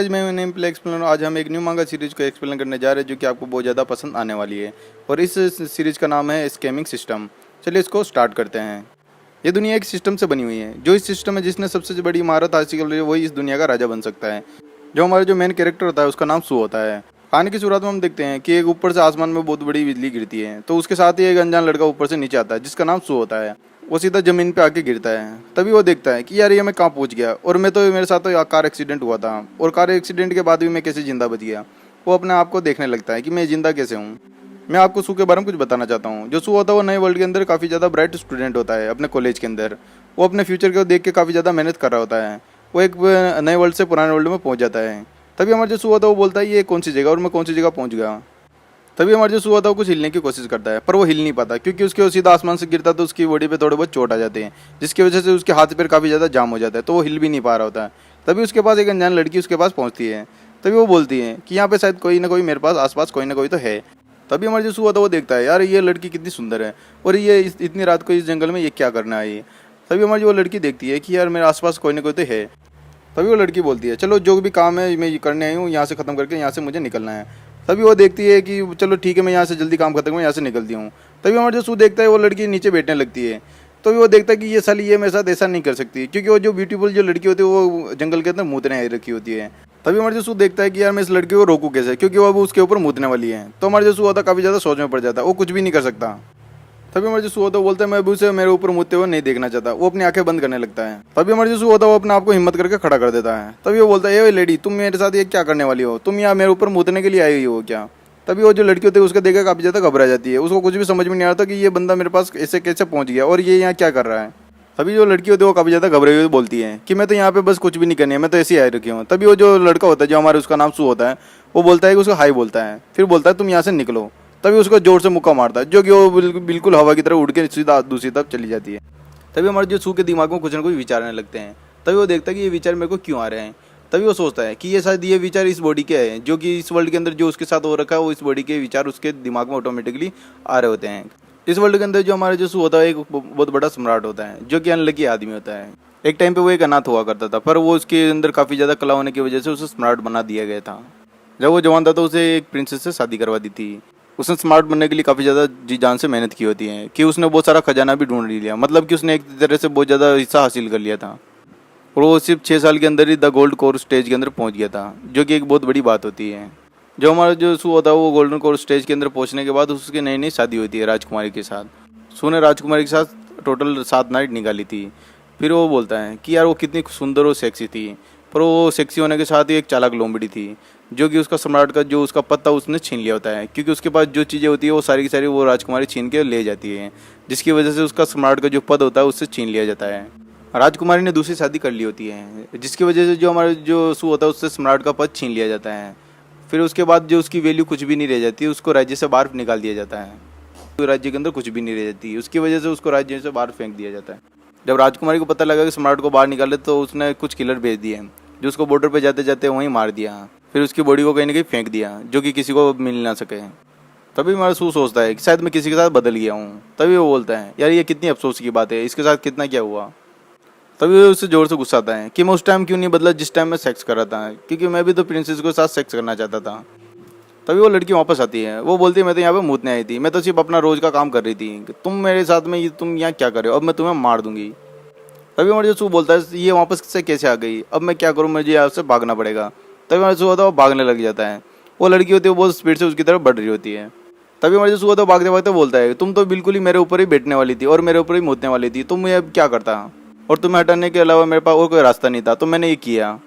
Guys, मैं name play explainer. आज हम एक न्यू मांगा सीरीज को एक्सप्लेन करने जा रहे हैं जो कि आपको बहुत ज़्यादा पसंद आने वाली है। और इस सीरीज का नाम है स्कैमिंग सिस्टम। चलिए इसको स्टार्ट करते हैं। ये दुनिया एक सिस्टम से बनी हुई है। जो इस सिस्टम में जिसने सबसे बड़ी महारत हासिल कर ली है वही इस दुनिया का राजा बन सकता है। जो हमारा जो मेन कैरेक्टर होता है उसका नाम सू होता है। कहानी की शुरुआत में हम देखते हैं कि एक ऊपर से आसमान में बहुत बड़ी बिजली गिरती है, तो उसके साथ ही एक अनजान लड़का ऊपर से नीचे आता है जिसका नाम सू होता है। वो सीधा जमीन पे आके गिरता है। तभी वो देखता है कि यार ये मैं कहाँ पहुँच गया, और मेरे साथ तो कार एक्सीडेंट हुआ था, और कार एक्सीडेंट के बाद भी मैं कैसे जिंदा बच गया। वो अपने आप को देखने लगता है कि मैं जिंदा कैसे हूँ। मैं आपको सू के बारे में कुछ बताना चाहता हूँ। जो सू होता है वो नए वर्ल्ड के अंदर काफ़ी ज़्यादा ब्राइट स्टूडेंट होता है अपने कॉलेज के अंदर। वो अपने फ्यूचर को देख के काफ़ी ज़्यादा मेहनत कर रहा होता है। वो एक नए वर्ल्ड से पुराने वर्ल्ड में पहुँच जाता है। तभी हमारा जो सू होता है वो बोलता है ये कौन सी जगह और मैं कौन सी जगह पहुँच गया। तभी हमारा जो सू होता है वो कुछ हिलने की कोशिश करता है, पर वो हिल नहीं पाता क्योंकि उसके वो सीधा आसमान से गिरता तो उसकी बॉडी पे थोड़े बहुत चोट आ जाते हैं, जिसकी वजह से उसके हाथ पैर काफ़ी ज़्यादा जाम हो जाता है, तो वो हिल भी नहीं पा रहा होता है। तभी उसके पास एक अनजान लड़की उसके पास पहुँचती है। तभी वो बोलती है कि यहाँ पे शायद कोई ना कोई मेरे पास आसपास कोई ना कोई तो है। तभी हमारा जो सू होता है वो देखता है यार ये लड़की कितनी सुंदर है, और ये इतनी रात को इस जंगल में ये क्या करना है ये। तभी हमारी वो लड़की देखती है कि यार मेरे आसपास कोई ना कोई तो है। तभी वो लड़की बोलती है चलो जो भी काम है मैं ये करने आई हूँ, यहाँ से ख़त्म करके यहाँ से मुझे निकलना है। तभी वो देखती है कि चलो ठीक है मैं यहाँ से जल्दी काम खत्म करूँ, यहाँ से निकलती हूँ। तभी हमारा जो सू देखता है वो लड़की नीचे बैठने लगती है। तो वो देखता है कि ये साली ये मेरे साथ ऐसा नहीं कर सकती, क्योंकि वो जो ब्यूटीफुल जो लड़की होती है वो जंगल के अंदर मूतने आई रखी होती है। तभी हमारे जो सू देखता है कि यार मैं इस लड़की को रोकूँ कैसे, क्योंकि वो अब उसके ऊपर मूतने वाली है। तो हमारे जो सू होता है काफ़ी ज़्यादा सोच में पड़ जाता है, वो कुछ भी नहीं कर सकता। तभी हमारे जो सू होता है बोलता है मैं अभी उसे मेरे ऊपर मुझते हुए नहीं देखना चाहता। वो अपनी आंखें बंद करने लगता है। तभी हमारे जो सू होता है वो अपने आप को हिम्मत करके खड़ा कर देता है। तभी वो बोलता है ए लेडी, तुम मेरे साथ ये क्या करने वाली हो, तुम यहाँ मेरे ऊपर मुतने के लिए आई हुई हो क्या। तभी वो जो लड़की होती है उसको देखकर काफ़ी ज़्यादा घबरा जाती है। उसको कुछ भी समझ में नहीं आता कि ये बंदा मेरे पास ऐसे कैसे पहुँच गया और ये यहाँ क्या कर रहा है। तभी जो लड़की होती है वो काफ़ी ज़्यादा घबराई हुई बोलती है कि मैं तो यहाँ पे बस कुछ भी नहीं करनी है, मैं तो ऐसे ही आई रखी हूँ। तभी वो जो लड़का होता है जो हमारे उसका नाम सू होता है वो बोलता है कि उसको हाई बोलता है, फिर बोलता है तुम यहाँ से निकलो। तभी उसको जोर से मुक्का मारता है जो कि वो बिल्कुल हवा की तरह उड़ के सीधा दूसरी तरफ चली जाती है। तभी हमारे जो सू के दिमाग में कुछ ना कुछ विचार आने लगते हैं। तभी वो देखता है कि ये विचार मेरे को क्यों आ रहे हैं। तभी वो सोचता है कि ये शायद ये विचार इस बॉडी के हैं, जो कि इस वर्ल्ड के अंदर जो उसके साथ हो रखा है वो इस बॉडी के विचार उसके दिमाग में ऑटोमेटिकली आ रहे होते हैं। इस वर्ल्ड के अंदर जो हमारा जो सू होता है एक बहुत बड़ा सम्राट होता है जो कि अनलकी आदमी होता है। एक टाइम पे वो एक अनाथ हुआ करता था, पर वो उसके अंदर काफ़ी ज़्यादा कला होने की वजह से उसे सम्राट बना दिया गया था। जब वो जवान था तो उसे एक प्रिंसेस से शादी करवा दी थी। उसने स्मार्ट बनने के लिए काफ़ी ज़्यादा जी जान से मेहनत की होती है कि उसने बहुत सारा खजाना भी ढूंढ लिया, मतलब कि उसने एक तरह से बहुत ज़्यादा हिस्सा हासिल कर लिया था। और वो सिर्फ 6 साल के अंदर ही द गोल्ड कोर स्टेज के अंदर पहुंच गया था, जो कि एक बहुत बड़ी बात होती है। जो हमारा जो सू होता है वो गोल्डन कोर स्टेज के अंदर पहुंचने के बाद उसकी नई नई शादी होती है राजकुमारी के साथ। सू ने राजकुमारी के साथ टोटल 7 नाइट निकाली थी। फिर वो बोलता है कि यार वो कितनी सुंदर और सेक्सी थी, पर वो सेक्सी होने के साथ ही एक चालाक लोमड़ी थी, जो कि उसका सम्राट का जो उसका पद था उसने छीन लिया होता है, क्योंकि उसके पास जो चीज़ें होती है वो सारी की सारी वो राजकुमारी छीन के ले जाती है, जिसकी वजह से उसका सम्राट का जो पद होता है उससे छीन लिया जाता है। राजकुमारी ने दूसरी शादी कर ली होती है, जिसकी वजह से जो हमारा जो सू होता है उससे सम्राट का पद छीन लिया जाता है। फिर उसके बाद जो उसकी वैल्यू कुछ भी नहीं रह जाती, उसको राज्य से बाहर निकाल दिया जाता है। तो राज्य के अंदर कुछ भी नहीं रह जाती, उसकी वजह से उसको राज्य से बाहर फेंक दिया जाता है। जब राजकुमारी को पता लगा कि सम्राट को बाहर निकाले तो उसने कुछ किलर भेज दिए जो उसको बॉर्डर पे जाते जाते वहीं मार दिया। फिर उसकी बॉडी को कहीं ना कहीं फेंक दिया, जो कि किसी को मिल ना सके। तभी हमारा सू सोचता है कि शायद मैं किसी के साथ बदल गया हूँ। तभी वो बोलता है यार ये कितनी अफसोस की बात है, इसके साथ कितना क्या हुआ। तभी वो उससे जोर से गुस्सा आता है कि मैं उस टाइम क्यों नहीं बदला जिस टाइम मैं सेक्स कर रहा था, क्योंकि मैं भी तो प्रिंसेस के साथ सेक्स करना चाहता था। तभी वो लड़की वापस आती है। वो बोलती है मैं तो यहाँ पे मूतने आई थी, मैं तो सिर्फ अपना रोज का काम कर रही थी, तुम मेरे साथ में तुम यहाँ क्या कर रहे हो, अब मैं तुम्हें मार दूंगी। तभी हमारे जो सू बोलता है ये वापस से कैसे आ गई, अब मैं क्या करूँ, मुझे यहाँ से भागना पड़ेगा। तभी हमारे सू होता है वो भागने लग जाता है। वो लड़की होती है वो बहुत स्पीड से उसकी तरफ बढ़ रही होती है। तभी हमारे जो सू होता है भागते भागते बोलता है तुम तो बिल्कुल ही मेरे ऊपर ही बैठने वाली थी और मेरे ऊपर ही मूतने वाली थी, तुम मुझे अब क्या करता, और तुम्हें हटाने के अलावा मेरे पास और कोई रास्ता नहीं था, तो मैंने ये किया।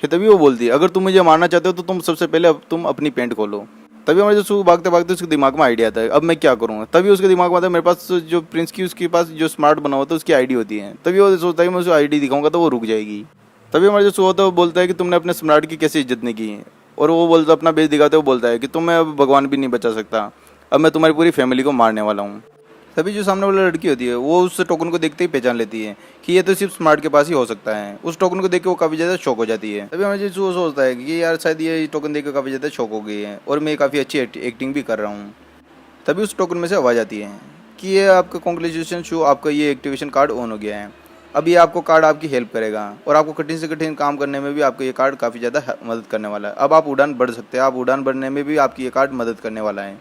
तभी वो बोलती है अगर तुम मुझे मारना चाहते हो तो तुम सबसे पहले तुम अपनी पेंट खोलो। तभी हमारे जो सू भागते भागते उसके दिमाग में आइडिया आता है अब मैं क्या करूँ। तभी उसके दिमाग में आता है मेरे पास जो प्रिंस की उसके पास जो स्मार्ट बना होता है उसकी आईडी होती है। तभी वो सोचता है कि मैं उसको आईडी दिखाऊंगा तो वो रुक जाएगी। तभी हमारे जो सू होता है वो बोलता है कि तुमने अपने सम्राट की कैसे इज्जत नहीं की, और वो बोलता अपना बेच दिखाते हुए बोलता है कि तुम्हें अब भगवान भी नहीं बचा सकता, अब मैं तुम्हारी पूरी फैमिली को मारने वाला हूँ। तभी जो सामने वाली लड़की होती है वो उस टोकन को देखते ही पहचान लेती है कि ये तो सिर्फ स्मार्ट के पास ही हो सकता है। उस टोकन को देख के वो काफ़ी ज़्यादा शॉक हो जाती है। तभी हमें जो सोचता है कि यार शायद ये टोकन देख के काफ़ी ज़्यादा शॉक हो गई है और मैं काफ़ी अच्छी एक्टिंग भी कर रहा हूँ। तभी उस टोकन में से आवाज़ आती है कि ये आपका कॉन्ग्रेचुलेशन शो, आपका ये एक्टिवेशन कार्ड ऑन हो गया है। अब ये आपको कार्ड आपकी हेल्प करेगा और आपको कठिन से कठिन काम करने में भी आपको ये कार्ड काफ़ी ज़्यादा मदद करने वाला है। अब आप उड़ान बढ़ सकते हैं, आप उड़ान बढ़ने में भी आपकी ये कार्ड मदद करने वाला है।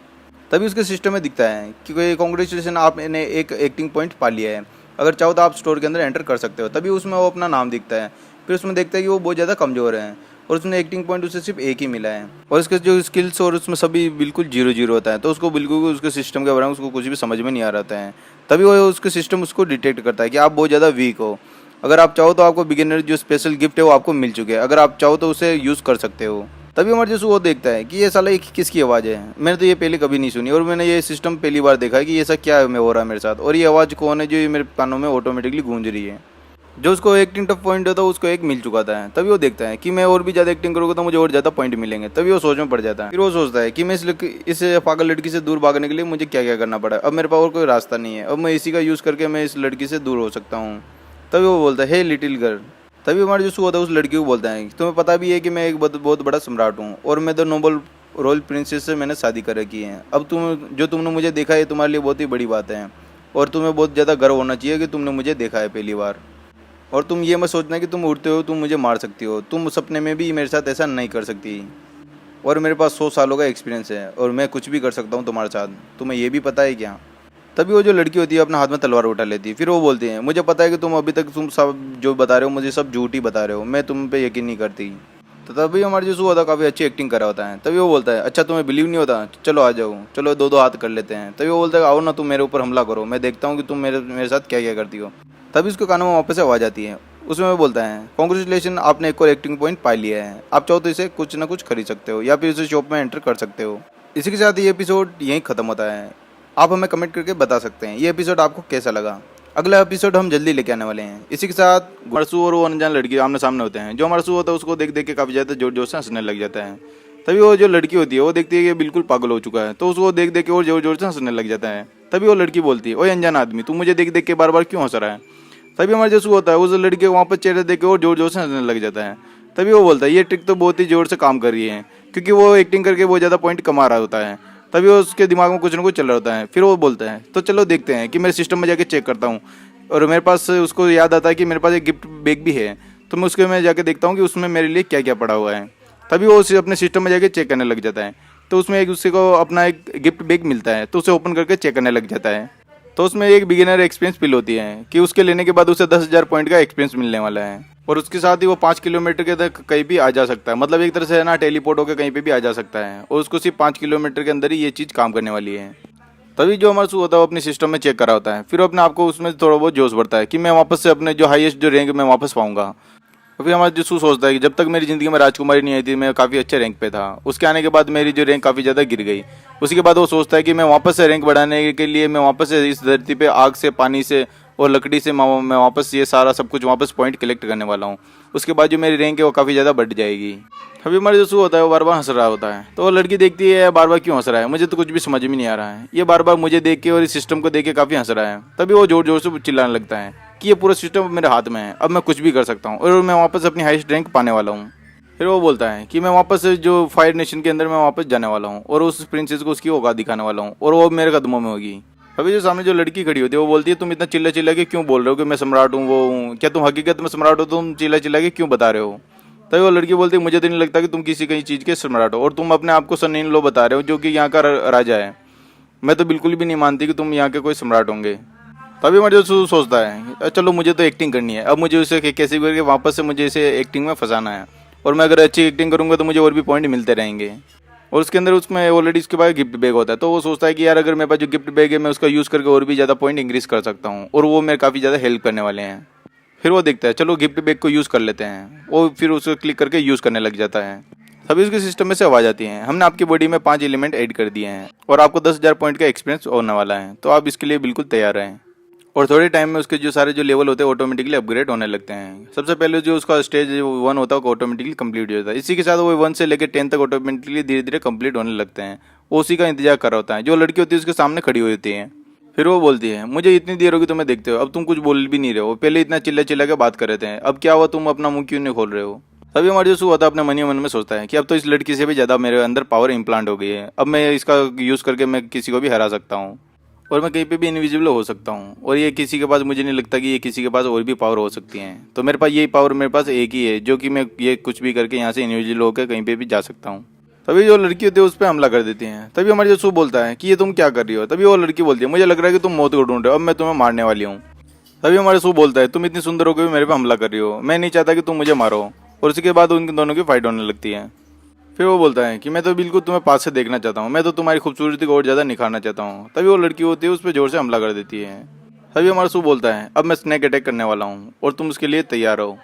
तभी उसके सिस्टम में दिखता है कि कॉन्ग्रेचुलेसन, आपने एक एक्टिंग पॉइंट पा लिया है। अगर चाहो तो आप स्टोर के अंदर एंटर कर सकते हो। तभी उसमें वो अपना नाम दिखता है। फिर उसमें देखता है कि वो बहुत ज़्यादा कमज़ोर है और उसने एक्टिंग पॉइंट उसे सिर्फ एक ही मिला है और उसके जो स्किल्स और उसमें सभी बिल्कुल जीरो जीरो होता है। तो उसको बिल्कुल भी उसके सिस्टम के बारे में उसको कुछ भी समझ में नहीं आ रहा है। तभी वो उसके सिस्टम उसको डिटेक्ट करता है कि आप बहुत ज़्यादा वीक हो। अगर आप चाहो तो आपको बिगिनर जो स्पेशल गिफ्ट है वो आपको मिल चुके हैं, अगर आप चाहो तो उसे यूज़ कर सकते हो। तभी हमारे जैसे वो देखता है कि ये साला एक किसकी आवाज़ है, मैंने तो ये पहले कभी नहीं सुनी और मैंने ये सिस्टम पहली बार देखा है कि ऐसा क्या है हो रहा है मेरे साथ, और ये आवाज़ कौन है जो ये मेरे कानों में ऑटोमेटिकली गूंज रही है। जो उसको एक्टिंग टफ पॉइंट होता है उसको एक मिल चुका था। तभी वो देखता है कि मैं और भी ज़्यादा एक्टिंग करूँगा तो मुझे और ज़्यादा पॉइंट मिलेंगे। तभी वो सोच में पड़ जाता है। फिर वो सोचता है कि मैं इस पागल लड़की से दूर भागने के लिए मुझे क्या क्या करना पड़ा। अब मेरे पास और कोई रास्ता नहीं है, अब मैं इसी का यूज़ करके मैं इस लड़की से दूर हो सकता हूँ। तभी वो बोलता है, हे लिटिल गर्ल। तभी हमारा जो होता है उस लड़की को बोलता है, तुम्हें पता भी है कि मैं एक बहुत बड़ा सम्राट हूँ और मैं द नोबल रॉयल प्रिंसेस से मैंने शादी कर रखी है। अब तुमने मुझे देखा है तुम्हारे लिए बहुत ही बड़ी बात है और तुम्हें बहुत ज़्यादा गर्व होना चाहिए कि तुमने मुझे देखा है पहली बार। और तुम ये मत सोचना कि तुम उड़ते हो तुम मुझे मार सकती हो, तुम सपने में भी मेरे साथ ऐसा नहीं कर सकती। और मेरे पास 100 सालों का एक्सपीरियंस है और मैं कुछ भी कर सकता हूँ तुम्हारे साथ, तुम्हें ये भी पता है क्या। तभी वो जो लड़की होती है अपना हाथ में तलवार उठा लेती है। फिर वो बोलती है, मुझे पता है कि तुम अभी तक तुम सब जो बता रहे हो मुझे सब झूठ ही बता रहे हो, मैं तुम पे यकीन नहीं करती। तो तभी हमारे जो होता है काफ़ी अच्छी एक्टिंग करा होता है। तभी वो बोलता है, अच्छा तुम्हें बिलीव नहीं होता, चलो आ जाओ, चलो दो दो हाथ कर लेते हैं। तभी वो बोलता है, आओ ना तुम मेरे ऊपर हमला करो, मैं देखता हूँ कि तुम मेरे साथ क्या क्या करती हो। तभी उसके कानों में वापस से आवाज़ आती है। उसमें वो बोलता है, कॉन्ग्रेचुलेशन, आपने एक और एक्टिंग पॉइंट पा लिया है, आप चाहो तो इसे कुछ ना कुछ खरीद सकते हो या फिर इसे शॉप में एंटर कर सकते हो। इसी के साथ ये एपिसोड यहीं ख़त्म होता है। आप हमें कमेंट करके बता सकते हैं ये एपिसोड आपको कैसा लगा। अगला एपिसोड हम जल्दी लेके आने वाले हैं। इसी के साथ मरसू और वो अनजान लड़की आमने सामने होते हैं। जो मरसू होता है उसको देख देख के काफ़ी ज़्यादा जोर जोर से हंसने लग जाता है। तभी वो जो लड़की होती है वो देखती है कि बिल्कुल पागल हो चुका है, तो उसको देख देख के और जोर जोर से हंसने लग जाता है। तभी वो लड़की बोलती है, ओए अनजान आदमी, तू मुझे देख देख के बार बार क्यों हंस रहा है। तभी हमारे जैसू होता है उस लड़के को वहाँ पर चेहरे देख के और जोर जोर से हंसने लग जाता है। तभी वो बोलता है, ये ट्रिक तो बहुत ही जोर से काम कर रही है, क्योंकि वो एक्टिंग करके बहुत ज़्यादा पॉइंट कमा रहा होता है। तभी वो उसके दिमाग में कुछ ना कुछ चल रहा होता है। फिर वो बोलता है, तो चलो देखते हैं कि मेरे सिस्टम में जाके चेक करता हूँ। और मेरे पास उसको याद आता है कि मेरे पास एक गिफ्ट बैग भी है, तो मैं उसके में जाके देखता हूँ कि उसमें मेरे लिए क्या क्या पड़ा हुआ है। तभी वो उसे अपने सिस्टम में जाके चेक करने लग जाता है। तो उसमें एक उससे को अपना एक गिफ्ट बैग मिलता है, तो उसे ओपन करके चेक करने लग जाता है। तो उसमें एक बिगिनर एक्सपीरियंस फील होती है कि उसके लेने के बाद उसे 10,000 पॉइंट का एक्सपीरियंस मिलने वाला है और उसके साथ ही वो 5 किलोमीटर के तक कहीं भी आ जा सकता है। मतलब एक तरह से है ना, टेलीपोर्ट होकर कहीं पे भी आ जा सकता है और उसको सिर्फ 5 किलोमीटर के अंदर ही ये चीज़ काम करने वाली है। तभी जो हमारा शू होता है वो अपने सिस्टम में चेक करा होता है। फिर अपने आपको उसमें थोड़ा बहुत जोश बढ़ता है कि मैं वापस से अपने जो हाईएस्ट जो रैंक मैं वापस पाऊंगा। तो फिर हमारा जो शू सोचता है कि जब तक मेरी ज़िंदगी में राजकुमारी नहीं आई थी मैं काफ़ी अच्छे रैंक पे था, उसके आने के बाद मेरी जो रैंक काफ़ी ज़्यादा गिर गई। उसी के बाद वो सोचता है कि मैं वापस से रैंक बढ़ाने के लिए मैं वापस से इस धरती पे आग से, पानी से और लकड़ी से मैं वापस ये सारा सब कुछ वापस पॉइंट कलेक्ट करने वाला हूँ। उसके बाद जो मेरी रैंक है वो काफ़ी ज़्यादा बढ़ जाएगी। अभी हमारे जो शू होता है वो बार बार हंस रहा होता है। तो वो लड़की देखती है बार बार क्यों हंस रहा है, मुझे तो कुछ भी समझ में नहीं आ रहा है, ये बार बार मुझे देख के और इस सिस्टम को देख के काफ़ी हंस रहा है। तभी वो जोर जोर से चिल्लाने लगता है कि ये पूरा सिस्टम मेरे हाथ में है, अब मैं कुछ भी कर सकता हूँ और मैं वापस अपनी हाईएस्ट रैंक पाने वाला हूँ। फिर वो बोलता है कि मैं वापस जो फायर नेशन के अंदर मैं वापस जाने वाला हूँ और उस प्रिंसेस को उसकी औकात दिखाने वाला हूँ और वो मेरे कदमों में होगी। अभी जो सामने जो लड़की खड़ी होती है वो बोलती है, तुम इतना चिल्ला चिल्ला के क्यों बोल रहे हो कि मैं सम्राट हूँ वो हूँ, क्या तुम हकीकत में सम्राट हो, तुम चिल्ला चिल्ला के क्यों बता रहे हो। तभी वो लड़की बोलती है, मुझे तो नहीं लगता कि तुम किसी कहीं चीज़ के सम्राट हो और तुम अपने आप को सन इन लो बता रहे हो जो कि यहाँ का राजा है। मैं तो बिल्कुल भी नहीं मानती कि तुम यहाँ के कोई सम्राट होंगे। तभी मुझे सोचता है, चलो मुझे तो एक्टिंग करनी है, अब मुझे उसे कैसे भी करके वापस से मुझे इसे एक्टिंग में फंसाना है और मैं अगर अच्छी एक्टिंग करूँगा तो मुझे और भी पॉइंट मिलते रहेंगे। और उसके अंदर उसमें ऑलरेडी उसके पास गिफ्ट बैग होता है, तो वो सोचता है कि यार अगर मेरे पास जो गिफ्ट बैग है मैं उसका यूज़ करके और भी ज़्यादा पॉइंट इंक्रीज कर सकता हूँ और वो मेरे काफ़ी ज़्यादा हेल्प करने वाले हैं। फिर वो देखता है, चलो गिफ्ट बैग को यूज़ कर लेते हैं, वो फिर उसको क्लिक करके यूज़ करने लग जाता है। तभी उसके सिस्टम में से आवाज़ आती है, हमने आपकी बॉडी में 5 एलिमेंट ऐड कर दिए हैं और आपको 10,000 पॉइंट का एक्सपीरियंस होने वाला है, तो आप इसके लिए बिल्कुल तैयार रहें। और थोड़े टाइम में उसके जो सारे जो लेवल होते हैं ऑटोमेटिकली अपग्रेड होने लगते हैं। सबसे पहले जो उसका स्टेज 1 होता है वो ऑटोमेटिकली कंप्लीट हो जाता है। इसी के साथ वो 1 से लेकर 10 तक ऑटोमेटिकली धीरे धीरे कंप्लीट होने लगते हैं। वो उसी का इंतजार कर रहा होता है। जो लड़की होती है उसके सामने खड़ी हुई होती है। फिर वो बोलती है, मुझे इतनी देर होगी तुम्हें देखते हो, अब तुम कुछ बोल भी नहीं रहे हो, पहले इतना चिल्ला चिल्ला के बात कर रहे थे, अब क्या हुआ, तुम अपना मुंह क्यों नहीं खोल रहे हो। तभी हमारे जो होता है अपने मन ही मन में सोचता है कि अब तो इस लड़की से भी ज़्यादा मेरे अंदर पावर इम्प्लांट हो गई है, अब मैं इसका यूज़ करके मैं किसी को भी हरा सकता हूँ। और मैं कहीं पे भी इनविजिबल हो सकता हूँ। और ये किसी के पास, मुझे नहीं लगता कि ये किसी के पास और भी पावर हो सकती हैं। तो मेरे पास यही पावर मेरे पास एक ही है, जो कि मैं ये कुछ भी करके यहाँ से इनविजिबल होकर कहीं पे भी जा सकता हूँ। तभी जो लड़की होती है उस पर हमला कर देती हैं। तभी हमारे जो सू बोलता है कि ये तुम क्या कर रही हो। तभी वो लड़की बोलती है मुझे लग रहा है कि तुम मौत को ढूंढ रहे हो, अब मैं तुम्हें मारने वाली हूँ। तभी हमारे सू बोलता है तुम इतनी सुंदर होकर भी मेरे पे हमला कर रही हो, मैं नहीं चाहता कि तुम मुझे मारो। और उसके बाद उन दोनों की फाइट होने लगती है। फिर वो बोलता है कि मैं तो बिल्कुल तुम्हें पास से देखना चाहता हूँ, मैं तो तुम्हारी खूबसूरती को और ज़्यादा निखारना चाहता हूँ। तभी वो लड़की होती है उस पर जोर से हमला कर देती है। तभी हमारा सू बोलता है अब मैं स्नैक अटैक करने वाला हूँ और तुम उसके लिए तैयार हो।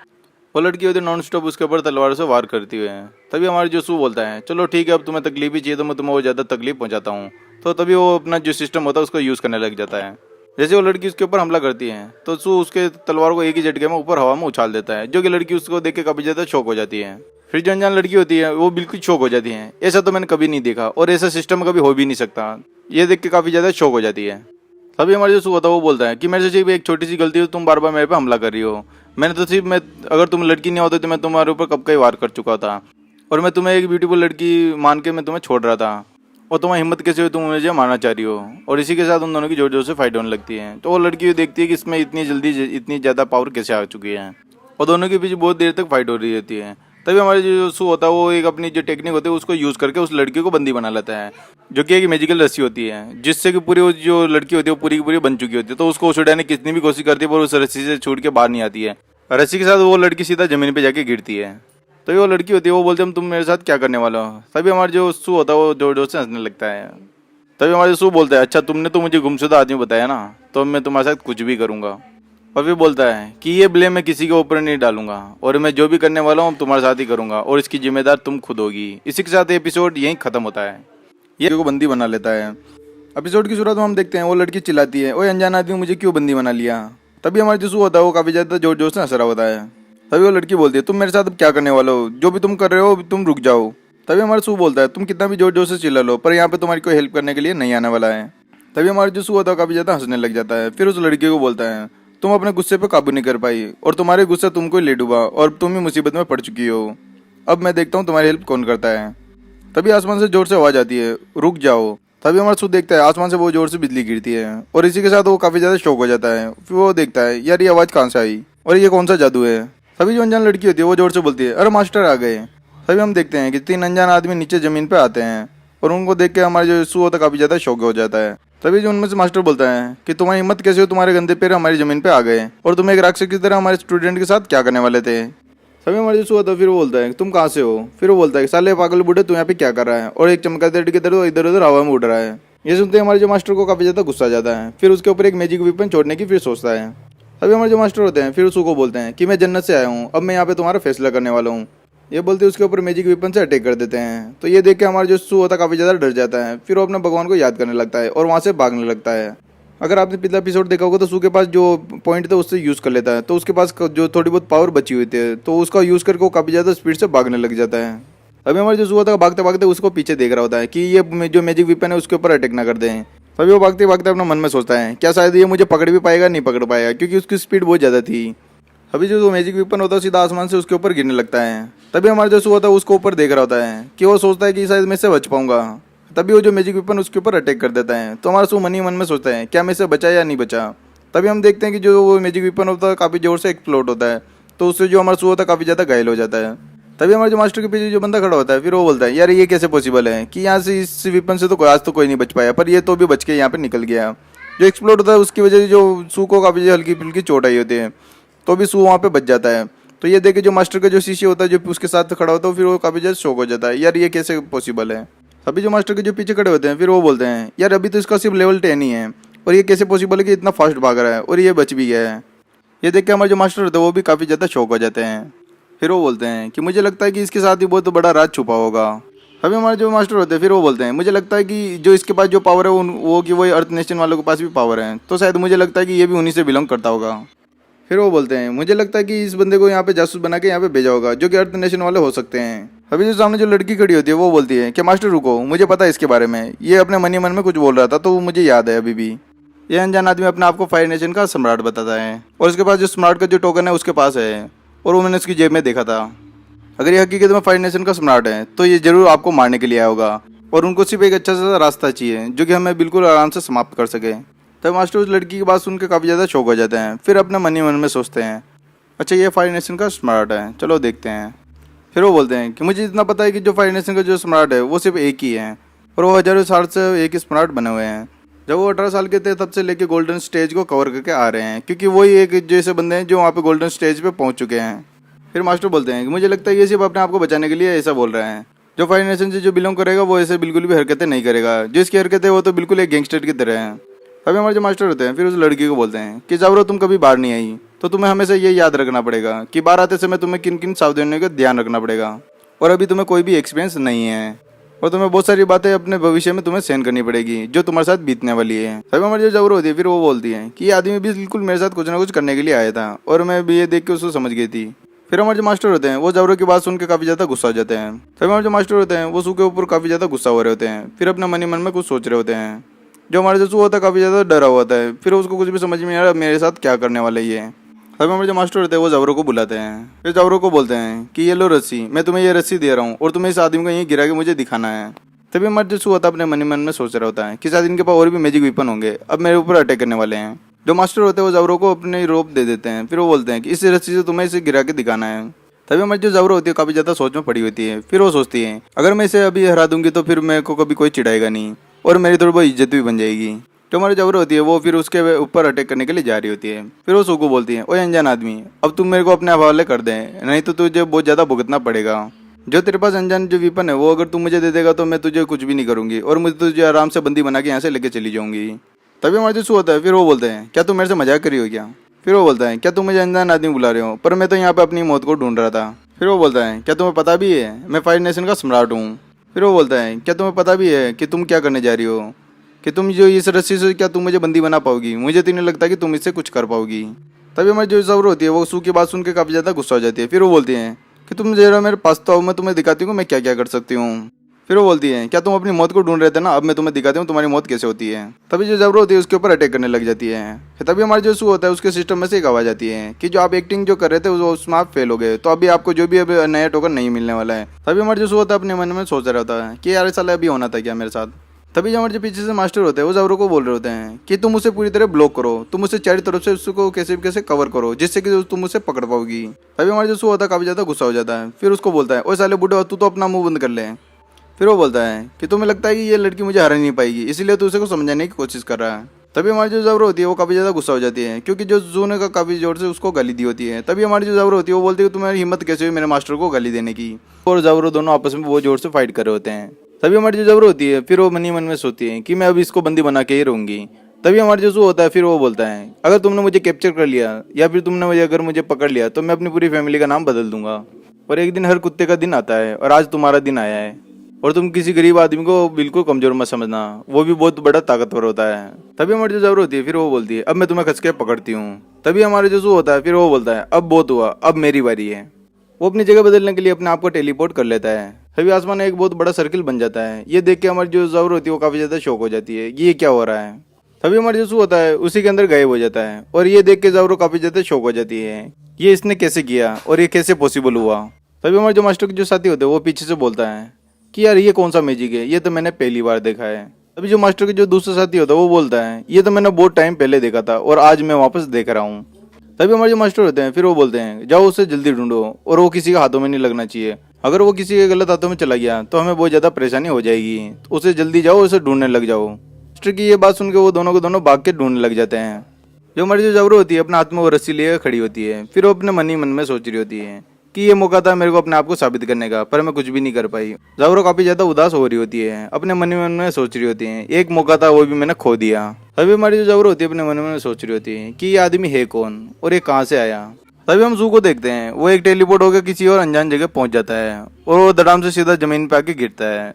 वो लड़की होती है नॉन स्टॉप उसके ऊपर तलवार से वार करती हुई है। तभी हमारे जो सू बोलता है चलो ठीक है, अब तुम्हें तकलीफ ही चाहिए तो मैं तुम्हें और ज़्यादा तकलीफ पहुँचाता हूँ। तो तभी वो अपना जो सिस्टम होता है उसको यूज़ करने लग जाता है। जैसे वो लड़की उसके ऊपर हमला करती है तो सू उसके तलवार को एक ही झटके में ऊपर हवा में उछाल देता है, जो कि लड़की उसको देख के काफ़ी ज़्यादा शौक हो जाती है। फिर जो अनजान लड़की होती है वो बिल्कुल शौक हो जाती है, ऐसा तो मैंने कभी नहीं देखा और ऐसा सिस्टम कभी हो भी नहीं सकता। ये देख के काफ़ी ज़्यादा शौक हो जाती है। तभी हमारे जो सू होता है वो बोलता है कि मेरे से सिर्फ एक छोटी सी गलती है, तुम बार बार मेरे पे हमला कर रही हो। मैंने तो सिर्फ मैं अगर तुम लड़की नहीं होते तो मैं तुम्हारे ऊपर कब का ही वार कर चुका था, और मैं तुम्हें एक ब्यूटीफुल लड़की मान के मैं तुम्हें छोड़ रहा था, और तुम्हारी हिम्मत कैसे हुई तुम मुझे मारना चाह रही हो। और इसी के साथ उन दोनों की जोर जोर से फाइट होने लगती है। तो वो लड़की देखती है कि इसमें इतनी जल्दी इतनी ज़्यादा पावर कैसे आ चुकी है, और दोनों के बीच बहुत देर तक फाइट हो रही होती है। तभी हमारे जो सू होता है वो एक अपनी जो टेक्निक होती है उसको यूज़ करके उस लड़की को बंदी बना लेता है, जो कि एक मैजिकल रस्सी होती है, जिससे कि पूरी वो जो लड़की होती है वो पूरी की पूरी बन चुकी होती है। तो उसको छुड़ाने की कितनी भी कोशिश करती है पर उस रस्सी से छूट के बाहर नहीं आती है। रस्सी के साथ वो लड़की सीधा जमीन पे जाके गिरती है। तभी वो लड़की होती है वो बोलते हैं तुम मेरे साथ क्या करने वाला हो। तभी हमारे जो सू होता है वो जोर जोर से हंसने लगता है। तभी हमारे सू बोलता है अच्छा तुमने तो मुझे गुमशुदा आदमी बताया ना, तो मैं तुम्हारे साथ कुछ भी करूँगा। और फिर बोलता है कि ये ब्लेम मैं किसी के ऊपर नहीं डालूंगा, और मैं जो भी करने वाला हूँ तुम्हारे साथ ही करूँगा, और इसकी जिम्मेदार तुम खुद होगी। इसी के साथ एपिसोड यहीं ख़त्म होता है। ये को बंदी बना लेता है। एपिसोड की शुरुआत में हम देखते हैं वो लड़की चिल्लाती है ओए अनजान आदमी मुझे क्यों बंदी बना लिया। तभी हमारे जो सू होता है वो काफ़ी ज़्यादा जोर जोर से हंस रहा होता है। तभी वो लड़की बोलती है तुम मेरे साथ अब क्या करने वाले हो, जो भी तुम कर रहे हो तुम रुक जाओ। तभी हमारा सू बोलता है तुम कितना भी जोर जोर से चिल्ला लो, पर यहाँ पे तुम्हारी कोई हेल्प करने के लिए नहीं आने वाला है। तभी हमारा जो सू होता है काफ़ी ज़्यादा हंसने लग जाता है। फिर उस लड़की को बोलता है तुम अपने गुस्से पे काबू नहीं कर पाई, और तुम्हारे गुस्सा तुमको ले डूबा, और तुम ही मुसीबत में पड़ चुकी हो। अब मैं देखता हूँ तुम्हारी हेल्प कौन करता है। तभी आसमान से जोर से आवाज़ आती है रुक जाओ। तभी हमारा सू देखता है आसमान से बहुत जोर से बिजली गिरती है, और इसी के साथ वो काफ़ी ज़्यादा शौक हो जाता है। फिर वो देखता है यार ये आवाज़ कहाँ से आई और ये कौन सा जादू है। तभी जो अनजान लड़की होती है वो जोर से बोलती है अरे मास्टर आ गए। तभी हम देखते हैं कि 3 अनजान आदमी नीचे ज़मीन पर आते हैं, और उनको देख के हमारा जो सू होता है काफ़ी ज़्यादा शौक हो जाता है। तभी जो उनमें से मास्टर बोलता है कि तुम्हारी हिम्मत कैसे हो, तुम्हारे गंदे पैर हमारी ज़मीन पे आ गए, और तुम एक राक्षस की तरह हमारे स्टूडेंट के साथ क्या करने वाले थे। सभी हमारे जो होता है फिर वो बोलता है तुम कहाँ से हो। फिर वो बोलता है साले पागल बूढ़े तू यहाँ पे क्या कर रहा है, और एक चमगादड़ की तरह इधर उधर हवा में उड़ रहा है। ये सुनते हमारे जो मास्टर को काफ़ी ज़्यादा गुस्सा आ जाता है। फिर उसके ऊपर एक मैजिक वेपन छोड़ने की फिर सोचता है। अभी हमारे जो मास्टर होते हैं फिर उसको बोलते हैं कि मैं जन्नत से आया हूँ, अब मैं यहाँ पे तुम्हारा फैसला करने वाला हूँ। ये बोलते उसके ऊपर मैजिक वेपन से अटैक कर देते हैं। तो ये देख के हमारा जो सू होता है काफ़ी ज़्यादा डर जाता है। फिर वो अपने भगवान को याद करने लगता है और वहाँ से भागने लगता है। अगर आपने पिछला एपिसोड देखा होगा तो सू के पास जो पॉइंट था उससे यूज़ कर लेता है, तो उसके पास जो थोड़ी बहुत पावर बची हुई थी तो उसका यूज़ करके वो काफ़ी ज़्यादा स्पीड से भागने लग जाता है। अभी हमारे जो सू होता है भागते भागते उसको पीछे देख रहा होता है कि ये जो मैजिक वेपन है उसके ऊपर अटैक ना कर दें। तभी वो भागते भागते अपना मन में सोचता है क्या शायद ये मुझे पकड़ भी पाएगा, नहीं पकड़ पाएगा, क्योंकि उसकी स्पीड बहुत ज़्यादा थी। अभी जो मैजिक वेपन होता है सीधा आसमान से उसके ऊपर गिरने लगता है। तभी हमारा जो सू होता है उसको ऊपर देख रहा होता है कि वो सोचता है कि शायद मैं इससे बच पाऊंगा। तभी वो जो मैजिक वेपन उसके ऊपर अटैक कर देता है। तो हमारा सू मन ही मन में सोचता है क्या मैं इससे बचा या नहीं बचा। तभी हम देखते हैं कि जो वो मैजिक वेपन होता है काफ़ी जोर से एक्सप्लोड होता है, तो उससे जो हमारा सू होता है काफ़ी ज़्यादा घायल हो जाता है। तभी हमारे जो मास्टर के पीछे जो बंदा खड़ा होता है फिर वो बोलता है यार ये कैसे पॉसिबल है कि यहाँ से इस वेपन से तो आज तो कोई नहीं बच पाया, पर ये तो भी बच के यहाँ पे निकल गया। जो एक्सप्लोड होता है उसकी वजह से जो सू को काफ़ी हल्की फुल्की चोट आई होती है, तो भी सू वहाँ पे बच जाता है। तो ये देखे जो मास्टर का जो शिष्य होता है जो उसके साथ खड़ा होता है फिर वो काफ़ी ज़्यादा शौक हो जाता है यार ये कैसे पॉसिबल है। अभी जो मास्टर के जो पीछे खड़े होते हैं फिर वो बोलते हैं यार अभी तो इसका सिर्फ लेवल 10 ही है, और ये कैसे पॉसिबल है कि इतना फास्ट भाग रहा है और ये बच भी गया है। ये देख के हमारे जो मास्टर होते हैं वो भी काफ़ी ज़्यादा शौक हो जाते हैं। फिर वो बोलते हैं कि मुझे लगता है कि इसके साथ ही बहुत बड़ा राज छुपा होगा। अभी हमारे जो मास्टर होते हैं फिर वो बोलते हैं मुझे लगता है कि जो इसके पास जो पावर है वो कि वही अर्थ नेशन वालों के पास भी पावर है, तो शायद मुझे लगता है कि ये भी उन्हीं से बिलोंग करता होगा। फिर वो बोलते हैं मुझे लगता है कि इस बंदे को यहाँ पे जासूस बना के यहाँ पे भेजा होगा, जो कि अर्थ नेशन वाले हो सकते हैं। अभी जो सामने जो लड़की खड़ी होती है वो बोलती है कि मास्टर रुको, मुझे पता है इसके बारे में, ये अपने मन ही मन में कुछ बोल रहा था तो वो मुझे याद है अभी भी। ये अनजान आदमी अपने आप को फायर नेशन का सम्राट बताता है, और उसके पास जो सम्राट का जो टोकन है उसके पास है, और वो मैंने उसकी जेब में देखा था। अगर ये हकीकत में फायर नेशन का सम्राट है तो ये जरूर आपको मारने के लिए आया होगा, और उनको सिर्फ एक अच्छा सा रास्ता चाहिए जो कि हमें बिल्कुल आराम से समाप्त कर सके। तब मास्टर उस लड़की की बात सुन के काफ़ी ज़्यादा शौक हो जाते हैं। फिर अपना मन ही मन में सोचते हैं, अच्छा ये फायर नेशन का स्मार्ट है, चलो देखते हैं। फिर वो बोलते हैं कि मुझे इतना पता है कि जो फायर नेशन का जो स्मार्ट है वो सिर्फ एक ही है और वो हज़ारों साल से एक ही स्मार्ट बने हुए हैं। जब वो 18 साल के थे तब से लेके गोल्डन स्टेज को कवर करके आ रहे हैं, क्योंकि वही एक जैसे बंदे हैं जो वहाँ पे गोल्डन स्टेज पे पहुँच चुके हैं। फिर मास्टर बोलते हैं कि मुझे लगता है ये सिर्फ अपने आप को बचाने के लिए ऐसा बोल रहे हैं। जो फायर नेशन से जो बिलोंग करेगा वो ऐसे बिल्कुल भी हरकतें नहीं करेगा, जो इसकी हरकतें वो तो बिल्कुल एक गैंगस्टर की तरह है। तभी हमारे जो मास्टर होते हैं फिर उस लड़की को बोलते हैं कि जावरो तुम कभी बाहर नहीं आई तो तुम्हें हमेशा ये याद रखना पड़ेगा कि बाहर आते समय तुम्हें किन किन सावधानियों का ध्यान रखना पड़ेगा, और अभी तुम्हें कोई भी एक्सपीरियंस नहीं है और तुम्हें बहुत सारी बातें अपने भविष्य में तुम्हें सहन करनी पड़ेगी जो तुम्हारे साथ बीतने वाली है। तभी हमारी जो जावरो होती है फिर वो बोलती है कि ये आदमी भी बिल्कुल मेरे साथ कुछ ना कुछ करने के लिए आया था और मैं भी ये देख के उसको समझ गई थी। फिर हमारे जो मास्टर होते हैं वो जावरो की बात सुन के काफ़ी ज़्यादा गुस्सा हो जाते हैं। तभी हमारे जो मास्टर होते हैं वो सू के ऊपर काफ़ी ज़्यादा गुस्सा हो रहे होते हैं, फिर अपने मन ही मन में कुछ सोच रहे होते हैं। जो हमारे जो सू होता है काफ़ी ज़्यादा डरा हुआ होता है, फिर उसको कुछ भी समझ में नहीं आ रहा मेरे साथ क्या करने वाला ये है। तभी हमारे जो मास्टर होते हैं वो जावरो को बुलाते हैं, फिर जावरो को बोलते हैं कि ये लो रस्सी, मैं तुम्हें ये रस्सी दे रहा हूँ और तुम्हें इस आदमी को यहीं गिरा के मुझे दिखाना है। तभी हमारे जो सू होता है अपने मन ही मन में सोच रहा होता है कि शायद इनके पास और भी मैजिक वेपन होंगे, अब मेरे ऊपर अटैक करने वाले हैं। जो मास्टर होते हैं वो जावरो को अपने रोप दे देते हैं, फिर वो बोलते हैं कि इस रस्सी से तुम्हें इसे गिरा के दिखाना है। तभी हमारी जो जावरो होती है काफ़ी ज़्यादा सोच में पड़ी होती है, फिर वो सोचती है अगर मैं इसे अभी हरा दूंगी तो फिर मेरे को कभी कोई चिढ़ाएगा नहीं और मेरी थोड़ी बहुत इज्जत भी बन जाएगी। जो हमारी जावरो होती है वो फिर उसके ऊपर अटैक करने के लिए जा रही होती है। फिर वो सू को बोलती है, ओए अनजान आदमी, अब तुम मेरे को अपने हवाले कर दे, नहीं तो तुझे बहुत ज़्यादा भुगतना पड़ेगा। जो तेरे पास अनजान जो वेपन है वो अगर तू मुझे दे देगा तो मैं तुझे कुछ भी नहीं करूंगी और मुझे तुझे आराम से बंदी बना के यहाँ से लेके चली जाऊंगी। तभी हमारे जो सू होता है फिर वो बोलते हैं, क्या तुम मेरे से मजाक करी हो क्या? फिर वो बोलता है, क्या तुम मुझे अनजान आदमी बुला रहे हो, पर मैं तो यहाँ पे अपनी मौत को ढूंढ रहा था। फिर वो बोलता है, क्या तुम्हें पता भी है मैं फायर नेशन का सम्राट हूँ? फिर वो बोलता है, क्या तुम्हें पता भी है कि तुम क्या करने जा रही हो, कि तुम जो इस रस्सी से क्या तुम मुझे बंदी बना पाओगी? मुझे तो नहीं लगता कि तुम इससे कुछ कर पाओगी। तभी हमारी जो जावरो होती है वो सू की बात सुन के काफ़ी ज़्यादा गुस्सा हो जाती है। फिर वो बोलती है कि तुम जरा मेरे पास तो आओ, मैं तुम्हें दिखाती हूँ मैं क्या क्या कर सकती हूँ। फिर वो बोलती है, क्या तुम अपनी मौत को ढूंढ रहे थे ना, अब मैं तुम्हें दिखाती हूँ तुम्हारी मौत कैसे होती है। तभी जो जावरो होती है उसके ऊपर अटैक करने लग जाती है। तभी हमारे जो सू होता है उसके सिस्टम में से एक आवाज़ आती है कि जो आप एक्टिंग जो कर रहे थे उसमें आप फेल हो गए, तो अभी आपको जो भी अभी नया टोकन नहीं मिलने वाला है। तभी हमारे जो सू होता है अपने मन में सोच रहा होता है कि यार साला अभी होना था क्या मेरे साथ। तभी जो हमारे जो पीछे से मास्टर होते हैं वो जावरो को बोल रहे होते हैं कि तुम उसे पूरी तरह ब्लॉक करो, तुम उसे चारों तरफ से उसको कैसे भी कैसे कवर करो जिससे कि तुम उसे पकड़ पाओगी। तभी हमारे जो सू होता है काफ़ी ज़्यादा गुस्सा हो जाता है, फिर उसको बोलता है, ओए साले बूढ़े तू तो अपना मुंह बंद कर ले। फिर वो बोलता है कि तुम्हें लगता है कि ये लड़की मुझे हरा नहीं पाएगी इसलिए तू उसे को समझाने की कोशिश कर रहा है। तभी हमारी जो जावरो होती है वो काफ़ी ज़्यादा गुस्सा हो जाती है क्योंकि जो जू ने का काफ़ी जोर से उसको गाली दी होती है। तभी हमारी जो जावरो होती है वो बोलती है तुम्हारी हिम्मत कैसे हुई मेरे मास्टर को गाली देने की, और जावरो दोनों आपस में बहुत जोर से फाइट कर रहे होते हैं। तभी हमारी जो जावरो होती है फिर वो मन ही मन में सोचती है कि मैं अभी इसको बंदी बना के ही रहूंगी। तभी हमारे जो सू होता है फिर वो बोलता है, अगर तुमने मुझे कैप्चर कर लिया या फिर तुमने मुझे अगर मुझे पकड़ लिया तो मैं अपनी पूरी फैमिली का नाम बदल दूंगा, और एक दिन हर कुत्ते का दिन आता है और आज तुम्हारा दिन आया है, और तुम किसी गरीब आदमी को बिल्कुल कमजोर मत समझना, वो भी बहुत बड़ा ताकतवर होता है। तभी हमारी जो जावरो होती है फिर वो बोलती है, अब मैं तुम्हें खस के पकड़ती हूँ। तभी हमारे जो सू होता है फिर वो बोलता है, अब बहुत हुआ, अब मेरी बारी है। वो अपनी जगह बदलने के लिए अपने आप को टेलीपोर्ट कर लेता है। तभी आसमान में एक बहुत बड़ा सर्किल बन जाता है। ये देख के हमारी जो जावरो होती है वो काफ़ी ज़्यादा शौक हो जाती है, ये क्या हो रहा है। तभी हमारी जो सू होता है उसी के अंदर गायब हो जाता है, और ये देख के जावरो काफ़ी ज़्यादा शौक हो जाती है, ये इसने कैसे किया और ये कैसे पॉसिबल हुआ। तभी हमारे जो मास्टर के जो साथी होते हैं वो पीछे से बोलता है कि यार ये कौन सा मैजिक है, ये तो मैंने पहली बार देखा है। अभी जो मास्टर के जो दूसरा साथी होता है वो बोलता है, ये तो मैंने बहुत टाइम पहले देखा था और आज मैं वापस देख रहा हूँ। तभी हमारे जो मास्टर होते हैं फिर वो बोलते हैं, जाओ उसे जल्दी ढूंढो और वो किसी के हाथों में नहीं लगना चाहिए, अगर वो किसी के गलत हाथों में चला गया तो हमें बहुत ज़्यादा परेशानी हो जाएगी, तो उसे जल्दी जाओ उसे ढूंढने लग जाओ। मास्टर की ये बात सुन के वो दोनों को दोनों भाग के ढूंढने लग जाते हैं। जो हमारी जो जावरो होती है अपने हाथ में वो रस्सी लेकर खड़ी होती है, फिर वो अपने मन ही मन में सोच रही होती है कि ये मौका था मेरे को अपने आप को साबित करने का, पर मैं कुछ भी नहीं कर पाई। जावरो काफी ज्यादा उदास हो रही होती है, अपने मन ही मन में सोच रही होती है, एक मौका था वो भी मैंने खो दिया। तभी हमारी जो जावरो होती है अपने मन में सोच रही होती है कि ये आदमी है कौन और ये कहाँ से आया। तभी हम जू को देखते हैं, वो एक टेलीपोर्ट होकर किसी और अनजान जगह पहुंच जाता है और वो धड़ाम से सीधा जमीन पे आके गिरता है,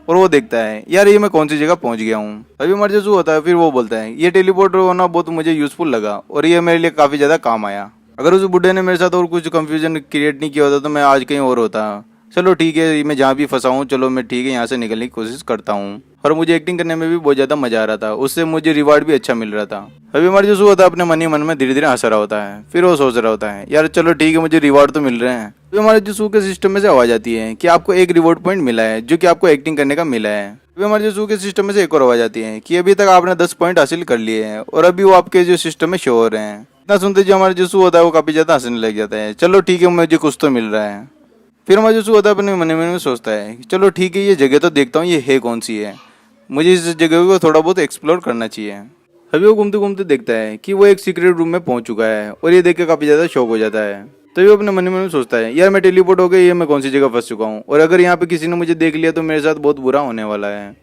और वो देखता है यार ये मैं कौन सी जगह पहुंच गया हूँ। तभी हमारे जो जू होता है फिर वो बोलता है, ये टेलीपोर्ट होना बहुत मुझे यूजफुल लगा और ये मेरे लिए काफी ज्यादा काम आया। अगर उस बुढ़े ने मेरे साथ और कुछ कंफ्यूजन क्रिएट नहीं किया होता तो मैं आज कहीं और होता, चलो ठीक है, मैं जहाँ भी फंसा हूँ, चलो मैं ठीक है यहाँ से निकलने की कोशिश करता हूँ। और मुझे एक्टिंग करने में भी बहुत ज़्यादा मजा आ रहा था, उससे मुझे रिवार्ड भी अच्छा मिल रहा था। अभी हमारा जो होता है अपने मन ही मन में धीरे धीरे हंस रहा होता है, फिर वो सोच रहा होता है यार चलो ठीक है मुझे रिवार्ड तो मिल रहे हैं। अभी हमारे जो सू के सिस्टम में से आवाज़ आती है कि आपको एक रिवॉर्ड पॉइंट मिला है जो कि आपको एक्टिंग करने का मिला है। अभी हमारे जो सू के सिस्टम में से एक और आवाज़ आती है कि अभी तक आपने 10 पॉइंट हासिल कर लिए हैं और अभी वो आपके जो सिस्टम में शो हो रहे हैं। इतना सुनते जो हमारा जो सू होता है वो काफ़ी ज़्यादा हंसने लग जाता है, चलो ठीक है मुझे कुछ तो मिल रहा है। फिर हमारा जो होता है अपने मन में सोचता है कि चलो ठीक है ये जगह तो देखता हूँ ये है कौन सी है, मुझे इस जगह को थोड़ा बहुत एक्सप्लोर करना चाहिए। अभी वो घूमते घूमते देखता है कि वो एक सीक्रेट रूम में पहुंच चुका है और ये देख के काफ़ी ज़्यादा शॉक हो जाता है। तभी वो अपने मन में सोचता है यार मैं टेलीपोर्ट हो गया, ये मैं कौन सी जगह फंस चुका हूँ और अगर यहाँ पे किसी ने मुझे देख लिया तो मेरे साथ बहुत बुरा होने वाला है।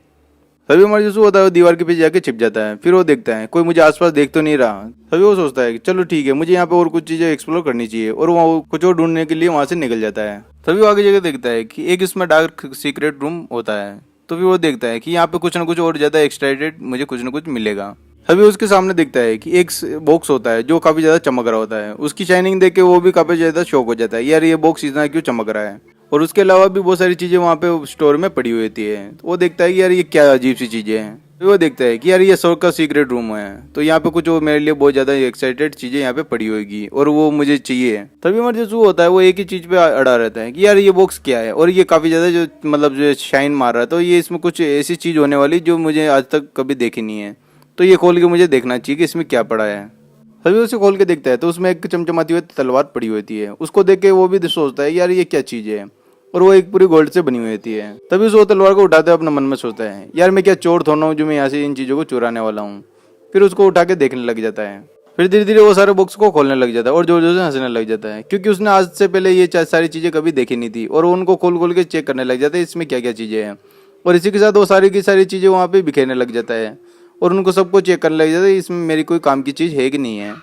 तभी हमारा जो होता है वो दीवार के पीछे जाके छिप जाता है। फिर वो देखता है कोई मुझे आसपास देख तो नहीं रहा। तभी वो सोचता है कि चलो ठीक है मुझे यहाँ पे और कुछ चीज़ें एक्सप्लोर करनी चाहिए और वो कुछ और ढूंढने के लिए वहाँ से निकल जाता है। तभी वो आगे जगह देखता है कि एक इसमें डार्क सीक्रेट रूम होता है। तो फिर वो देखता है कि यहाँ पे कुछ ना कुछ और ज़्यादा एक्साइटेड मुझे कुछ ना कुछ मिलेगा। तभी उसके सामने देखता है कि एक बॉक्स होता है जो काफ़ी ज़्यादा चमक रहा होता है। उसकी शाइनिंग देख के वो भी काफ़ी ज़्यादा शौक हो जाता है यार ये बॉक्स इतना क्यों चमक रहा है। और उसके अलावा भी बहुत सारी चीज़ें वहाँ पे स्टोर में पड़ी हुई होती है। तो वो देखता है कि यार ये क्या अजीब सी चीज़ें हैं। तो वो देखता है कि यार ये सौ का सीक्रेट रूम है, तो यहाँ पे कुछ मेरे लिए बहुत ज़्यादा एक्साइटेड चीज़ें यहाँ पे पड़ी होगी और वो मुझे चाहिए। तभी हमारा जो होता है वो एक ही चीज़ पे अड़ा रहता है कि यार ये बॉक्स क्या है और ये काफ़ी ज़्यादा जो मतलब जो शाइन मार रहा है, तो ये इसमें कुछ ऐसी चीज़ होने वाली जो मुझे आज तक कभी देखी नहीं है, तो ये खोल के मुझे देखना चाहिए कि इसमें क्या पड़ा है। तभी उसे खोल के देखता है तो उसमें एक चमचमाती हुई तलवार पड़ी होती है। उसको देख के वो भी सोचता है यार ये क्या चीज़ है और वो एक पूरी गोल्ड से बनी हुई होती है। तभी उस तलवार को उठाते हुए अपने मन में सोचता है यार मैं क्या चोर थोड़ा हूँ जो मैं यहाँ से इन चीज़ों को चुराने वाला हूँ। फिर उसको उठा के देखने लग जाता है। फिर धीरे धीरे वो सारे बॉक्स को खोलने लग जाता है और जोर जोर से हंसने लग जाता है क्योंकि उसने आज से पहले ये सारी चीज़ें कभी देखी नहीं थी और उनको खोल खोल के चेक करने लग जाता है इसमें क्या क्या चीज़ें हैं। और इसी के साथ वो सारी की सारी चीज़ें वहाँ पे बिखेरने लग जाता है और उनको सबको चेक करने लग जाता है इसमें मेरी कोई काम की चीज़ है कि नहीं है।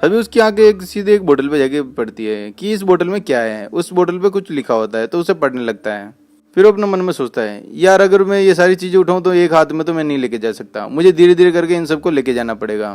अभी उसकी आंखें एक सीधे एक बोतल पे जाके पड़ती है कि इस बोतल में क्या है। उस बोतल पे कुछ लिखा होता है तो उसे पढ़ने लगता है। फिर वो अपने मन में सोचता है यार अगर मैं ये सारी चीज़ें उठाऊं तो एक हाथ में तो मैं नहीं लेके जा सकता, मुझे धीरे धीरे करके इन सबको लेके जाना पड़ेगा।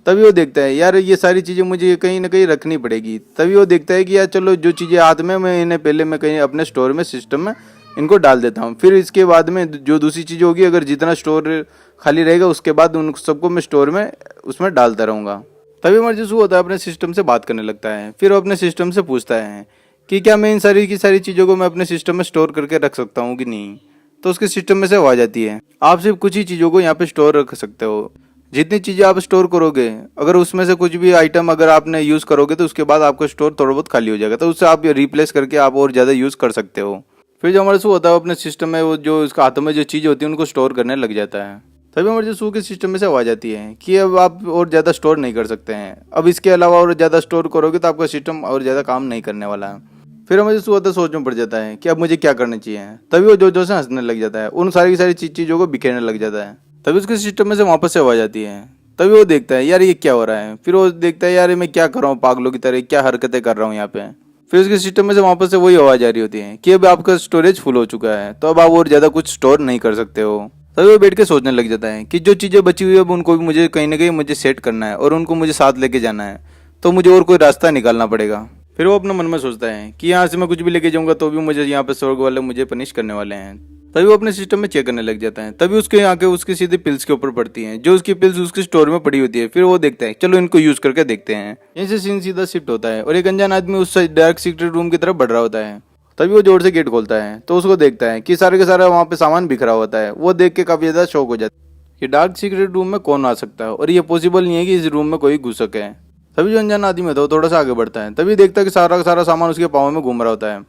तभी वो देखता है यार ये सारी चीज़ें मुझे कहीं ना कहीं रखनी पड़ेगी। तभी वो देखता है कि यार चलो जो चीज़ें हाथ में मैं इन्हें पहले मैं कहीं अपने स्टोर में सिस्टम में इनको डाल देता हूँ, फिर इसके बाद में जो दूसरी चीज़ होगी अगर जितना स्टोर खाली रहेगा उसके बाद उन सबको मैं स्टोर में उसमें डालता रहूँगा। तभी मर्जसू होता है अपने सिस्टम से बात करने लगता है। फिर वो अपने सिस्टम से पूछता है कि क्या मैं इन सारी की सारी चीज़ों को मैं अपने सिस्टम में स्टोर करके रख सकता हूँ कि नहीं। तो उसके सिस्टम में से आवाज़ आती है आप सिर्फ कुछ ही चीज़ों को यहाँ पे स्टोर रख सकते हो, जितनी चीज़ें आप स्टोर करोगे अगर उसमें से कुछ भी आइटम अगर आपने यूज़ करोगे तो उसके बाद आपका स्टोर थोड़ा बहुत खाली हो जाएगा, तो उससे आप रिप्लेस करके आप और ज़्यादा यूज़ कर सकते हो। फिर जो हमारे सू होता है अपने सिस्टम में वो जो उसका हाथों में जो चीज़ होती है उनको स्टोर करने लग जाता है। तभी हमारे जो सू के सिस्टम में से आवाज़ आती है कि अब आप और ज़्यादा स्टोर नहीं कर सकते हैं, अब इसके अलावा और ज़्यादा स्टोर करोगे तो आपका सिस्टम और ज़्यादा काम नहीं करने वाला है। फिर हमें सू होता सोच में पड़ जाता है कि अब मुझे क्या करना चाहिए। तभी वो जोर से हंसने लग जाता है, उन सारी की सारी चीज़ों को बिखेरने लग जाता है। तभी उसके सिस्टम में से वापस से आवाज़ आती है। तभी वो देखता है यार ये क्या हो रहा है। फिर वो देखता है यार मैं क्या कर रहा हूँ, पागलों की तरह क्या हरकतें कर रहा हूँ यहाँ पे। फिर उसके सिस्टम में से वापस से वही आवाज़ आ रही होती है कि अब आपका स्टोरेज फुल हो चुका है, तो अब आप और ज़्यादा कुछ स्टोर नहीं कर सकते हो। तभी वो बैठ के सोचने लग जाता है कि जो चीज़ें बची हुई है अब उनको भी मुझे कहीं ना कहीं मुझे सेट करना है और उनको मुझे साथ लेके जाना है, तो मुझे और कोई रास्ता निकालना पड़ेगा। फिर वो अपने मन में सोचता है कि यहाँ से मैं कुछ भी लेके जाऊँगा तो भी मुझे यहाँ पे स्वर्ग वाले मुझे पनिश करने वाले हैं। तभी वो अपने सिस्टम में चेक करने लग जाता है। तभी उसके आंखें उसकी सीधे पिल्स के ऊपर पड़ती हैं, जो उसकी पिल्स उसके स्टोर में पड़ी होती है। फिर वो देखता है चलो इनको यूज करके देखते हैं। यहीं से सीन सीधा शिफ्ट होता है और एक अनजान आदमी उस डार्क सीक्रेट रूम की तरफ बढ़ रहा होता है। तभी वो जोर से गेट खोलता है तो उसको देखता है कि सारे के सारा वहाँ पे सामान बिखरा होता है। वो देख के काफी ज्यादा शौक हो जाता है कि डार्क सीक्रेट रूम में कौन आ सकता है और ये पॉसिबल नहीं है कि इस रूम में कोई घुस सके। तभी जो अनजान आदमी होता है वो थोड़ा सा आगे बढ़ता है। तभी देखता है कि सारा का सारा सामान उसके पाँव में घूम रहा होता है।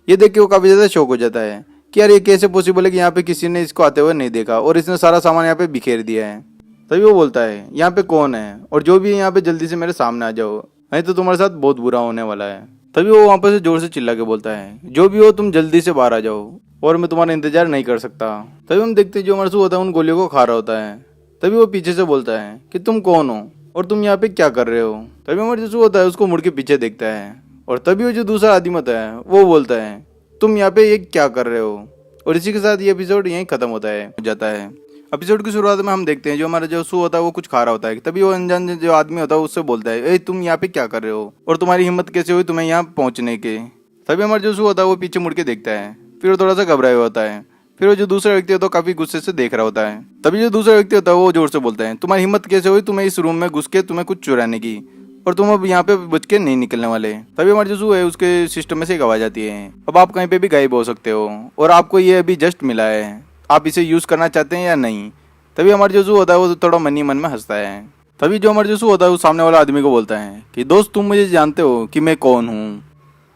ये देख के वो काफी ज्यादा शौक हो जाता है कि यार ये कैसे पॉसिबल है कि यहाँ पे किसी ने इसको आते हुए नहीं देखा और इसने सारा सामान यहाँ पे बिखेर दिया है। तभी वो बोलता है यहाँ पे कौन है और जो भी है यहाँ पे जल्दी से मेरे सामने आ जाओ, नहीं तो तुम्हारे साथ बहुत बुरा होने वाला है। तभी वो वहाँ पे से जोर से चिल्ला के बोलता है जो भी हो तुम जल्दी से बाहर आ जाओ और मैं तुम्हारा इंतजार नहीं कर सकता। तभी हम देखते हैं जो मरसू होता है उन गोलियों को खा रहा होता है। तभी वो पीछे से बोलता है कि तुम कौन हो और तुम यहाँ पे क्या कर रहे हो। तभी मरसू होता है उसको मुड़ के पीछे देखता है और तभी वो जो दूसरा आदमी होता है वो बोलता है तुम यहाँ पे ये क्या कर रहे हो। और इसी के साथ ये एपिसोड यहीं खत्म होता है जाता है। एपिसोड की शुरुआत में हम देखते हैं जो हमारा जो सू होता है वो कुछ खा रहा होता है। तभी वो अनजान जो आदमी होता है उससे बोलता है ए तुम यहाँ पे क्या कर रहे हो और तुम्हारी हिम्मत कैसे हुई तुम्हें यहाँ पहुँचने के। तभी हमारा जो सू होता है वो पीछे मुड़ के देखता है, फिर वो थोड़ा सा घबराया हुआ होता है। फिर वो जो दूसरा व्यक्ति होता है काफी गुस्से से देख रहा होता है। तभी जो दूसरा व्यक्ति होता है वो जोर से बोलता है, तुम्हारी हिम्मत कैसे हुई तुम्हें इस रूम में घुस के तुम्हें कुछ चुराने की, और तुम अब यहाँ पे बच के नहीं निकलने वाले। तभी हमारे जो सू है उसके सिस्टम में से एक आवाज आती है, अब आप कहीं पे भी गायब हो सकते हो और आपको ये अभी जस्ट मिला है, आप इसे यूज करना चाहते हैं या नहीं। तभी हमारे जो सू होता है वो थोड़ा मन ही मन में हंसता है। तभी जो हमारे जो सू होता है वो सामने वाला आदमी को बोलता है कि दोस्त तुम मुझे जानते हो कि मैं कौन हूँ,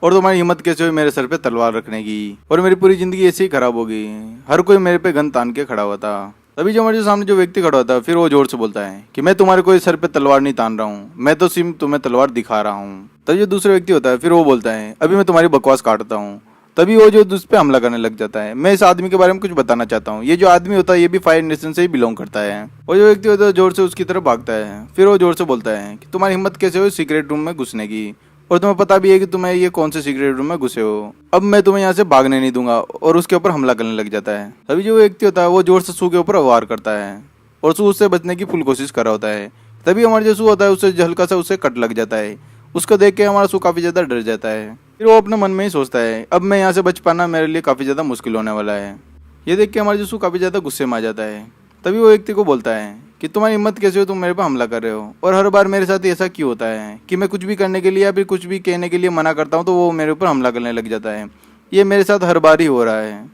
और तुम्हारी हिम्मत कैसे हुई मेरे सर पे तलवार रखने की, और मेरी पूरी जिंदगी ऐसे ही खराब हो गई, हर कोई मेरे पे गन तान के खड़ा हुआ था। तभी जो हमारे जो सामने जो व्यक्ति खड़ा होता है फिर वो जोर से बोलता है कि मैं तुम्हारे कोई सर पे तलवार नहीं तान रहा हूँ, मैं तो सिर्फ तुम्हें तलवार दिखा रहा हूँ। तभी जो दूसरा व्यक्ति होता है फिर वो बोलता है अभी मैं तुम्हारी बकवास काटता हूँ। तभी वो जो उस पे हमला करने लग जाता है। मैं इस आदमी के बारे में कुछ बताना चाहता हूँ, ये जो आदमी होता है ये भी फायर नेशन से ही बिलोंग करता है। और जो व्यक्ति होता है जोर से उसकी तरफ भागता है। फिर वो जोर से बोलता है कि तुम्हारी हिम्मत कैसे हुई सीक्रेट रूम में घुसने की, और तुम्हें पता भी है कि तुम्हें ये कौन से सीक्रेट रूम में घुसे हो, अब मैं तुम्हें यहाँ से भागने नहीं दूंगा, और उसके ऊपर हमला करने लग जाता है। तभी जो व्यक्ति होता है वो जोर से सू के ऊपर वार करता है और सू उससे बचने की फुल कोशिश कर रहा होता है। तभी हमारा जो सू होता है उससे हल्का सा उससे कट लग जाता है। उसको देख के हमारा सू काफी ज्यादा डर जाता है। फिर वो अपने मन में ही सोचता है अब मैं यहाँ से बच पाना मेरे लिए काफी ज्यादा मुश्किल होने वाला है। ये देख के हमारा जो सू काफी ज्यादा गुस्से में आ जाता है। तभी वो व्यक्ति को बोलता है कि तुम्हारी हिम्मत कैसे हो तुम मेरे पर हमला कर रहे हो, और हर बार मेरे साथ ऐसा क्यों होता है कि मैं कुछ भी करने के लिए या फिर कुछ भी कहने के लिए मना करता हूँ तो वो मेरे ऊपर हमला करने लग जाता है। ये मेरे साथ हर बार ही हो रहा है,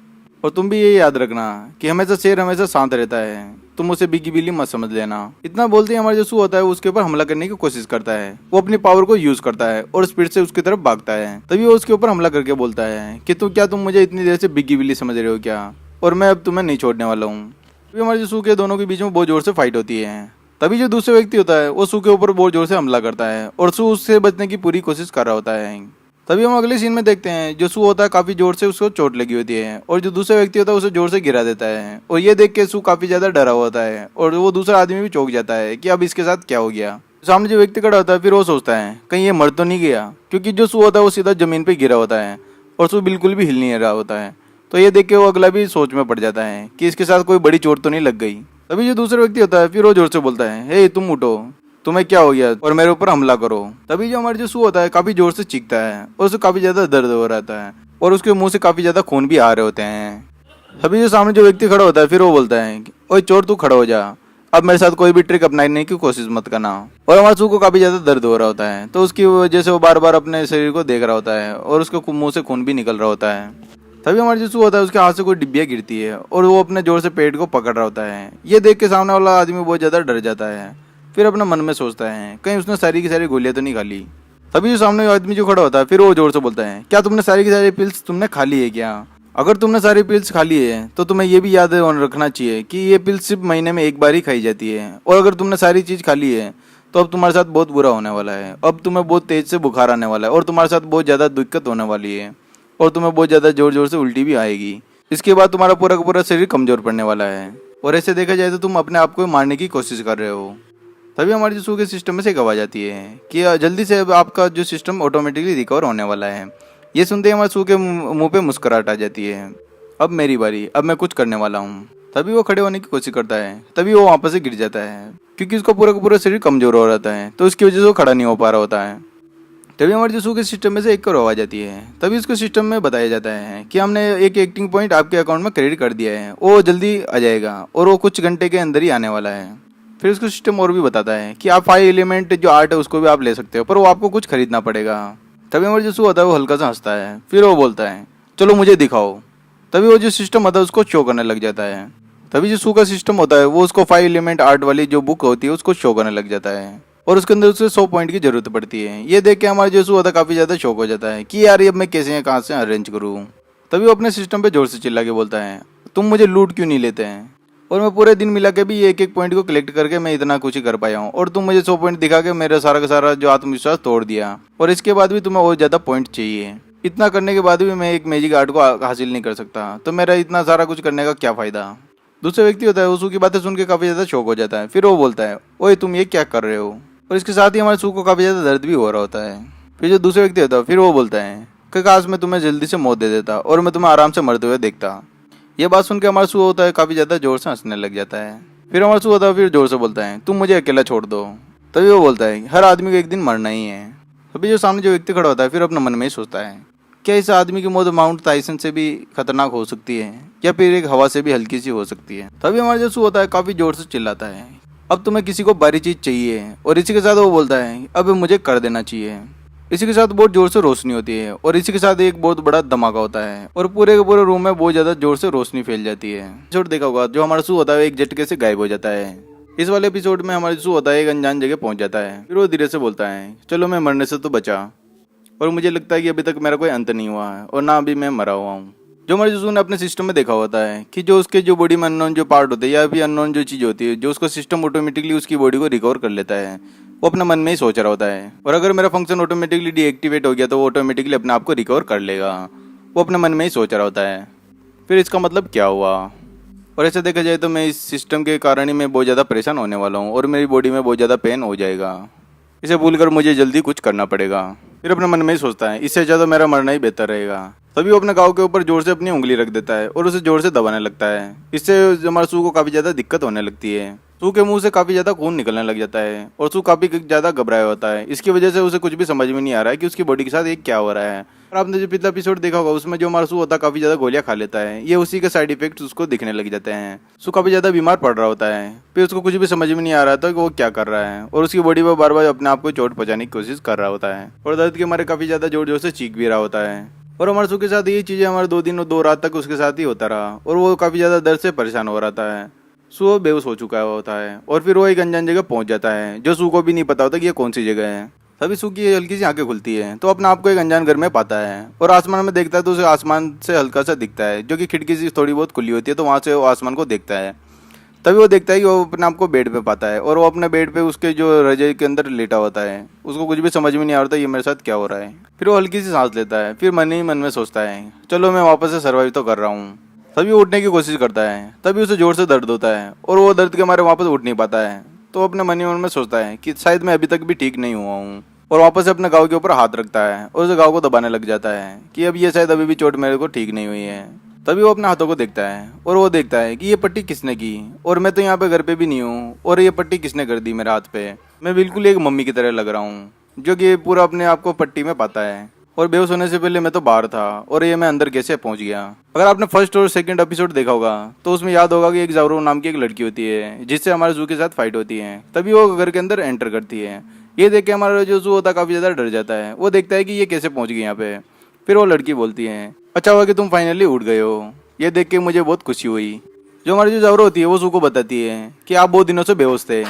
और तुम भी ये याद रखना कि हमेशा शेर हमेशा शांत रहता है, तुम उसे बिगी बिल्ली मत समझ लेना। इतना बोलते ही हमारा जो सू होता है उसके ऊपर हमला करने की कोशिश करता है। वो अपनी पावर को यूज करता है और स्पीड से उसकी तरफ भागता है। तभी वो उसके ऊपर हमला करके बोलता है कि तुम मुझे इतनी देर से बिगी बिल्ली समझ रहे हो क्या, और मैं अब तुम्हें नहीं छोड़ने वाला हूँ। तभी हमारे जो सू के दोनों के बीच में बहुत जोर से फाइट होती है। तभी जो दूसरे व्यक्ति होता है वो सू के ऊपर बहुत जोर से हमला करता है और सू उससे बचने की पूरी कोशिश कर रहा होता है। तभी हम अगले सीन में देखते हैं जो सू होता है काफी जोर से उसको चोट लगी होती है, और जो दूसरा व्यक्ति होता है उसे जोर से गिरा देता है, और ये देख के सू काफी ज्यादा डरा हुआ होता है, और वो दूसरा आदमी भी चौंक जाता है कि अब इसके साथ क्या हो गया। सामने जो व्यक्ति खड़ा होता है फिर वो सोचता है कहीं ये मर तो नहीं गया, क्योंकि जो सू होता है वो सीधा जमीन पे गिरा होता है और सू बिल्कुल भी हिल नहीं रहा होता है। तो ये देख के वो अगला भी सोच में पड़ जाता है कि इसके साथ कोई बड़ी चोट तो नहीं लग गई। तभी जो दूसरा व्यक्ति होता है फिर वो जोर से बोलता है हे तुम उठो, तुम्हें क्या हो गया और मेरे ऊपर हमला करो। तभी जो हमारे जो सू होता है काफी जोर से चीखता है और उसे काफी ज्यादा दर्द हो रहा है, और उसके मुंह से काफी ज्यादा खून भी आ रहे होते हैं। तभी जो सामने जो व्यक्ति खड़ा होता है फिर वो बोलता है ओए चोर तू खड़ा हो जा, अब मेरे साथ कोई भी ट्रिक अपनाने की कोशिश मत करना। और हमारे सू को काफी ज्यादा दर्द हो रहा होता है, तो उसकी वजह से वो बार बार अपने शरीर को देख रहा होता है और उसके मुंह से खून भी निकल रहा होता है। तभी हमारे जो सू होता है उसके हाथ से कोई डिब्बिया गिरती है और वो अपने जोर से पेट को पकड़ रहा होता है। ये देख के सामने वाला आदमी बहुत ज्यादा डर जाता है। फिर अपने मन में सोचता है कहीं उसने सारी की सारी गोलियां तो नहीं खा ली। तभी जो सामने आदमी जो खड़ा होता है फिर वो जोर से बोलता है क्या तुमने सारी की सारी पिल्स तुमने खा ली है क्या? अगर तुमने सारी पिल्स खा ली है तो तुम्हें ये भी याद रखना चाहिए कि ये पिल्स सिर्फ महीने में एक बार ही खाई जाती है, और अगर तुमने सारी चीज खा ली है तो अब तुम्हारे साथ बहुत बुरा होने वाला है। अब तुम्हें बहुत तेज से बुखार आने वाला है और तुम्हारे साथ बहुत ज्यादा दिक्कत होने वाली है, और तुम्हें बहुत ज्यादा जोर जोर से उल्टी भी आएगी। इसके बाद तुम्हारा पूरा का पूरा शरीर कमजोर पड़ने वाला है, और ऐसे देखा जाए तो तुम अपने आप को मारने की कोशिश कर रहे हो। तभी हमारे जो सू के सिस्टम में से एक आवाज आती है कि जल्दी से अब आपका जो सिस्टम ऑटोमेटिकली रिकवर होने वाला है। ये सुनते ही हमारे सू के मुंह पे मुस्कुराहट आ जाती है, अब मेरी बारी, अब मैं कुछ करने वाला हूँ। तभी वो खड़े होने की कोशिश करता है, तभी वो वहाँ पर से गिर जाता है क्योंकि उसका पूरा का पूरा शरीर कमजोर हो रहता है, तो उसकी वजह से वो खड़ा नहीं हो पा रहा होता है। तभी हमारे जो सू के सिस्टम में से एक और आवाज आती है। तभी उसके सिस्टम में बताया जाता है कि हमने एक एक्टिंग पॉइंट आपके अकाउंट में क्रेडिट कर दिया है, वो जल्दी आ जाएगा और वो कुछ घंटे के अंदर ही आने वाला है। फिर उसका सिस्टम और भी बताता है कि आप 5 एलिमेंट जो आर्ट है उसको भी आप ले सकते हो, पर वो आपको कुछ खरीदना पड़ेगा। तभी हमारे जो सू होता है वो हल्का सा हंसता है, फिर वो बोलता है चलो मुझे दिखाओ। तभी वो जो सिस्टम होता है उसको शो करने लग जाता है। तभी जो सू का सिस्टम होता है वो उसको 5 एलिमेंट आर्ट वाली जो बुक होती है उसको शो करने लग जाता है, और उसके अंदर उसे 100 पॉइंट की जरूरत पड़ती है। ये देख के हमारा जो सू होता है काफी ज्यादा शौक हो जाता है कि यार ये अब मैं कैसे कहाँ से अरेंज करूँ। तभी वो अपने सिस्टम पे जोर से चिल्ला के बोलता है तुम मुझे लूट क्यों नहीं लेते हैं, और मैं पूरे दिन मिला के भी एक एक पॉइंट को कलेक्ट करके मैं इतना कुछ ही कर पाया हूँ, और तुम मुझे 100 पॉइंट दिखा के मेरा सारा का सारा जो आत्मविश्वास तोड़ दिया, और इसके बाद भी तुम्हें और ज्यादा पॉइंट चाहिए। इतना करने के बाद भी मैं एक मैजिक आर्ट को हासिल नहीं कर सकता, तो मेरा इतना सारा कुछ करने का क्या फायदा। दूसरा व्यक्ति होता है वो सू की बातें सुन के काफी ज्यादा शौक हो जाता है। फिर वो बोलता है ओए तुम ये क्या कर रहे हो, और इसके साथ ही हमारे सू को काफी ज्यादा दर्द भी हो रहा होता है। फिर जो दूसरा व्यक्ति होता है फिर वो बोलता है कि काश मैं तुम्हें जल्दी से मौत दे देता और मैं तुम्हें आराम से मरते हुए देखता। ये बात सुन के हमारा सू होता है काफी ज्यादा जोर से हंसने लग जाता है। फिर हमारा सू होता है फिर जोर से बोलता है तुम मुझे अकेला छोड़ दो। तभी वो बोलता है हर आदमी को एक दिन मरना ही है। तभी जो सामने जो व्यक्ति खड़ा होता है फिर अपने मन में ही सोचता है क्या इस आदमी की मौत माउंट टाइसन से भी खतरनाक हो सकती है या फिर एक हवा से भी हल्की सी हो सकती है। तभी हमारा जो सू होता है काफी जोर से चिल्लाता है, अब तुम्हें किसी को भारी चीज चाहिए, और इसी के साथ वो बोलता है अब मुझे कर देना चाहिए। इसी के साथ बहुत जोर से रोशनी होती है और इसी के साथ एक बहुत बड़ा धमाका होता है और पूरे के पूरे रूम में बहुत ज्यादा जोर से रोशनी फैल जाती है। एपिसोड देखा होगा, जो हमारा सू होता है एक झटके से गायब हो जाता है। इस वाले एपिसोड में हमारा सू होता है एक अनजान जगह पहुंच जाता है। फिर वो धीरे से बोलता है चलो मैं मरने से तो बचा, और मुझे लगता है कि अभी तक मेरा कोई अंत नहीं हुआ है और ना अभी मैं मरा हुआ हूँ। जो हमारे जसून ने अपने सिस्टम में देखा होता है कि जो उसके जो बॉडी में अननोन जो पार्ट होते हैं या फिर अननोन जो चीज़ होती है, जो उसका सिस्टम ऑटोमेटिकली उसकी बॉडी को रिकवर कर लेता है, वो अपने मन में ही सोच रहा होता है। और अगर मेरा फंक्शन ऑटोमेटिकली डीएक्टिवेट हो गया तो वो ऑटोमेटिकली अपने आप को रिकवर कर लेगा, वो अपने मन में ही सोच रहा होता है। फिर इसका मतलब क्या हुआ? और ऐसा देखा जाए तो मैं इस सिस्टम के कारण ही मैं बहुत ज़्यादा परेशान होने वाला हूँ और मेरी बॉडी में बहुत ज़्यादा पेन हो जाएगा। इसे भूलकर मुझे जल्दी कुछ करना पड़ेगा। फिर अपने मन में ही सोचता है इससे ज़्यादा मेरा मरना ही बेहतर रहेगा। तभी वो अपने गाँव के ऊपर जोर से अपनी उंगली रख देता है और उसे जोर से दबाने लगता है। इससे हमारे सू को काफ़ी ज़्यादा दिक्कत होने लगती है। सू के मुंह से काफ़ी ज़्यादा खून निकलने लग जाता है और सू काफ़ी ज़्यादा घबराया होता है। इसकी वजह से उसे कुछ भी समझ में नहीं आ रहा है कि उसकी बॉडी के साथ एक क्या हो रहा है। और आपने जो पिछला एपिसोड देखा होगा उसमें जो हमारा सू होता है काफ़ी ज़्यादा गोलियां खा लेता है। ये उसी के साइड इफेक्ट्स उसको दिखने लग जाते हैं। सू काफ़ी ज़्यादा बीमार पड़ रहा होता है। फिर उसको कुछ भी समझ में नहीं आ रहा था कि वो क्या कर रहा है और उसकी बॉडी पर बार बार अपने आप को चोट पहुंचाने की कोशिश कर रहा होता है और दर्द के मारे काफ़ी ज़्यादा जोर जोर से चीख भी रहा होता है। और हमारे सू के साथ ये चीज़ें हमारे 2 दिन और 2 रात तक उसके साथ ही होता रहा और वो काफ़ी ज़्यादा दर्द से परेशान हो रहा है। सू बेहोश हो चुका होता है और फिर वो एक अनजान जगह पहुंच जाता है जो सू को भी नहीं पता होता कि ये कौन सी जगह है। तभी सू की हल्की सी आंखें खुलती है तो अपने आप को एक अनजान घर में पाता है और आसमान में देखता है तो उसे आसमान से हल्का सा दिखता है जो कि खिड़की से थोड़ी बहुत खुली होती है, तो वहाँ से वो आसमान को देखता है। तभी वो देखता है कि वो अपने आप को बेड पे पाता है और वो अपने बेड पे उसके जो रजाई के अंदर लेटा होता है। उसको कुछ भी समझ में नहीं आ रहा ये मेरे साथ क्या हो रहा है। फिर वो हल्की सी सांस लेता है, फिर मन ही मन में सोचता है चलो मैं वापस से सर्वाइव तो कर रहा हूँ। तभी वो उठने की कोशिश करता है, तभी उसे जोर से दर्द होता है और वो दर्द के मारे वापस उठ नहीं पाता है। तो अपने मन ही मन में सोचता है कि शायद मैं अभी तक भी ठीक नहीं हुआ हूँ और वापस से अपने गाँव के ऊपर हाथ रखता है और उस गाँव को दबाने लग जाता है कि अब ये शायद अभी भी चोट मेरे को ठीक नहीं हुई है। तभी वो अपने हाथों को देखता है और वो देखता है कि ये पट्टी किसने की और मैं तो यहाँ पे घर पे भी नहीं हूँ और ये पट्टी किसने कर दी मेरे हाथ पे। मैं बिल्कुल एक मम्मी की तरह लग रहा हूँ जो कि पूरा अपने आप को पट्टी में पाता है और बेहोश होने से पहले मैं तो बाहर था और ये मैं अंदर कैसे पहुंच गया। अगर आपने फर्स्ट और सेकंड एपिसोड देखा होगा तो उसमें याद होगा कि एक ज़ारो नाम की एक लड़की होती है जिससे हमारे जू के साथ फाइट होती है। तभी वो घर के अंदर एंटर करती है। ये देख के हमारा जो जू होता है काफ़ी ज़्यादा डर जाता है। वो देखता है कि ये कैसे पहुँच गई यहाँ पे। फिर वो लड़की बोलती है अच्छा हुआ कि तुम फाइनली उठ गए हो, ये देख के मुझे बहुत खुशी हुई। जो हमारी जो ज़ारो होती है वो सू को बताती है कि आप बहुत दिनों से बेहोश थे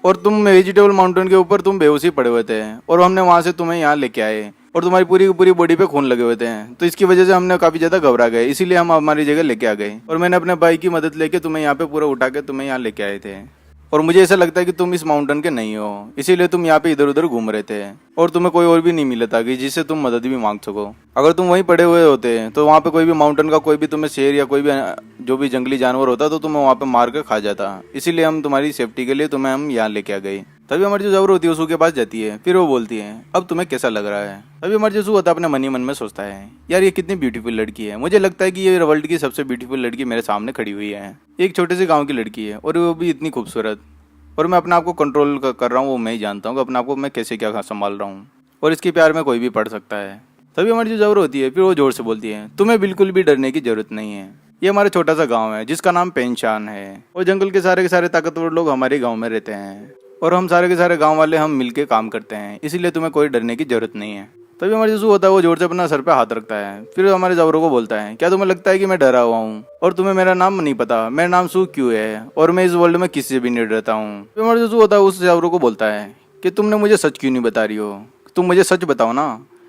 और तुम वेजिटेबल माउंटेन के ऊपर तुम बेहोश ही पड़े हुए थे और हमने वहाँ से तुम्हें यहाँ लेके आए और तुम्हारी पूरी की पूरी बॉडी पे खून लगे हुए थे, तो इसकी वजह से हमने काफ़ी ज़्यादा घबरा गए, इसीलिए हम हमारी जगह लेके आ गए और मैंने अपने भाई की मदद लेके तुम्हें यहाँ पे पूरा उठा के तुम्हें यहाँ लेके आए थे। और मुझे ऐसा लगता है कि तुम इस माउंटेन के नहीं हो, इसीलिए तुम यहाँ पे इधर उधर घूम रहे थे और तुम्हें कोई और भी नहीं मिला था कि जिससे तुम मदद भी मांग सको। अगर तुम वहीं पड़े हुए होते तो वहाँ पे कोई भी माउंटेन का कोई भी तुम्हें शेर या कोई भी जो भी जंगली जानवर होता तो तुम्हें वहाँ पे मार कर खा जाता, इसीलिए हम तुम्हारी सेफ्टी के लिए तुम्हें हम यहाँ लेके आ गए। तभी हमारी जो ज़ारो होती है वो सू के पास जाती है। फिर वो बोलती है अब तुम्हें कैसा लग रहा है। तभी हमारी जो सू होता है अपने मन ही मन में सोचता है यार ये कितनी ब्यूटीफुल लड़की है, मुझे लगता है कि ये वर्ल्ड की सबसे ब्यूटीफुल लड़की मेरे सामने खड़ी हुई है। एक छोटे से गाँव की लड़की है और वो भी इतनी खूबसूरत, और मैं अपने आप को कंट्रोल कर रहा हूँ, वो मैं ही जानता हूँ कि अपने आप को मैं कैसे क्या संभाल रहा हूँ और इसके प्यार में कोई भी पड़ सकता है। तभी हमारी जो ज़ारो होती है फिर वो जोर से बोलती है तुम्हें बिल्कुल भी डरने की जरूरत नहीं है। ये हमारा छोटा सा गांव है जिसका नाम पेंशान है और जंगल के सारे ताकतवर लोग हमारे गांव में रहते हैं और हम सारे के सारे गांव वाले हम मिलके काम करते हैं, इसीलिए तुम्हें कोई डरने की जरूरत नहीं है। तभी हमारे जो होता है वो जोर से अपना सर पे हाथ रखता है। फिर हमारे ज़ारो को बोलता है क्या तुम्हें लगता है कि मैं डरा हुआ हूँ और तुम्हें मेरा नाम नहीं पता, मेरा नाम सू क्यों है और मैं इस वर्ल्ड में किसी से भी नहीं डरता हूँ। फिर हमारे जो होता है उस ज़ारो को बोलता है कि तुमने मुझे सच क्यों नहीं बता रही हो, तुम मुझे सच बताओ ना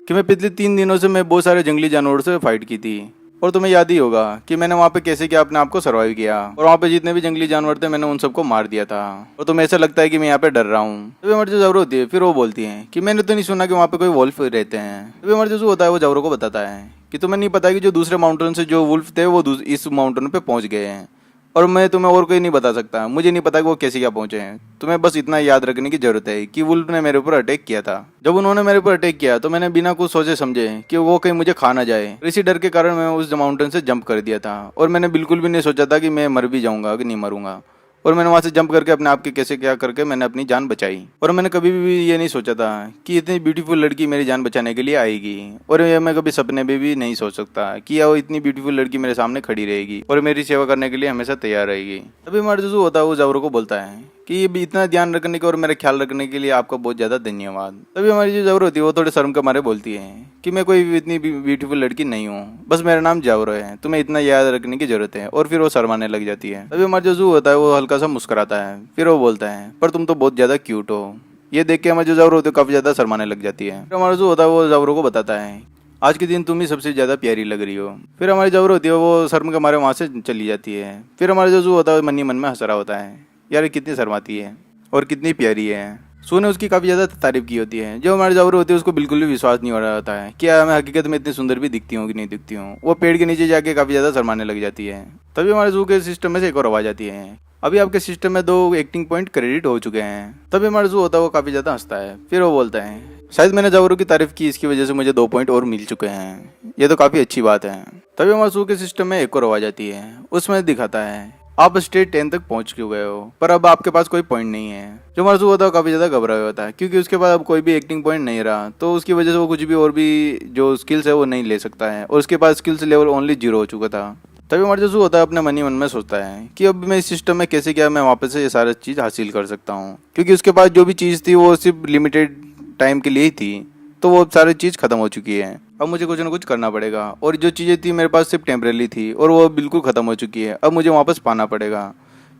कि मैं पिछले 3 दिनों से मैं बहुत सारे जंगली जानवरों से फाइट की थी और तुम्हें याद ही होगा कि मैंने वहाँ पे कैसे क्या अपने आप को सर्वाइव किया और वहाँ पे जितने भी जंगली जानवर थे मैंने उन सबको मार दिया था और तुम्हें ऐसा लगता है कि मैं यहाँ पे डर रहा हूँ। तभी हमारी जो ज़ारो होती है फिर वो बोलती है कि मैंने तो नहीं सुना कि वहाँ पे कोई वुल्फ रहते हैं। तभी हमारे जो होता है वो ज़ारो को बताता है कि तुम्हें नहीं पता कि जो दूसरे माउंटेन से जो वुल्फ थे वो इस माउंटेन पे पहुँच गए हैं और मैं तुम्हें और कोई नहीं बता सकता, मुझे नहीं पता कि वो कैसे क्या पहुंचे हैं। तुम्हें बस इतना याद रखने की जरूरत है कि वुल्फ ने मेरे ऊपर अटैक किया था। जब उन्होंने मेरे ऊपर अटैक किया तो मैंने बिना कुछ सोचे समझे कि वो कहीं मुझे खा ना जाए, इसी डर के कारण मैं उस माउंटेन से जंप कर दिया था और मैंने बिल्कुल भी नहीं सोचा था कि मैं मर भी जाऊंगा कि नहीं मरूंगा। और मैंने वहाँ से जंप करके अपने आप के कैसे क्या करके मैंने अपनी जान बचाई। और मैंने कभी भी ये नहीं सोचा था कि इतनी ब्यूटीफुल लड़की मेरी जान बचाने के लिए आएगी, और ये मैं कभी सपने में भी नहीं सोच सकता कि वो इतनी ब्यूटीफुल लड़की मेरे सामने खड़ी रहेगी और मेरी सेवा करने के लिए हमेशा तैयार रहेगी। तभी हमारा जो होता है वो ज़ावरो को बोलता है कि ये भी इतना ध्यान रखने के और मेरा ख्याल रखने के लिए आपका बहुत ज़्यादा धन्यवाद। तभी हमारी जो ज़ावरो होती है वो थोड़े शर्म के मारे बोलती है कि मैं कोई इतनी ब्यूटीफुल लड़की नहीं हूँ, बस मेरा नाम ज़ावरो है, तुम्हें इतना याद रखने की जरूरत है। और फिर वो शर्माने लग जाती है। तभी हमारा जो जू होता है वो हल्का सा मुस्कुराता है, फिर वो बोलता है पर तुम तो बहुत ज़्यादा क्यूट हो। ये देख के हमारे जो ज़ावरो होती है काफ़ी ज़्यादा शर्माने लग जाती है। फिर हमारा जो होता है वो ज़ावरो को बताता है आज के दिन तुम ही सबसे ज़्यादा प्यारी लग रही हो। फिर हमारी ज़ावरो होती है वो शर्म के मारे वहाँ से चली जाती है। फिर हमारा जो जू होता है मन ही मन में हंस रहा होता है, यार कितनी शर्माती है और कितनी प्यारी है। सू ने उसकी काफ़ी ज़्यादा तारीफ की होती है। जो हमारी ज़ावरो होती है उसको बिल्कुल भी विश्वास नहीं हो रहा होता है कि मैं हकीकत में इतनी सुंदर भी दिखती हूँ कि नहीं दिखती हूँ। वो पेड़ के नीचे जाके काफ़ी ज़्यादा शर्माने लग जाती है। तभी हमारे जू के सिस्टम में से एक और आवाज़ आती है, अभी आपके सिस्टम में 2 एक्टिंग पॉइंट क्रेडिट हो चुके हैं। तभी हमारा जू होता है वो काफ़ी ज़्यादा हंसता है, फिर वो बोलता है शायद मैंने ज़ावरो की तारीफ की, इसकी वजह से मुझे 2 पॉइंट और मिल चुके हैं, ये तो काफ़ी अच्छी बात है। तभी हमारे जू के सिस्टम में एक और आवाज़ आती है, उसमें दिखाता है आप स्टेज 10 तक पहुंच गए हो पर अब आपके पास कोई पॉइंट नहीं है। जो मरजू होता है काफ़ी ज़्यादा घबरा हुआ होता है क्योंकि उसके पास अब कोई भी एक्टिंग पॉइंट नहीं रहा, तो उसकी वजह से वो कुछ भी और भी जो स्किल्स है वो नहीं ले सकता है और उसके पास स्किल्स लेवल ओनली 0 हो चुका था। तभी मरजू होता है अपने मन ही मन में सोचता है कि अब मैं इस सिस्टम में कैसे क्या मैं वापस से ये सारी चीज़ हासिल कर सकता हूँ, क्योंकि उसके पास जो भी चीज़ थी वो सिर्फ लिमिटेड टाइम के लिए ही थी, तो वो सारी चीज़ खत्म हो चुकी है। अब मुझे कुछ ना कुछ करना पड़ेगा और जो चीज़ें थी मेरे पास सिर्फ टेम्परेरी थी और वो बिल्कुल ख़त्म हो चुकी है, अब मुझे वापस पाना पड़ेगा।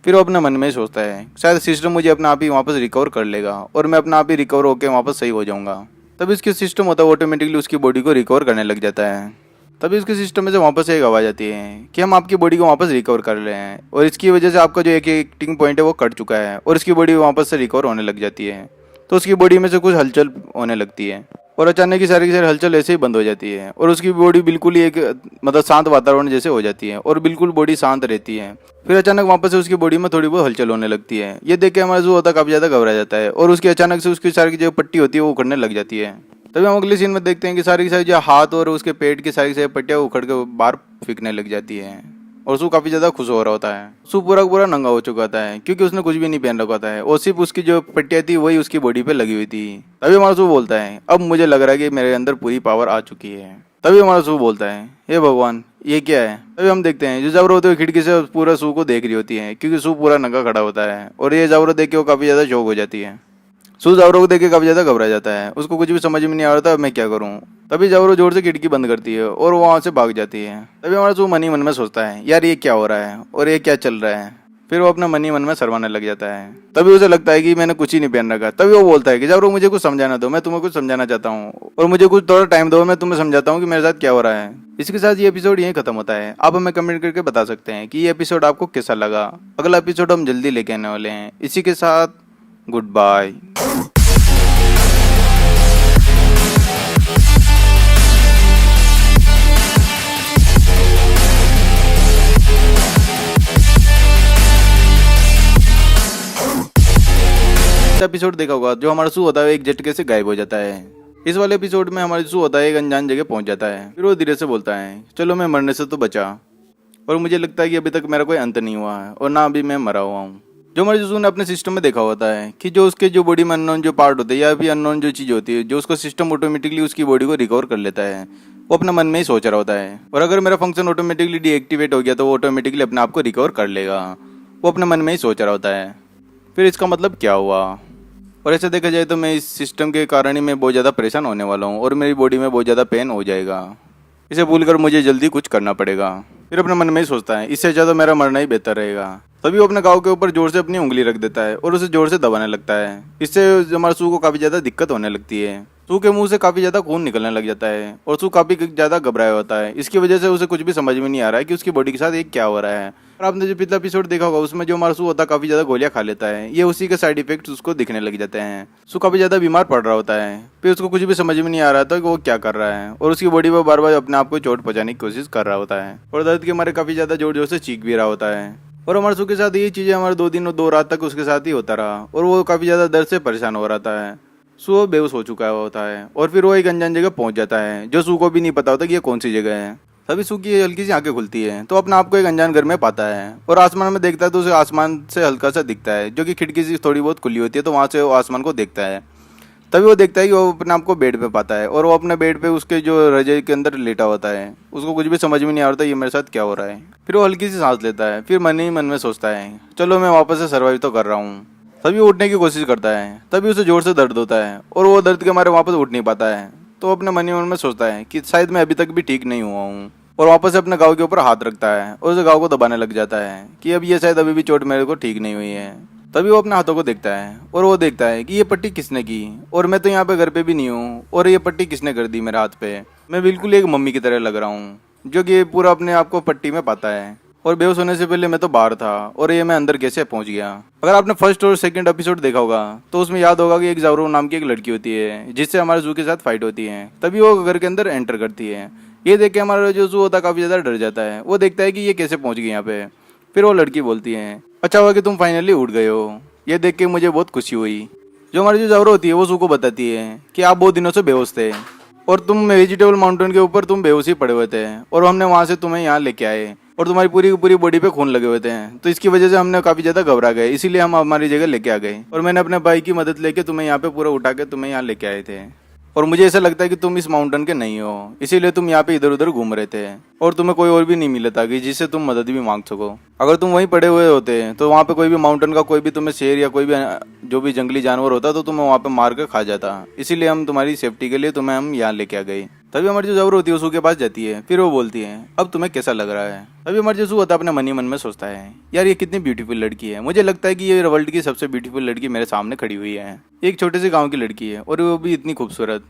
फिर वो अपने मन में सोचता है शायद सिस्टम मुझे अपना आप ही वापस रिकवर कर लेगा और मैं अपना आप ही रिकवर होकर वापस सही हो जाऊंगा। तभी इसके सिस्टम होता है ऑटोमेटिकली उसकी बॉडी को रिकवर करने लग जाता है। तभी उसके सिस्टम में से वापस एक आवाज़ आती है कि हम आपकी बॉडी को वापस रिकवर कर रहे हैं और इसकी वजह से आपका जो एक एक्टिंग पॉइंट है वो कट चुका है और इसकी बॉडी वापस से रिकवर होने लग जाती है। तो उसकी बॉडी में से कुछ हलचल होने लगती है और अचानक की सारी हलचल ऐसे ही बंद हो जाती है और उसकी बॉडी बिल्कुल ही एक मतलब शांत वातावरण जैसे हो जाती है और बिल्कुल बॉडी शांत रहती है। फिर अचानक वापस से उसकी बॉडी में थोड़ी बहुत हलचल होने लगती है। ये देख के हमारा जो होता है काफ़ी ज़्यादा घबरा जाता है और उसकी अचानक से उसकी सारी जो पट्टी होती है वो उखड़ने लग जाती है। तभी हम अगले सीन में देखते हैं कि सारी की सारी जो हाथ और उसके पेट की सारी सारी पट्टियाँ उखड़ के बाहर फेंकने लग जाती है और सू काफ़ी ज़्यादा खुश हो रहा होता है। सू पूरा पूरा नंगा हो चुका था क्योंकि उसने कुछ भी नहीं पहन रखा था और सिर्फ उसकी जो पट्टियाँ थी वही उसकी बॉडी पे लगी हुई थी। तभी हमारा सू बोलता है अब मुझे लग रहा है कि मेरे अंदर पूरी पावर आ चुकी है। तभी हमारा सू बोलता है हे भगवान ये क्या है। तभी हम देखते हैं जो ज़ावरो होते हुए खिड़की से पूरा सू को देख रही होती है क्योंकि सू पूरा नंगा खड़ा होता है और ये ज़ावरो देख के वो काफ़ी ज़्यादा शौक हो जाती है। सू ज़ावरो को देख के काफ़ी ज़्यादा घबरा जाता है, उसको कुछ भी समझ में नहीं आ रहा था मैं क्या करूँ। तभी ज़ावरो जोर से खिड़की बंद करती है और वो वहाँ से भाग जाती है। तभी हमारा सू मन ही मन में सोचता है यार ये क्या हो रहा है और ये क्या चल रहा है। फिर वो अपना मन ही मन में शर्माने लग जाता है। तभी उसे लगता है कि मैंने कुछ ही नहीं पहन रखा। तभी वो बोलता है कि ज़ावरो मुझे कुछ समझाना दो, मैं तुम्हें कुछ समझाना चाहता हूँ और मुझे कुछ थोड़ा टाइम दो, मैं तुम्हें समझाता हूँ कि मेरे साथ क्या हो रहा है। इसके साथ ये एपिसोड यहीं खत्म होता है। आप हमें कमेंट करके बता सकते हैं कि ये एपिसोड आपको कैसा लगा। अगला एपिसोड हम जल्दी लेके आने वाले हैं। इसी के साथ गुड बाय। एपिसोड देखा होगा जो हमारा सू होता है एक झटके से गायब हो जाता है। इस वाले एपिसोड में हमारा सू होता है एक अनजान जगह पहुंच जाता है। फिर वो धीरे से बोलता है चलो मैं मरने से तो बचा और मुझे लगता है कि अभी तक मेरा कोई अंत नहीं हुआ है और ना अभी मैं मरा हुआ हूँ। जो हमारे सू ने अपने सिस्टम में देखा होता है कि जो उसके जो बॉडी में अननोन जो पार्ट होते हैं या फिर अननोन जो चीज़ होती है जो उसका सिस्टम ऑटोमेटिकली उसकी बॉडी को रिकवर कर लेता है, वो अपने मन में ही सोच रहा होता है और अगर मेरा फंक्शन ऑटोमेटिकली डीएक्टिवेट हो गया तो वो ऑटोमेटिकली अपने आप को रिकवर कर लेगा, वो अपने मन में ही सोच रहा होता है। फिर इसका मतलब क्या हुआ। और ऐसे देखा जाए तो मैं इस सिस्टम के कारण ही मैं बहुत ज़्यादा परेशान होने वाला हूँ और मेरी बॉडी में बहुत ज़्यादा पेन हो जाएगा। इसे भूलकर मुझे जल्दी कुछ करना पड़ेगा। फिर अपने मन में ही सोचता है इससे ज़्यादा मेरा मरना ही बेहतर रहेगा। तभी वो अपने गाँव के ऊपर जोर से अपनी उंगली रख देता है और उसे जोर से दबाने लगता है। इससे हमारे सू को काफ़ी ज़्यादा दिक्कत होने लगती है। सू के मुंह से काफ़ी ज़्यादा खून निकलने लग जाता है और सू काफ़ी ज़्यादा घबराया होता है। इसकी वजह से उसे कुछ भी समझ में नहीं आ रहा है कि उसकी बॉडी के साथ एक क्या हो रहा है। और आपने जो पिछला एपिसोड देखा होगा उसमें जो हमारा सू होता है काफ़ी ज़्यादा गोलियां खा लेता है, ये उसी के साइड इफेक्ट्स उसको दिखने लग जाते हैं। सू काफ़ी ज़्यादा बीमार पड़ रहा होता है। फिर उसको कुछ भी समझ में नहीं आ रहा था कि वो क्या कर रहा है और उसकी बॉडी पर बार बार अपने आप को चोट पहुँचाने की कोशिश कर रहा होता है और दर्द के मारे काफ़ी ज़्यादा जोर जोर से चीख भी रहा होता है। और हमारे सू के साथ ये चीज़ें हमारे 2 दिन और 2 रात तक उसके साथ ही होता रहा और वो काफ़ी ज़्यादा दर्द से परेशान हो रहा है। सू बेहोश हो चुका होता है और फिर वो एक अनजान जगह पहुंच जाता है जो सू को भी नहीं पता होता कि ये कौन सी जगह है। तभी सू की हल्की सी आंखें खुलती है तो अपने आप को एक अनजान घर में पाता है और आसमान में देखता है तो उसे आसमान से हल्का सा दिखता है जो कि खिड़की से थोड़ी बहुत खुली होती है, तो वहाँ से वो आसमान को देखता है। तभी वो देखता है कि वो अपने आप को बेड पे पाता है और वो अपने बेड पे उसके जो रजाई के अंदर लेटा होता है। उसको कुछ भी समझ में नहीं आ रहा ये मेरे साथ क्या हो रहा है। फिर वो हल्की सी सांस लेता है, फिर मन ही मन में सोचता है चलो मैं वापस से सर्वाइव तो कर रहा हूँ। तभी वो उठने की कोशिश करता है, तभी उसे जोर से दर्द होता है और वो दर्द के मारे वापस उठ नहीं पाता है। तो अपने मन ही मन में सोचता है कि शायद मैं अभी तक भी ठीक नहीं हुआ हूँ और वापस से अपने घाव के ऊपर हाथ रखता है और उस घाव को दबाने लग जाता है कि अब ये शायद अभी भी चोट मेरे को ठीक नहीं हुई है। तभी वो अपने हाथों को देखता है और वो देखता है कि ये पट्टी किसने की, और मैं तो यहाँ पे घर पे भी नहीं हूँ और ये पट्टी किसने कर दी मेरे हाथ पे। मैं बिल्कुल एक मम्मी की तरह लग रहा हूँ जो कि पूरा अपने आप को पट्टी में पाता है। और बेहोश होने से पहले मैं तो बाहर था और ये मैं अंदर कैसे पहुंच गया। अगर आपने फर्स्ट और सेकंड एपिसोड देखा होगा तो उसमें याद होगा कि एक जावरो नाम की एक लड़की होती है जिससे हमारे जू के साथ फाइट होती है। तभी वो घर के अंदर एंटर करती है। ये देख के हमारा जो जू होता है काफ़ी ज़्यादा डर जाता है। वो देखता है कि ये कैसे पहुंच गई यहाँ पे। फिर वो लड़की बोलती है अच्छा हुआ कि तुम फाइनली उठ गए हो। ये देख के मुझे बहुत खुशी हुई। जो हमारी जो जावरो होती है वो जू को बताती है कि आप बहुत दिनों से बेहोश थे और तुम वेजिटेबल माउंटेन के ऊपर तुम बेहोश ही पड़े हुए थे और हमने वहाँ से तुम्हें यहाँ लेके आए और तुम्हारी पूरी की पूरी बॉडी पे खून लगे हुए थे। तो इसकी वजह से हमने काफ़ी ज़्यादा घबरा गए, इसीलिए हम हमारी जगह लेके आ गए और मैंने अपने भाई की मदद लेके तुम्हें यहाँ पे पूरा उठा के तुम्हें यहाँ लेके आए थे। और मुझे ऐसा लगता है कि तुम इस माउंटेन के नहीं हो, इसीलिए तुम यहाँ पे इधर उधर घूम रहे थे और तुम्हें कोई और भी नहीं मिला था कि जिससे तुम मदद भी मांग सको। अगर तुम वहीं पड़े हुए होते तो वहाँ पे कोई भी माउंटेन का कोई भी तुम्हें शेर या कोई भी जो भी जंगली जानवर होता तो तुम्हें वहाँ पे मार कर खा जाता। इसीलिए हम तुम्हारी सेफ्टी के लिए तुम्हें हम यहाँ लेके आ गए। तभी हमारी जो जावरो होती है उसके के पास जाती है। फिर वो बोलती है अब तुम्हें कैसा लग रहा है। तभी हमारी जो होता है अपने मन ही मन में सोचता है यार ये कितनी ब्यूटीफुल लड़की है। मुझे लगता है कि ये वर्ल्ड की सबसे ब्यूटीफुल लड़की मेरे सामने खड़ी हुई है। एक छोटे से गाँव की लड़की है और वो भी इतनी खूबसूरत।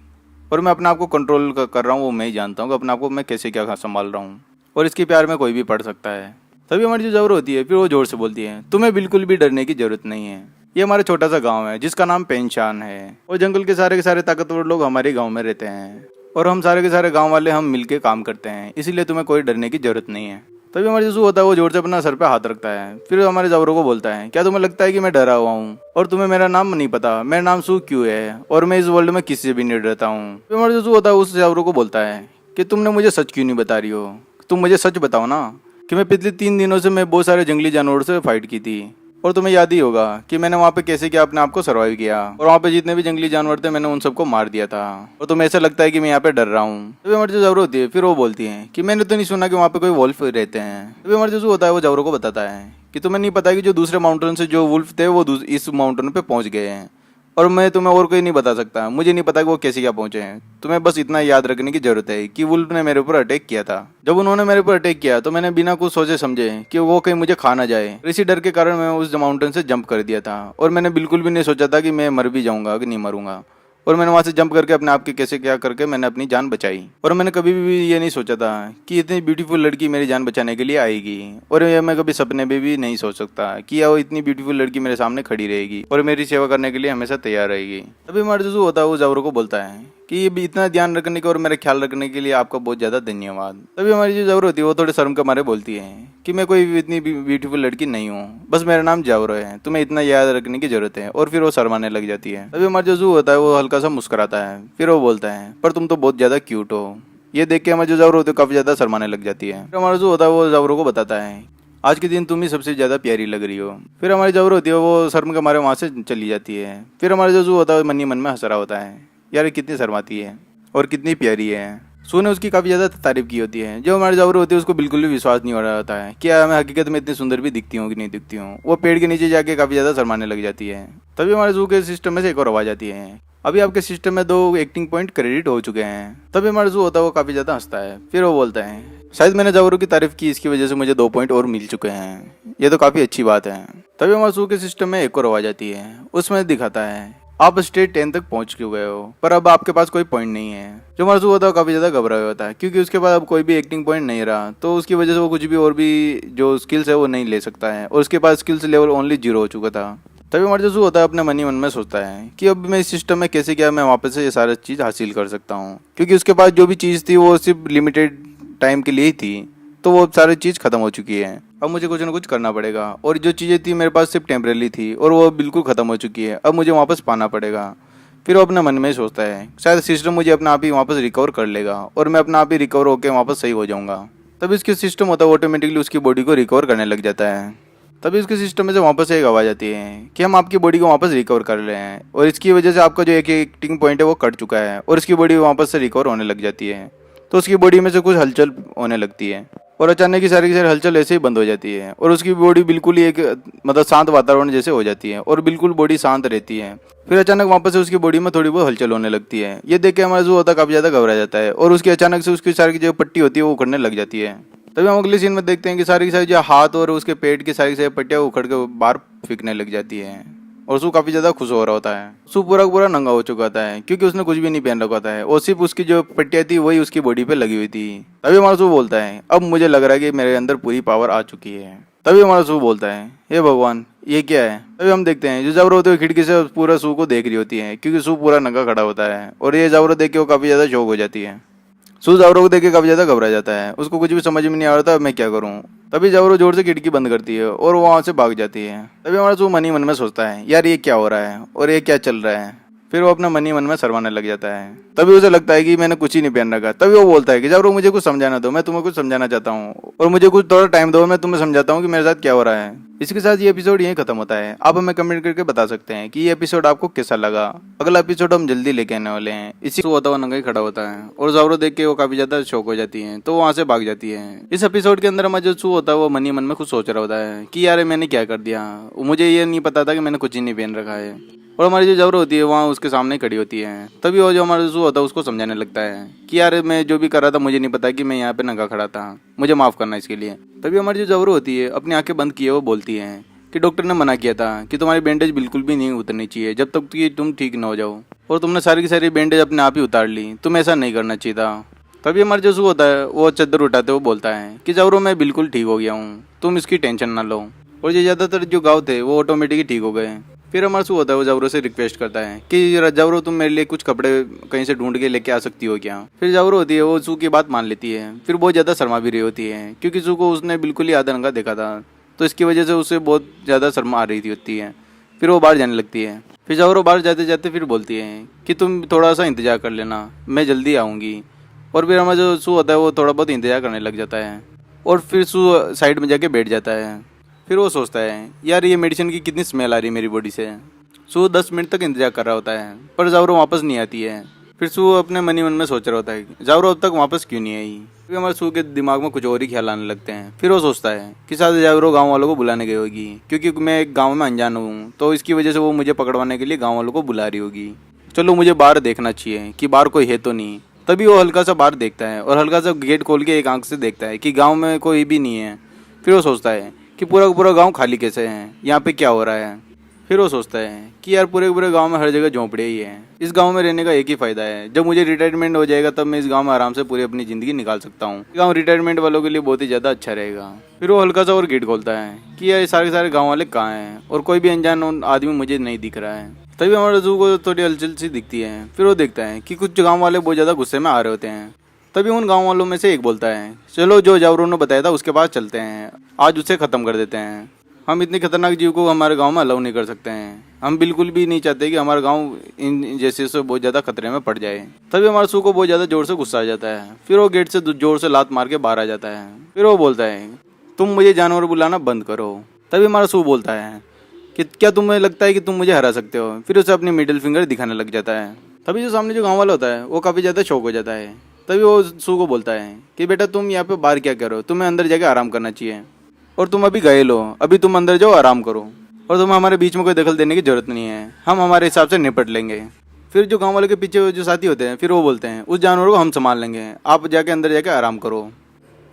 और मैं अपने आप को कंट्रोल कर रहा हूँ, वो मैं ही जानता हूँ कि अपने आप को मैं कैसे क्या संभाल रहा हूँ और इसके प्यार में कोई भी पड़ सकता है। तभी हमारी जो जावरो होती है फिर वो जोर से बोलती है तुम्हें बिल्कुल भी डरने की जरूरत नहीं है। ये हमारा छोटा सा गांव है जिसका नाम पेंशान है और जंगल के सारे ताकतवर लोग हमारे गांव में रहते हैं और हम सारे के सारे गांव वाले हम मिलके काम करते हैं, इसीलिए तुम्हें कोई डरने की जरूरत नहीं है। तभी हमारे जो होता है वो जोर से अपना सर पे हाथ रखता है। फिर हमारे जावरों को बोलता है क्या तुम्हें लगता है कि मैं डरा हुआ हूँ और तुम्हें मेरा नाम नहीं पता, मेरा नाम सू क्यों है और मैं इस वर्ल्ड में किसी से भी नहीं डरता हूँ। फिर हमारे जो होता है उस जावरों को बोलता है कि तुमने मुझे सच क्यों नहीं बता रही हो, तुम मुझे सच बताओ ना कि मैं पिछले 3 दिनों से मैं बहुत सारे जंगली जानवरों से फाइट की थी और तुम्हें याद ही होगा कि मैंने वहाँ पे कैसे क्या अपने आप को सर्वाइव किया और वहाँ पे जितने भी जंगली जानवर थे मैंने उन सबको मार दिया था और तुम्हें ऐसा लगता है कि मैं यहाँ पे डर रहा हूँ। तभी हमारी जो जावरो होती है फिर वो बोलती है कि मैंने तो नहीं सुना कि वहाँ पे कोई वुल्फ रहते हैं। तभी हमारे जो होता है वो जावरो को बताता है कि तुम्हें नहीं पता कि जो दूसरे माउंटेन से जो वुल्फ थे वो इस माउंटेन पे पहुंच गए हैं और मैं तुम्हें और कोई नहीं बता सकता। मुझे नहीं पता कि वो कैसे क्या पहुंचे हैं। तुम्हें बस इतना याद रखने की जरूरत है कि वुल्फ ने मेरे ऊपर अटैक किया था। जब उन्होंने मेरे ऊपर अटैक किया तो मैंने बिना कुछ सोचे समझे कि वो कहीं मुझे खा ना जाए, इसी डर के कारण मैं उस माउंटेन से जंप कर दिया था और मैंने बिल्कुल भी नहीं सोचा था कि मैं मर भी जाऊंगा कि नहीं मरूंगा। और मैंने वहाँ से जंप करके अपने आप के कैसे क्या करके मैंने अपनी जान बचाई। और मैंने कभी भी ये नहीं सोचा था कि इतनी ब्यूटीफुल लड़की मेरी जान बचाने के लिए आएगी और ये मैं कभी सपने में भी नहीं सोच सकता कि वो इतनी ब्यूटीफुल लड़की मेरे सामने खड़ी रहेगी और मेरी सेवा करने के लिए हमेशा तैयार रहेगी। तभी हमारा जो होता है वो जावरो को बोलता है कि ये भी इतना ध्यान रखने के और मेरा ख्याल रखने के लिए आपका बहुत ज़्यादा धन्यवाद। तभी हमारी जो जावरो होती है वो थोड़े शर्म के मारे बोलती है कि मैं कोई इतनी ब्यूटीफुल लड़की नहीं हूँ, बस मेरा नाम जावरो है, तुम्हें इतना याद रखने की जरूरत है। और फिर वो शर्माने लग जाती है। तभी हमारा जो जू होता है वो हल्का सा मुस्कुराता है। फिर वो बोलता है पर तुम तो बहुत ज़्यादा क्यूट हो। ये देख के हमारे जो जावरो होते है काफ़ी ज़्यादा शर्माने लग जाती है। फिर हमारा जो होता है वो जावरो को बताता है आज के दिन तुम ही सबसे ज़्यादा प्यारी लग रही हो। फिर हमारी जावरो होती है वो शर्म के मारे वहाँ से चली जाती है। फिर हमारा जो जू होता है मन ही मन में हंस रहा होता है यार कितनी शर्माती है और कितनी प्यारी है। सू ने उसकी काफ़ी ज़्यादा तारीफ की होती है। जो हमारे जावरो होती है उसको बिल्कुल भी विश्वास नहीं हो रहा होता है कि मैं हकीकत में इतनी सुंदर भी दिखती हूँ कि नहीं दिखती हूँ। वो पेड़ के नीचे जाके काफ़ी ज़्यादा शर्माने लग जाती है। तभी हमारे जू के सिस्टम में से एक और आवाज़ आती है अभी आपके सिस्टम में 2 एक्टिंग पॉइंट क्रेडिट हो चुके हैं। तभी हमारा जू होता है वो काफ़ी ज़्यादा हंसता है। फिर वो बोलता है शायद मैंने जावरो की तारीफ की, इसकी वजह से मुझे 2 पॉइंट और मिल चुके हैं, ये तो काफ़ी अच्छी बात है। तभी हमारे जू के सिस्टम में एक और आवाज़ आती है। उसमें दिखाता है आप स्टेट 10 तक पहुंच गए हो पर अब आपके पास कोई पॉइंट नहीं है। जो मर्जू होता है काफ़ी ज़्यादा घबरा हुआ होता है क्योंकि उसके पास अब कोई भी एक्टिंग पॉइंट नहीं रहा, तो उसकी वजह से वो कुछ भी और भी जो स्किल्स है वो नहीं ले सकता है और उसके पास स्किल्स लेवल ओनली 0 हो चुका था। तभी मर्जू होता है अपने मन ही मन में सोचता है कि अब मैं इस सिस्टम में कैसे क्या मैं वापस से ये सारा चीज़ हासिल कर सकता हूँ, क्योंकि उसके पास जो भी चीज़ थी वो सिर्फ लिमिटेड टाइम के लिए ही थी, तो वो सारी चीज़ ख़त्म हो चुकी है। अब मुझे कुछ ना कुछ करना पड़ेगा और जो चीज़ें थी मेरे पास सिर्फ टेम्परेरी थी और वो बिल्कुल ख़त्म हो चुकी है, अब मुझे वापस पाना पड़ेगा। फिर वो अपने मन में सोचता है शायद सिस्टम मुझे अपने आप ही वापस रिकवर कर लेगा और मैं अपने आप ही रिकवर होकर वापस सही हो जाऊंगा। तभी उसके सिस्टम होता है ऑटोमेटिकली उसकी बॉडी को रिकवर करने लग जाता है। तभी उसके सिस्टम में से वापस एक आवाज़ आती है कि हम आपकी बॉडी को वापस रिकवर कर रहे हैं और इसकी वजह से आपका जो एक एक्टिंग पॉइंट है वो कट चुका है और इसकी बॉडी वापस से रिकवर होने लग जाती है। तो उसकी बॉडी में से कुछ हलचल होने लगती है और अचानक की सारी हलचल ऐसे ही बंद हो जाती है और उसकी बॉडी बिल्कुल ही एक मतलब शांत वातावरण जैसे हो जाती है और बिल्कुल बॉडी शांत रहती है। फिर अचानक वापस से उसकी बॉडी में थोड़ी बहुत हलचल होने लगती है। ये देख के हमारा जो होता है काफ़ी ज़्यादा घबरा जाता है और उसकी अचानक से उसकी सारी जो पट्टी होती है वो उखड़ने लग जाती है। तभी हम अगले सीन में देखते हैं कि सारी की सारी जो हाथ और उसके पेट की सारी पट्टियाँ उखड़ के बाहर फेंकने लग जाती है और सू काफ़ी ज़्यादा खुश हो रहा होता है। सू पूरा पूरा नंगा हो चुका होता है क्योंकि उसने कुछ भी नहीं पहन रखा होता है और सिर्फ उसकी जो पट्टियाँ थी वही उसकी बॉडी पे लगी हुई थी। तभी हमारा सू बोलता है अब मुझे लग रहा है कि मेरे अंदर पूरी पावर आ चुकी है। तभी हमारा सू बोलता है हे भगवान ये क्या है। तभी हम देखते हैं जो जावरो होते हुए खिड़की से पूरा सू को देख रही होती है क्योंकि सू पूरा नंगा खड़ा होता है और ये जावरो देख के वो काफ़ी ज़्यादा शौक हो जाती है। सू जावरो को देख के काफ़ी ज़्यादा घबरा जाता है, उसको कुछ भी समझ में नहीं आ रहा था मैं क्या करूँ। तभी जावरो जोर से खिड़की बंद करती है और वो वहाँ से भाग जाती है। तभी हमारा सू मन ही मन में सोचता है यार ये क्या हो रहा है और ये क्या चल रहा है। फिर वो अपना मन ही मन में शर्माने लग जाता है। तभी उसे लगता है कि मैंने कुछ ही नहीं पहन रखा। तभी वो बोलता है कि जावरो मुझे कुछ समझाना दो, मैं तुम्हें कुछ समझाना चाहता हूँ और मुझे कुछ थोड़ा टाइम दो, मैं तुम्हें समझाता हूँ कि मेरे साथ क्या हो रहा है। इसके साथ ये एपिसोड यहीं खत्म होता है। आप हमें कमेंट करके बता सकते हैं कि ये एपिसोड आपको कैसा लगा। अगला एपिसोड हम जल्दी लेके आने वाले हैं। इसी होता हुआ नंगा ही खड़ा होता है और जावरो देख के वो काफी ज्यादा शौक हो जाती है तो वहाँ से भाग जाती है। इस एपिसोड के अंदर हमारा जो सू होता है वो मन ही मन में खुद सोच रहा होता है कि यार मैंने क्या कर दिया, मुझे ये नहीं पता था कि मैंने कुछ ही नहीं पहन रखा है। और हमारी जो जावरो होती है वहाँ उसके सामने खड़ी होती है। तभी वो जो हमारा सू होता है उसको समझाने लगता है कि यार मैं जो भी कर रहा था मुझे नहीं पता कि मैं यहाँ पे नंगा खड़ा था, मुझे माफ़ करना इसके लिए। तभी हमारी जो जावरो होती है अपनी आंखें बंद किए वो बोलती है कि डॉक्टर ने मना किया था कि तुम्हारी बैंडेज बिल्कुल भी नहीं उतरनी चाहिए जब तक कि तुम ठीक न हो जाओ और तुमने सारी की सारी बैंडेज अपने आप ही उतार ली, तुम ऐसा नहीं करना चाहिए था। तभी हमारा जो सू होता है वो चद्दर उठाते हुए बोलता है कि जावरो मैं बिल्कुल ठीक हो गया हूँ, तुम इसकी टेंशन ना लो। और ये ज़्यादातर जो घाव थे वो ऑटोमेटिकली ठीक हो गए। फिर हमारा सू होता है वो जावरो से रिक्वेस्ट करता है कि जावरो तुम मेरे लिए कुछ कपड़े कहीं से ढूंढ के लेके आ सकती हो क्या। फिर जावरो होती है वो सू की बात मान लेती है। फिर बहुत ज़्यादा शर्मा भी रही होती है क्योंकि सू को उसने बिल्कुल ही आधा नंगा देखा था तो इसकी वजह से उसे बहुत ज़्यादा शर्मा आ रही होती है। फिर वो बाहर जाने लगती है। फिर जावरो बाहर जाते जाते फिर बोलती है कि तुम थोड़ा सा इंतजार कर लेना, मैं जल्दी आऊँगी। और फिर हमारा जो सू होता है वो थोड़ा बहुत इंतजार करने लग जाता है और फिर सू साइड में जाके बैठ जाता है। फिर वो सोचता है यार ये मेडिसिन की कितनी स्मेल आ रही है मेरी बॉडी से। सू 10 मिनट तक इंतजार कर रहा होता है पर जावरो वापस नहीं आती है। फिर सू अपने मन ही मन में सोच रहा होता है जावरो अब तक वापस क्यों नहीं आई। फिर हमारे सू के दिमाग में कुछ और ही ख्याल आने लगते हैं। फिर वो सोचता है कि शायद जावरो गांव वालों को बुलाने गई होगी क्योंकि मैं एक गांव में अनजान हूँ तो इसकी वजह से वो मुझे पकड़वाने के लिए गाँव वालों को बुला रही होगी। चलो मुझे बाहर देखना चाहिए कि बाहर कोई है तो नहीं। तभी वो हल्का सा बाहर देखता है और हल्का सा गेट खोल के एक आंख से देखता है कि गाँव में कोई भी नहीं है। फिर वो सोचता है कि पूरा का पूरा गाँव खाली कैसे है, यहाँ पे क्या हो रहा है। फिर वो सोचता है कि यार पूरे पूरे गांव में हर जगह झोंपड़े ही हैं, इस गांव में रहने का एक ही फ़ायदा है, जब मुझे रिटायरमेंट हो जाएगा तब मैं इस गांव में आराम से पूरी अपनी ज़िंदगी निकाल सकता हूँ। गांव रिटायरमेंट वालों के लिए बहुत ही ज़्यादा अच्छा रहेगा। फिर वो हल्का सा और गेट खोलता है कि यार सारे के सारे गाँव वाले कहाँ हैं और कोई भी अनजान आदमी मुझे नहीं दिख रहा है। तभी हमारे जू को थोड़ी हलचल सी दिखती है। फिर वो देखता है कि कुछ गाँव वाले बहुत ज़्यादा गुस्से में आ रहे होते हैं। तभी उन गाँव वालों में से एक बोलता है चलो जो जावरो ने बताया था उसके पास चलते हैं, आज उसे ख़त्म कर देते हैं। हम इतनी खतरनाक जीव को हमारे गांव में अलाउ नहीं कर सकते हैं, हम बिल्कुल भी नहीं चाहते कि हमारा गांव इन जैसे से बहुत ज़्यादा खतरे में पड़ जाए। तभी हमारे सू को बहुत ज़्यादा जोर से गुस्सा आ जाता है। फिर वो गेट से जोर से लात मार के बाहर आ जाता है। फिर वो बोलता है तुम मुझे जानवर बुलाना बंद करो। तभी हमारा सू बोलता है कि क्या तुम्हें लगता है कि तुम मुझे हरा सकते हो। फिर उसे अपनी मिडिल फिंगर दिखाने लग जाता है। तभी जो सामने जो गाँव वाला होता है वो काफ़ी ज़्यादा शौक हो जाता है। तभी वो सू को बोलता है कि बेटा तुम यहाँ पे बाहर क्या करो, तुम्हें अंदर जाके आराम करना चाहिए और तुम अभी घायल हो, अभी तुम अंदर जाओ आराम करो और तुम्हें हमारे बीच में कोई दखल देने की जरूरत नहीं है, हम हमारे हिसाब से निपट लेंगे। फिर जो गांव वाले के पीछे जो साथी होते हैं फिर वो बोलते हैं उस जानवर को हम संभाल लेंगे, आप जाके अंदर जाके आराम करो।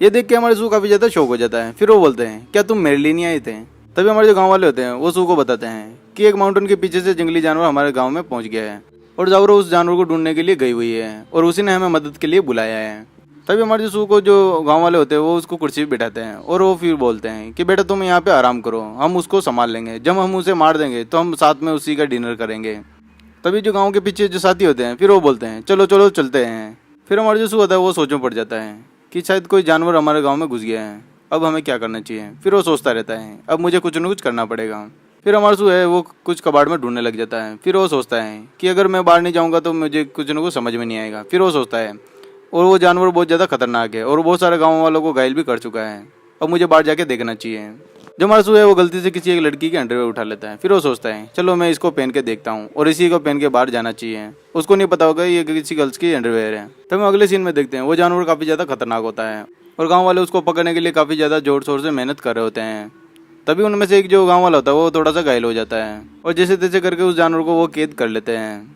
ये देख के हमारे सू काफ़ी ज़्यादा शौक हो जाता है। फिर वो बोलते हैं क्या तुम मेरे लिए नहीं आए थे। तभी हमारे जो गाँव वाले होते हैं वो सू को बताते हैं कि एक माउंटेन के पीछे से जंगली जानवर हमारे गाँव में पहुँच गया है और जावरो उस जानवर को ढूंढने के लिए गई हुई है और उसी ने हमें मदद के लिए बुलाया है। तभी हमारे जो सू को जो गांव वाले होते हैं वो उसको कुर्सी पे बिठाते हैं और वो फिर बोलते हैं कि बेटा तुम यहाँ पे आराम करो, हम उसको संभाल लेंगे, जब हम उसे मार देंगे तो हम साथ में उसी का डिनर करेंगे। तभी जो गांव के पीछे जो साथी होते हैं फिर वो बोलते हैं चलो चलो चलते हैं। फिर हमारा जो सू होता है वो सोचों पड़ जाता है कि शायद कोई जानवर हमारे गाँव में घुस गया है, अब हमें क्या करना चाहिए। फिर वो सोचता रहता है अब मुझे कुछ न कुछ करना पड़ेगा। फिर हमारा सू है वो कुछ कबाड़ में ढूंढने लग जाता है। फिर वो सोचता है कि अगर मैं बाहर नहीं जाऊँगा तो मुझे कुछ न कुछ समझ में नहीं आएगा। फिर वो सोचता है और वो जानवर बहुत ज़्यादा खतरनाक है और बहुत सारे गाँव वालों को घायल भी कर चुका है। अब मुझे बाहर जाके देखना चाहिए। जो मारसू है वो गलती से किसी एक लड़की के अंडरवेयर उठा लेता है। फिर वो सोचता है चलो मैं इसको पहन के देखता हूँ और इसी को पहन के बाहर जाना चाहिए। उसको नहीं पता होगा ये किसी गर्ल्स की अंडरवेयर है। तब हम अगले सीन में देखते हैं वो जानवर काफ़ी ज़्यादा खतरनाक होता है और गाँव वाले उसको पकड़ने के लिए काफ़ी ज़्यादा जोर शोर से मेहनत कर रहे होते हैं। तभी उनमें से एक जो गाँव वाला होता है वो थोड़ा सा घायल हो जाता है और जैसे तैसे करके उस जानवर को वो कैद कर लेते हैं।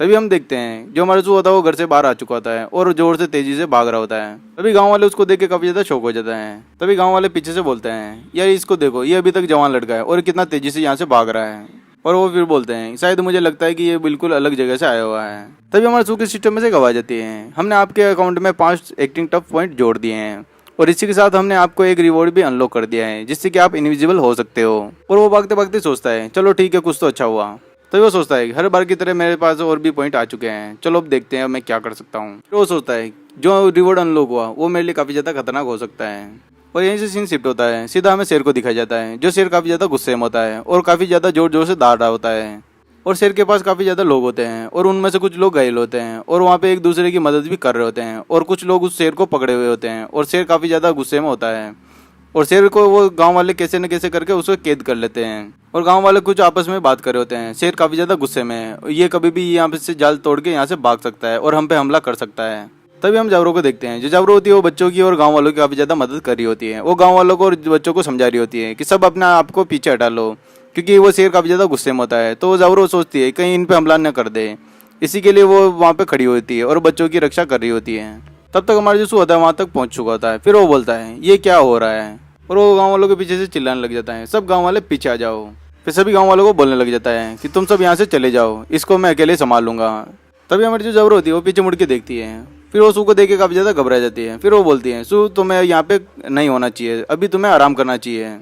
तभी हम देखते हैं जो मारसू होता है वो घर से बाहर आ चुका होता है और जोर से तेजी से भाग रहा होता है। तभी गांव वाले उसको देख के काफी ज्यादा शौक हो जाता है। तभी गांव वाले पीछे से बोलते हैं यार इसको देखो, ये अभी तक जवान लड़का है और कितना तेजी से यहाँ से भाग रहा है। और वो फिर बोलते हैं शायद मुझे लगता है कि ये बिल्कुल अलग जगह से आया हुआ है। तभी हमारे सू के सिस्टम में से एक आवाज आती है, हमने आपके अकाउंट में 5 एक्टिंग टफ पॉइंट जोड़ दिए हैं और इसी के साथ हमने आपको एक रिवॉर्ड भी अनलॉक कर दिया है जिससे कि आप इनविजिबल हो सकते हो। और वो भागते भागते सोचता है चलो ठीक है कुछ तो अच्छा हुआ। तो वो सोचता है हर बार की तरह मेरे पास और भी पॉइंट आ चुके हैं, चलो अब देखते हैं मैं क्या कर सकता हूँ। फिर वो सोचता है जो रिवॉर्ड अनलॉक हुआ वो मेरे लिए काफ़ी ज़्यादा खतरनाक हो सकता है। और यहीं से सीन शिफ्ट होता है, सीधा हमें शेर को दिखाया जाता है। जो शेर काफ़ी ज़्यादा गुस्से में होता है और काफ़ी ज़्यादा जोर जोर से दौड़ रहा होता है। और शेर के पास काफ़ी ज़्यादा लोग होते हैं और उनमें से कुछ लोग घायल होते हैं और वहाँ पे एक दूसरे की मदद भी कर रहे होते हैं और कुछ लोग उस शेर को पकड़े हुए होते हैं और शेर काफ़ी ज़्यादा गुस्से में होता है। और शेर को वो गांव वाले कैसे न कैसे करके उसको कैद कर लेते हैं और गांव वाले कुछ आपस में बात कर रहे होते हैं। शेर काफ़ी ज़्यादा गुस्से में है, ये कभी भी यहाँ से जाल तोड़ के यहाँ से भाग सकता है और हम पे हमला कर सकता है। तभी हम जावरों को देखते हैं, जो जावरों होती है वो बच्चों की और गांव वालों की काफ़ी ज़्यादा मदद कर रही होती है। वो गांव वालों को और बच्चों को समझा रही होती है कि सब अपने आप को पीछे हटा लो, क्योंकि वो शेर काफ़ी ज़्यादा गुस्से में होता है। तो वो जावरों सोचती है कहीं इन पर हमला न कर दे, इसी के लिए वो वहाँ पर खड़ी होती है और बच्चों की रक्षा कर रही होती है। तब तक हमारा जो सू होता है वहाँ तक पहुँच चुका होता है। फिर वो बोलता है ये क्या हो रहा है और वो गांव वालों के पीछे से चिल्लाने लग जाता है, सब गांव वाले पीछे आ जाओ। फिर सभी गांव वालों को बोलने लग जाता है कि तुम सब यहाँ से चले जाओ, इसको मैं अकेले संभाल लूंगा। तभी हमारी जो जबर होती है वो पीछे मुड़ के देखती है। फिर वो सू को देख के काफ़ी ज़्यादा घबरा जाती है। फिर वो बोलती है सू तुम्हें यहाँ पे नहीं होना चाहिए, अभी तुम्हें आराम करना चाहिए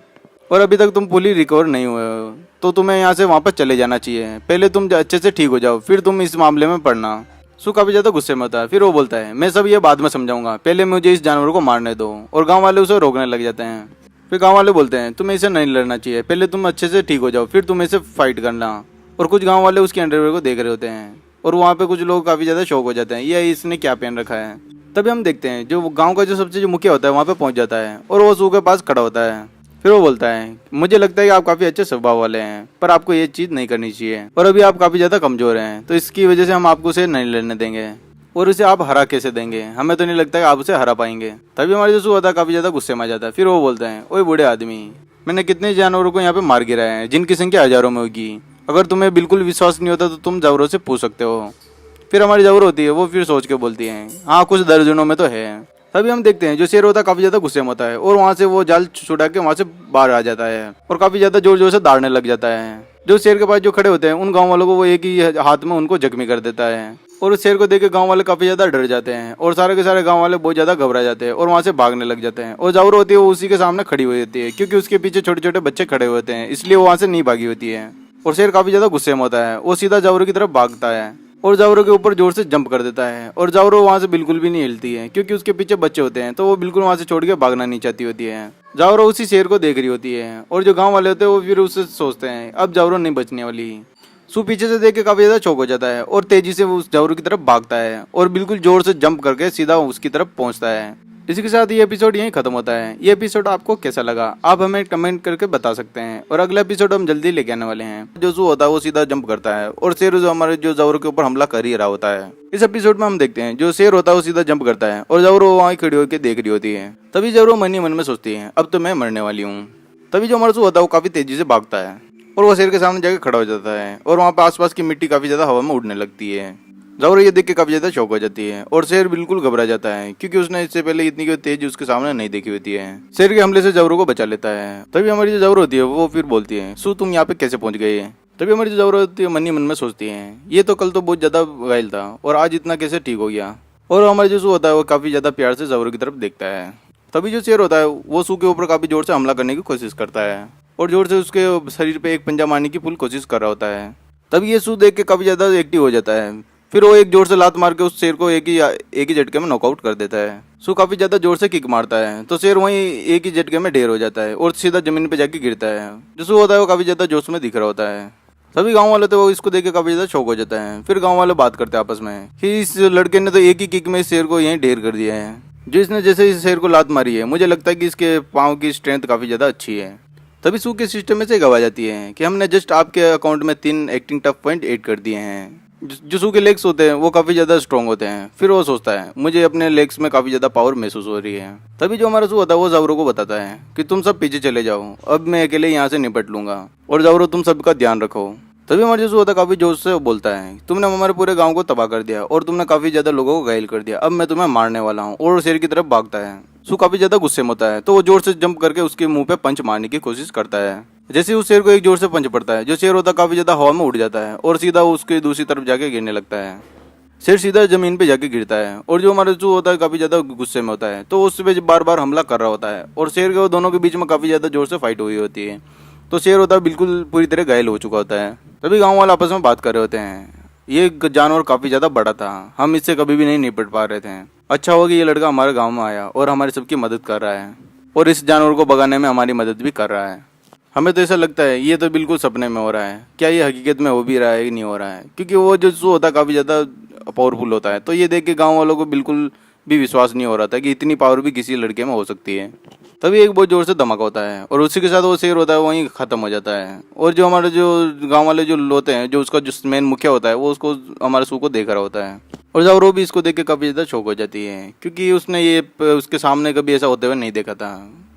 और अभी तक तुम फुली रिकवर नहीं हुए हो तो तुम्हें यहाँ से वापस चले जाना चाहिए। पहले तुम अच्छे से ठीक हो जाओ फिर तुम इस मामले में पड़ना। सू काफ़ी ज़्यादा गुस्से में होता है। फिर वो बोलता है मैं सब ये बाद में समझाऊंगा, पहले मुझे इस जानवर को मारने दो। और गाँव वाले उसे रोकने लग जाते हैं। फिर गांव वाले बोलते हैं तुम्हें इसे नहीं लड़ना चाहिए, पहले तुम अच्छे से ठीक हो जाओ फिर तुम इसे फाइट करना। और कुछ गांव वाले उसके अंडरवेयर को देख रहे होते हैं और वहाँ पे कुछ लोग काफ़ी ज़्यादा शौक हो जाते हैं ये इसने क्या पहन रखा है। तभी हम देखते हैं जो गांव का जो सबसे जो मुखिया होता है वहाँ पे पहुँच जाता है और वो सू के पास खड़ा होता है। फिर वो बोलता है मुझे लगता है कि आप काफ़ी अच्छे स्वभाव वाले हैं पर आपको ये चीज़ नहीं करनी चाहिए और अभी आप काफ़ी ज़्यादा कमज़ोर हैं तो इसकी वजह से हम आपको उसे नहीं लड़ने देंगे और उसे आप हरा कैसे देंगे, हमें तो नहीं लगता कि आप उसे हरा पाएंगे। तभी हमारे जो सू होता है काफ़ी ज़्यादा गुस्से में आ जाता है। फिर वो बोलते हैं ओए बूढ़े आदमी, मैंने कितने जानवरों को यहाँ पे मार गिराया है जिनकी संख्या हजारों में होगी, अगर तुम्हें बिल्कुल विश्वास नहीं होता तो तुम जावरों से पूछ सकते हो। फिर हमारी जावर होती है वो फिर सोच के बोलती है हाँ कुछ दर्जनों में तो है। तभी हम देखते हैं जो शेर होता है काफ़ी ज़्यादा गुस्से में होता है और वहाँ से वो जाल छुड़ा के वहाँ से बाहर आ जाता है और काफ़ी ज़्यादा जोर जोर से दौड़ने लग जाता है। जो शेर के पास जो खड़े होते हैं उन गाँव वालों को वो एक ही हाथ में उनको जख्मी कर देता है और उस शेर को देख के गाँव वाले काफ़ी ज़्यादा डर जाते हैं और सारे के सारे गाँव वाले बहुत ज़्यादा घबरा जाते हैं और वहाँ से भागने लग जाते हैं। और जावर होती है वो उसी के सामने खड़ी हुई होती है क्योंकि उसके पीछे छोटे छोटे बच्चे खड़े होते हैं इसलिए वो वहाँ से नहीं भागी होती है। और शेर काफ़ी ज़्यादा गुस्से में होता है, वो सीधा जावरों की तरफ भागता है और जावरों के ऊपर जोर से जंप कर देता है और जावरों वहाँ से बिल्कुल भी नहीं हिलती है क्योंकि उसके पीछे बच्चे होते हैं तो वो बिल्कुल वहाँ से छोड़ के भागना नहीं चाहती होती है। जावरों उसी शेर को देख रही होती है और जो गाँव वाले होते हैं वो फिर उससे सोचते हैं अब जावरों नहीं बचने वाली। सू पीछे से देख के काफ़ी ज़्यादा चौंक हो जाता है और तेजी से वो उस जावरों की तरफ भागता है और बिल्कुल जोर से जंप करके सीधा उसकी तरफ पहुँचता है। इसी के साथ ये एपिसोड यहीं खत्म होता है। ये एपिसोड आपको कैसा लगा आप हमें कमेंट करके बता सकते हैं और अगला एपिसोड हम जल्दी लेके आने वाले हैं। जो सू होता है वो सीधा जंप करता है और शेर जो हमारे जो जावरों के ऊपर हमला कर ही रहा होता है। इस एपिसोड में हम देखते हैं जो शेर होता है वो सीधा जंप करता है और जावरों वहाँ खड़ी होकर देख रही होती है। तभी जावरों मन ही मन में सोचती है अब तो मैं मरने वाली हूँ। तभी जो हमारा सू होता है वो काफ़ी तेजी से भागता है और वो शेर के सामने जाकर खड़ा हो जाता है और वहाँ पे आसपास की मिट्टी काफ़ी ज़्यादा हवा में उड़ने लगती है। जावर ये देख के काफ़ी ज़्यादा शौक हो जाती है और शेर बिल्कुल घबरा जाता है क्योंकि उसने इससे पहले इतनी कोई तेज उसके सामने नहीं देखी होती है। शेर के हमले से जावरों को बचा लेता है। तभी हमारी जो जावर होती है वो फिर बोलती है सू तुम यहाँ पे कैसे पहुँच गए। तभी हमारी जो जावर होती है मन ही मन में सोचती है ये तो कल तो बहुत ज़्यादा घायल था और आज इतना कैसे ठीक हो गया। और हमारे जो सू होता है वो काफ़ी ज़्यादा प्यार से जावरों की तरफ देखता है। तभी जो शेर होता है वो सू के ऊपर काफ़ी जोर से हमला करने की कोशिश करता है और जोर से उसके शरीर पे एक पंजा मारने की फुल कोशिश कर रहा होता है। तब ये सू देख के काफ़ी ज़्यादा एक्टिव हो जाता है। फिर वो एक जोर से लात मार के उस शेर को एक ही झटके में नॉकआउट कर देता है। सू काफी ज्यादा जोर से किक मारता है तो शेर वहीं एक ही झटके में ढेर हो जाता है और सीधा जमीन पे जाके गिरता है। जो सू होता है वो काफी ज्यादा जोश में दिख रहा होता है। सभी गांव वाले तो वो इसको देख के काफी ज्यादा शौक हो जाता है। फिर गांव वाले बात करते हैं आपस में कि इस लड़के ने तो एक ही किक में इस शेर को यहीं ढेर कर दिया है। जो इसने जैसे इस शेर को लात मारी है, मुझे लगता है कि इसके पाँव की स्ट्रेंथ काफी ज्यादा अच्छी है। तभी सू के सिस्टम में से एक आवाज आती है कि हमने जस्ट आपके अकाउंट में 3 एक्टिंग टफ पॉइंट ऐड कर दिए हैं। जो सू के लेग्स होते हैं वो काफी ज्यादा स्ट्रॉन्ग होते हैं। फिर वो सोचता है मुझे अपने लेग्स में काफी ज्यादा पावर महसूस हो रही है। तभी जो हमारा सू होता है वो जावरो को बताता है कि तुम सब पीछे चले जाओ, अब मैं अकेले यहाँ से निपट लूंगा और जावरो तुम सबका ध्यान रखो। तभी हमारा जो होता है काफी जोश से बोलता है तुमने हमारे पूरे गांव को तबाह कर दिया और तुमने काफी ज्यादा लोगों को घायल कर दिया, अब मैं तुम्हें मारने वाला हूँ। और शेर की तरफ भागता है। सू काफी ज्यादा गुस्से में होता है तो वो जोर से जंप करके उसके मुंह पे पंच मारने की कोशिश करता है। जैसे उस शेर को एक जोर से पंच पड़ता है, जो शेर होता है काफी ज्यादा हवा में उड़ जाता है और सीधा उसके दूसरी तरफ जाके गिरने लगता है। शेर सीधा जमीन पे जाके गिरता है और जो हमारा सू होता है काफी ज्यादा गुस्से में होता है तो उस पे बार बार हमला कर रहा होता है और शेर के दोनों के बीच में काफी ज्यादा जोर से फाइट हुई होती है। तो शेर होता है बिल्कुल पूरी तरह घायल हो चुका होता है। तभी गाँव वाले आपस में बात कर रहे होते हैं ये जानवर काफी ज्यादा बड़ा था, हम इससे कभी भी नहीं निपट पा रहे थे। अच्छा होगा ये लड़का हमारे गाँव में आया और हमारी सबकी मदद कर रहा है और इस जानवर को भगाने में हमारी मदद भी कर रहा है। हमें तो ऐसा लगता है ये तो बिल्कुल सपने में हो रहा है, क्या ये हकीकत में हो भी रहा है कि नहीं हो रहा है, क्योंकि वो जो सू होता है काफ़ी ज़्यादा पावरफुल होता है। तो ये देख के गाँव वालों को बिल्कुल भी विश्वास नहीं हो रहा था कि इतनी पावर भी किसी लड़के में हो सकती है। तभी एक बहुत जोर से धमाका होता है और उसी के साथ वो शेर होता है वहीं ख़त्म हो जाता है। और जो हमारे जो गाँव वाले जो होते हैं, जो उसका जो मेन मुखिया होता है, वो उसको हमारे सू को देख रहा होता है और जावरो भी इसको देख के काफ़ी ज़्यादा शौक हो जाती है, क्योंकि उसने ये उसके सामने कभी ऐसा होते हुए नहीं देखा था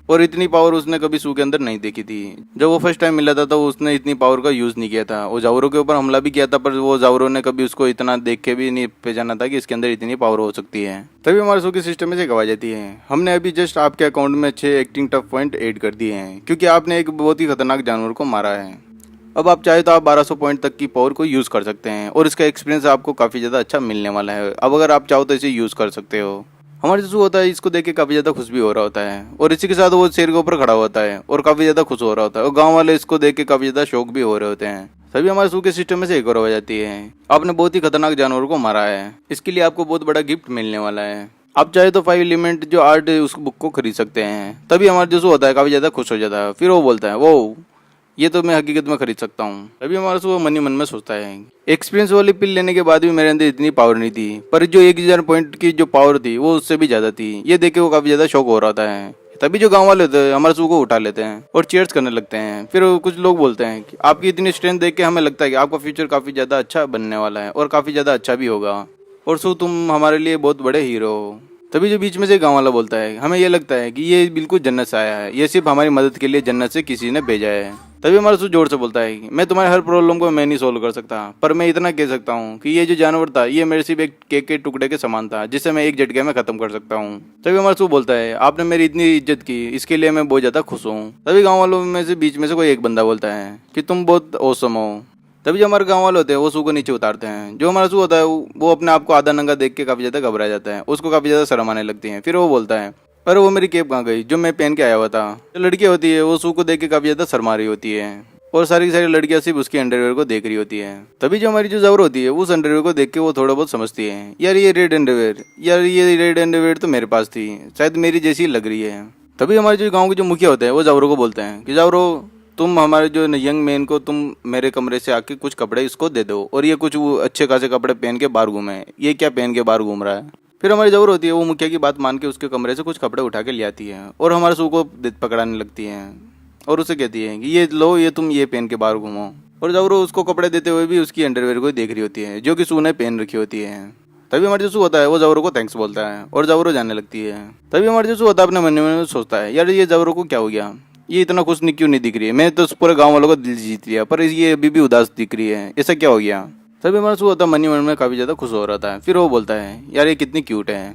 और इतनी पावर उसने कभी सू के अंदर नहीं देखी थी। जब वो फर्स्ट टाइम मिला था तो उसने इतनी पावर का यूज़ नहीं किया था। वो जावरो के ऊपर हमला भी किया था पर वो जावरो ने कभी उसको इतना देख के भी नहीं पहचाना था कि इसके अंदर इतनी पावर हो सकती है। तभी हमारे सू के सिस्टम में से एक आवाज आती है हमने अभी जस्ट आपके अकाउंट में 6 एक्टिंग टफ पॉइंट ऐड कर दिए हैं, क्योंकि आपने एक बहुत ही खतरनाक जानवर को मारा है। अब आप चाहे तो आप 1200 पॉइंट तक की पावर को यूज़ कर सकते हैं और इसका एक्सपीरियंस आपको काफ़ी ज़्यादा अच्छा मिलने वाला है। अब अगर आप चाहो तो इसे यूज़ कर सकते हो। हमारे जो होता है इसको देख के काफ़ी ज़्यादा खुश भी हो रहा होता है और इसी के साथ वो शेर के ऊपर खड़ा होता है और काफ़ी ज़्यादा खुश हो रहा होता है और गांव वाले इसको देख के काफ़ी ज़्यादा शौक भी हो रहे होते हैं। तभी हमारे सू के सिस्टम में से एक और हो जाती है आपने बहुत ही खतरनाक जानवर को मारा है, इसके लिए आपको बहुत बड़ा गिफ्ट मिलने वाला है। आप चाहे तो 5 एलिमेंट जो आर्ट उस बुक को खरीद सकते हैं। तभी हमारे जो सू होता है काफ़ी ज़्यादा खुश हो जाता है। फिर वो बोलता है वो ये तो मैं हकीकत में खरीद सकता हूँ। तभी हमारा सू मन ही मन में सोचता है एक्सपीरियंस वाली पिल लेने के बाद भी मेरे अंदर इतनी पावर नहीं थी, पर जो 1000 पॉइंट की जो पावर थी वो उससे भी ज़्यादा थी। ये देख के वो काफ़ी ज़्यादा शौक हो रहा होता है। तभी जो गांव वाले होते हैं हमारे सू को उठा लेते हैं और चीयर्स करने लगते हैं। फिर कुछ लोग बोलते हैं कि आपकी इतनी स्ट्रेंथ देख के हमें लगता है कि आपका फ्यूचर काफ़ी ज़्यादा अच्छा बनने वाला है और काफ़ी ज़्यादा अच्छा भी होगा और सू तुम हमारे लिए बहुत बड़े हीरो हो। तभी जो बीच में से गाँव वाला बोलता है हमें ये लगता है कि ये बिल्कुल जन्नत से आया है, ये सिर्फ हमारी मदद के लिए जन्नत से किसी ने भेजा है। तभी हमारा सू जोर से बोलता है कि मैं तुम्हारे हर प्रॉब्लम को मैं नहीं सोल्व कर सकता, पर मैं इतना कह सकता हूँ कि ये जो जानवर था ये मेरे सिर्फ एक केक के टुकड़े के समान था जिसे मैं एक झटके में खत्म कर सकता हूँ। तभी हमारा सू बोलता है आपने मेरी इतनी इज्जत की, इसके लिए मैं बहुत ज़्यादा खुश हूँ। तभी गाँव वालों में से बीच में से कोई एक बंदा बोलता है कि तुम बहुत औसम हो। तभी जो हमारे गाँव वाले होते हैं वो सू को नीचे उतारते हैं। जो हमारा सू होता है वो अपने आप को आधा नंगा देख के काफ़ी ज़्यादा घबरा जाता है, उसको काफ़ी ज़्यादा शर्म आने लगती है। फिर वो बोलता है अरे वो मेरी केप कहाँ गई जो मैं पहन के आया हुआ था। जो लड़की होती है वो सू को देख के काफ़ी ज़्यादा शर्मा रही होती है और सारी की सारी लड़कियां सिर्फ उसकी अंडरवेयर को देख रही होती है। तभी जो हमारी जो जावरो होती है उस अंडरवेयर को देख के वो थोड़ा बहुत समझती है यार ये रेड अंडरवेयर तो मेरे पास थी, शायद मेरी जैसी लग रही है। तभी हमारे जो गाँव के जो मुखिया होते हैं वो जावरो को बोलते हैं कि जावरो तुम हमारे जो यंग मैन को तुम मेरे कमरे से आके कुछ कपड़े इसको दे दो और ये कुछ वो अच्छे खासे कपड़े पहन के बाहर घूमे, ये क्या पहन के बाहर घूम रहा है। फिर हमारी जावरो होती है वो मुखिया की बात मान के उसके कमरे से कुछ कपड़े उठा के ले आती है और हमारे सू को पकड़ाने लगती है और उसे कहती है कि ये लो ये तुम ये पहन के बाहर घूमो। और जावरो उसको कपड़े देते हुए भी उसकी अंडरवेयर को देख रही होती है जो कि सू ने पहन रखी होती है। तभी हमारे जो सू होता है वो जावरो को थैंक्स बोलता है और जावरो जाने लगती है। तभी हमारे जो सू होता है अपने मन में सोचता है यार ये जावरो को क्या हो गया, ये इतना खुश नहीं क्यों नहीं दिख रही है, मैं तो पूरे गाँव वालों का दिल जीत लिया पर ये अभी भी उदास दिख रही है, ऐसा क्या हो गया। तभी हमारा सू होता है मन ही मन में काफ़ी ज़्यादा खुश हो रहा था। फिर वो बोलता है यार ये कितनी क्यूट है।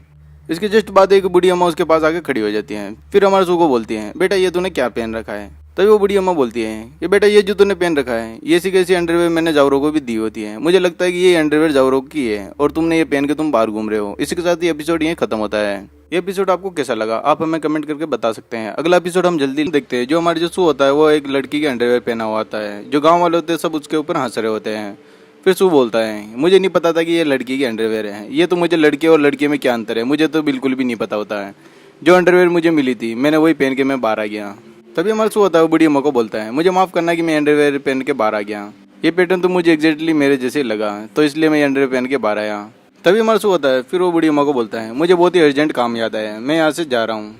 इसके जस्ट बाद एक बूढ़ी अम्मा उसके पास आके खड़ी हो जाती हैं। फिर हमारे सू को बोलती हैं बेटा ये तूने क्या पहन रखा है। तभी वो बूढ़ी अम्मा बोलती है कि बेटा ये जो तूने पहन रखा है ये सी कैसी अंडरवेयर मैंने जावरो को भी दी होती है, मुझे लगता है कि ये अंडरवेयर जावरो की है और तुमने ये पहन के तुम बाहर घूम रहे हो। इसी के साथ ये एपिसोड यहीं खत्म होता है। ये एपिसोड आपको कैसा लगा आप हमें कमेंट करके बता सकते हैं। अगला एपिसोड हम जल्दी देखते हैं। जो हमारे जो सू होता है वो एक लड़की के अंडरवेयर पहना हुआ आता है। जो गाँव वाले होते हैं सब उसके ऊपर हंस रहे होते हैं। फिर सू बोलता है, मुझे नहीं पता था कि ये लड़की की अंडरवेयर है, ये तो मुझे लड़के और लड़के में क्या अंतर है मुझे तो बिल्कुल भी नहीं पता होता है। जो अंडरवेयर मुझे मिली थी मैंने वही पहन के मैं बाहर आ गया। तभी हमारा सू होता है वो बूढ़ी अम्मा को बोलता है, मुझे माफ़ करना कि मैं अंडरवेयर पहन के बाहर आ गया, ये पैटर्न तो मुझे एग्जैक्टली मेरे जैसे लगा तो इसलिए मैं अंडरवेयर पहन के बाहर आया। तभी हमारा सू होता है फिर वो बूढ़ी अम्मा को बोलता है, मुझे बहुत ही अर्जेंट काम याद आया, मैं यहाँ से जा रहा हूँ,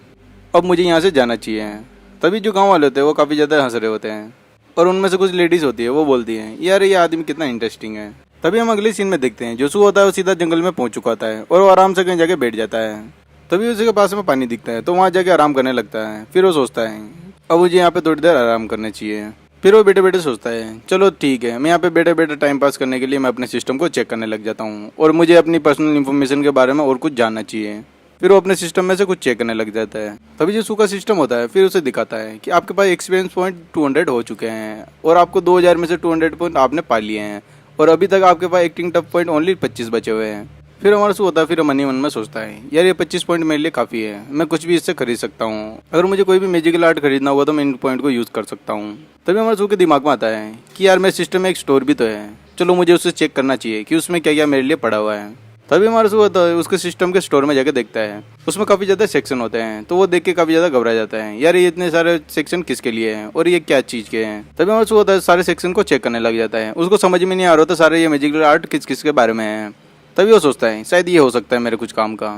अब मुझे यहाँ से जाना चाहिए। तभी जो गाँव वाले होते हैं वो काफ़ी ज़्यादा हंस रहे होते हैं और उनमें से कुछ लेडीज़ होती है वो बोलती हैं, यार ये आदमी कितना इंटरेस्टिंग है। तभी हम अगले सीन में देखते हैं जो सू होता है वो सीधा जंगल में पहुंच चुका होता है और वो आराम से कहीं जाके बैठ जाता है। तभी उसी के पास में पानी दिखता है तो वहाँ जाके आराम करने लगता है। फिर वो सोचता है अब मुझे यहाँ पे थोड़ी देर आराम करना चाहिए। फिर वो बैठे बैठे सोचता है, चलो ठीक है, मैं यहाँ पे बैठे बैठे टाइम पास करने के लिए मैं अपने सिस्टम को चेक करने लग जाता हूँ और मुझे अपनी पर्सनल इन्फॉर्मेशन के बारे में और कुछ जानना चाहिए। फिर वो अपने सिस्टम में से कुछ चेक करने लग जाता है। तभी जो सू का सिस्टम होता है फिर उसे दिखाता है कि आपके पास एक्सपीरियंस पॉइंट 200 हो चुके हैं और आपको 2000 में से 200 पॉइंट आपने पा लिए हैं और अभी तक आपके पास एक्टिंग टफ पॉइंट ओनली 25 बचे हुए हैं। फिर हमारा सू होता है फिर मन ही मन में सोचता है, यार ये 25 पॉइंट मेरे लिए काफ़ी है, मैं कुछ भी इससे खरीद सकता हूँ, अगर मुझे कोई भी मैजिकल आर्ट खरीदना होगा तो मैं इन पॉइंट को यूज़ कर सकता हूँ। तभी हमारे सू के दिमाग में आता है कि यार मेरे सिस्टम में एक स्टोर भी तो है, चलो मुझे उससे चेक करना चाहिए कि उसमें क्या क्या मेरे लिए पड़ा हुआ है। तभी हमारा सू होता है उसके सिस्टम के स्टोर में जाकर देखता है, उसमें काफ़ी ज़्यादा सेक्शन होते हैं तो वो देख के काफ़ी ज़्यादा घबरा जाता है, यार ये इतने सारे सेक्शन किसके लिए हैं और ये क्या चीज़ के हैं। तभी हमारा सू होता है सारे सेक्शन को चेक करने लग जाता है, उसको समझ में नहीं आ रहा होता सारे ये मैजिकल आर्ट किस किस के बारे में है। तभी वो सोचता है शायद ये हो सकता है मेरे कुछ काम का।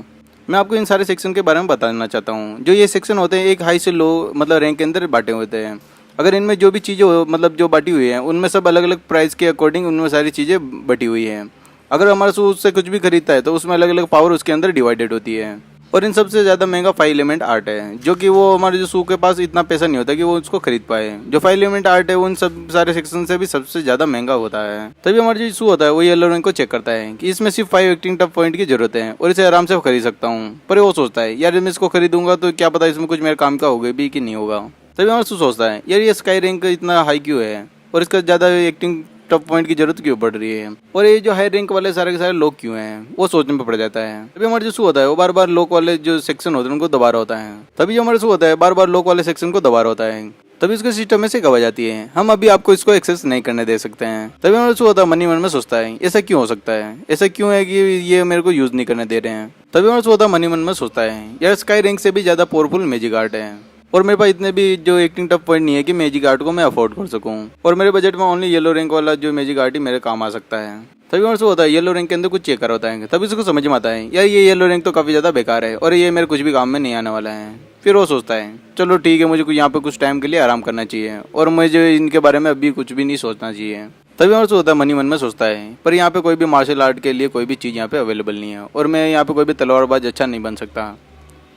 मैं आपको इन सारे सेक्शन के बारे में बताना चाहता हूँ। जो ये सेक्शन होते हैं एक हाई से लो मतलब रैंक के अंदर बांटे होते हैं। अगर इनमें जो भी चीज़ें मतलब जो बांटी हुई हैं उनमें सब अलग अलग प्राइस के अकॉर्डिंग उनमें सारी चीज़ें बटी हुई हैं। अगर हमारा सू उससे कुछ भी खरीदता है तो उसमें अलग अलग पावर उसके अंदर डिवाइडेड होती है। और इन सबसे ज़्यादा महंगा 5 एलिमेंट आर्ट है जो कि वो हमारे जो सू के पास इतना पैसा नहीं होता कि वो उसको खरीद पाए। जो 5 एलिमेंट आर्ट है वो उन सब सारे सेक्शन से भी सबसे ज़्यादा महंगा होता है। तभी हमारा जो सू होता है वो येलो रंग को चेक करता है कि इसमें सिर्फ 5 एक्टिंग टफ पॉइंट की जरूरत है और इसे आराम से खरीद सकता हूँ। पर वो सोचता है यार मैं इसको खरीदूंगा तो क्या पता इसमें कुछ मेरे काम का होगा भी कि नहीं होगा। तभी हमारा सू सोचता है यार ये स्काई रैंक इतना हाई क्यों है और इसका ज़्यादा एक्टिंग टफ पॉइंट की जरूरत क्यों पड़ रही है और ये जो हाई रैंक वाले सारे के सारे लोग क्यों हैं वो सोचने में पड़ जाता है। तभी हमारे जो सू होता है वो बार बार लोक वाले जो सेक्शन होते हैं उनको दबा रहा होता है। तभी जो हमारे सू होता है बार बार लोक वाले सेक्शन को दबा रहा होता है। तभी उसके सिस्टम में से गवा जाती है, हम अभी आपको इसको एक्सेस नहीं करने दे सकते हैं। तभी हमारा सू होता है मन ही मन में सोचता है ऐसा क्यों हो सकता है, ऐसा क्यों है कि ये मेरे को यूज नहीं करने दे रहे हैं। तभी हमारा सू होता है मन ही मन में सोचता है यार स्काई रैंक से भी ज्यादा पावरफुल मैजिक आर्ट है और मेरे पास इतने भी जो एक्टिंग टफ पॉइंट नहीं है कि मैजिक आर्ट को मैं अफोर्ड कर सकूं और मेरे बजट में ओनली येलो रैंक वाला जो मैजिक आर्ट ही मेरे काम आ सकता है। तभी हमारे से होता है येलो रैंक के अंदर कुछ चेक कर होता है। तभी उसको समझ में आता है यार ये येलो रैंक तो काफ़ी ज़्यादा बेकार है और ये मेरे कुछ भी काम में नहीं आने वाला है। फिर वो सोचता है चलो ठीक है मुझे यहाँ पे कुछ टाइम के लिए आराम करना चाहिए और मुझे इनके बारे में अभी कुछ भी नहीं सोचना चाहिए। तभी हमारे से होता है मन ही मन में सोचता है पर यहाँ पे कोई भी मार्शल आर्ट के लिए कोई भी चीज़ यहाँ पे अवेलेबल नहीं है और मैं यहाँ पे कोई भी तलवारबाज अच्छा नहीं बन सकता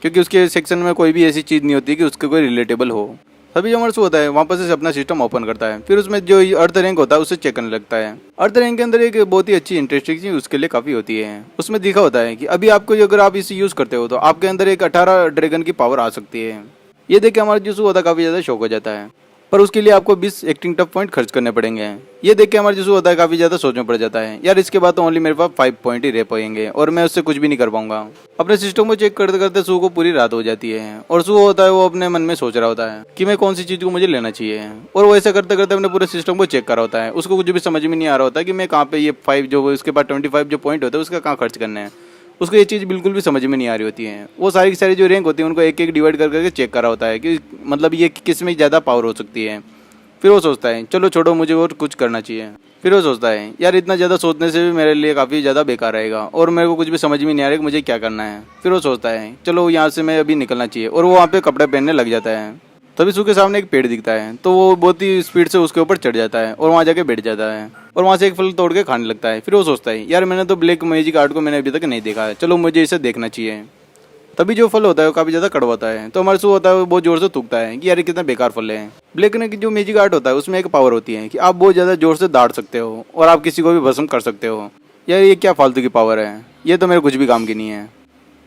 क्योंकि उसके सेक्शन में कोई भी ऐसी चीज़ नहीं होती कि उसके कोई रिलेटेबल हो। तभी जो हमारे से होता है वहाँ पर से अपना सिस्टम ओपन करता है। फिर उसमें जो अर्थ रैंक होता है उसे चेक करने लगता है। अर्थ रैंक के अंदर एक बहुत ही अच्छी इंटरेस्टिंग चीज़ उसके लिए काफ़ी होती है। उसमें दिखा होता है कि अभी आपको अगर आप इसे यूज़ करते हो तो आपके अंदर एक 18 ड्रैगन की पावर आ सकती है। ये देख के हमारा जो होता है काफ़ी ज़्यादा शौक हो जाता है पर उसके लिए आपको 20 एक्टिंग टफ पॉइंट खर्च करने पड़ेंगे। ये देख के हमारा जो होता है काफ़ी ज़्यादा सोच में पड़ जाता है यार इसके बाद तो ओनली मेरे पास 5 पॉइंट ही रह पाएंगे और मैं उससे कुछ भी नहीं कर पाऊंगा। अपने सिस्टम को चेक करते करते सू को पूरी रात हो जाती है और सू होता है वो अपने मन में सोच रहा होता है कि मैं कौन सी चीज़ को मुझे लेना चाहिए और वो ऐसा करते करते अपने पूरे सिस्टम को चेक कर रहा होता है। उसको कुछ भी समझ में नहीं आ रहा होता कि मैं कहाँ पे ये 5 जो उसके बाद 25 जो पॉइंट होता है उसका कहाँ खर्च करना है। उसको ये चीज़ बिल्कुल भी समझ में नहीं आ रही होती है। वो सारी की सारी जो रैंक होती है उनको एक एक डिवाइड कर करके चेक कर रहा होता है कि मतलब ये किस में ज़्यादा पावर हो सकती है। फिर वो सोचता है चलो छोड़ो मुझे और कुछ करना चाहिए। फिर वो सोचता है यार इतना ज़्यादा सोचने से भी मेरे लिए काफ़ी ज़्यादा बेकार रहेगा और मेरे को कुछ भी समझ में नहीं आ रहा कि मुझे क्या करना है। फिर वो सोचता है चलो यहाँ से मैं अभी निकलना चाहिए और वो वहाँ पे कपड़े पहनने लग जाता है। तभी सू के सामने एक पेड़ दिखता है तो वो बहुत ही स्पीड से उसके ऊपर चढ़ जाता है और वहाँ जाके बैठ जाता है और वहाँ से एक फल तोड़ के खाने लगता है। फिर वो सोचता है यार मैंने तो ब्लैक मैजिक आर्ट को मैंने अभी तक नहीं देखा है, चलो मुझे इसे देखना चाहिए। तभी जो फल होता है वो काफ़ी ज़्यादा कड़वा होता है तो हमारे सू होता है वो बहुत जोर से थूकता है कि यार कितना बेकार फल है। ब्लैक रंग की जो मैजिक आर्ट होता है उसमें एक पावर होती है कि आप बहुत ज़्यादा जोर से दाड़ सकते हो और आप किसी को भी भस्म कर सकते हो। यार ये क्या फालतू की पावर है, ये तो मेरे कुछ भी काम की नहीं है।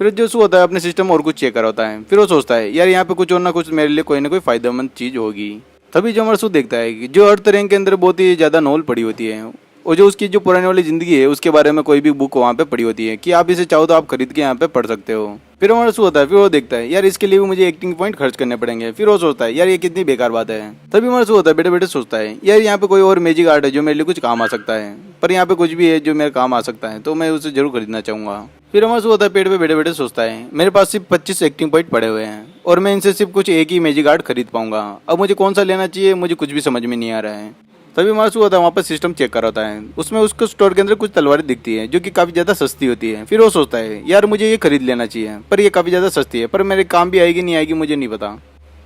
फिर जो सू होता है अपने सिस्टम और कुछ चेक कर होता है। फिर वो सोचता है यार यहाँ पे कुछ और ना कुछ मेरे लिए कोई ना कोई फायदेमंद चीज़ होगी। तभी जो हमारा सू देखता है कि जो अर्थ रैंक के अंदर बहुत ही ज़्यादा नॉल पड़ी होती है और जो उसकी जो पुराने वाली ज़िंदगी है उसके बारे में कोई भी बुक वहाँ पे पड़ी होती है कि आप इसे चाहो तो आप खरीद के यहाँ पे पढ़ सकते हो। फिर हमारा शो होता है, फिर वो देखता है यार इसके लिए भी मुझे एक्टिंग पॉइंट खर्च करने पड़ेंगे। फिर वो सोचता है यार ये कितनी बेकार बात है। तभी हमारा शो होता है बैठे बैठे सोचता है यार यहाँ पे कोई और मैजिक आर्ट है जो मेरे लिए कुछ काम आ सकता है, पर यहाँ पे कुछ भी है जो मेरे काम आ सकता है तो मैं उसे जरूर खरीदना चाहूंगा। फिर हमारा शो होता है पेड़ पे बैठे बैठे सोचता है मेरे पास सिर्फ 25 एक्टिंग पॉइंट पड़े हुए हैं और मैं इनसे सिर्फ कुछ एक ही मैजिक आर्ट खरीद पाऊंगा। अब मुझे कौन सा लेना चाहिए मुझे कुछ भी समझ में नहीं आ रहा है। तभी हमारा शो होता है वहाँ पर सिस्टम चेक कर रहा होता है, उसमें उसको स्टोर के अंदर कुछ तलवारें दिखती है जो कि काफी ज्यादा सस्ती होती है। फिर वो सोचता है यार मुझे ये खरीद लेना चाहिए, पर ये काफी ज्यादा सस्ती है, पर मेरे काम भी आएगी नहीं आएगी मुझे नहीं पता।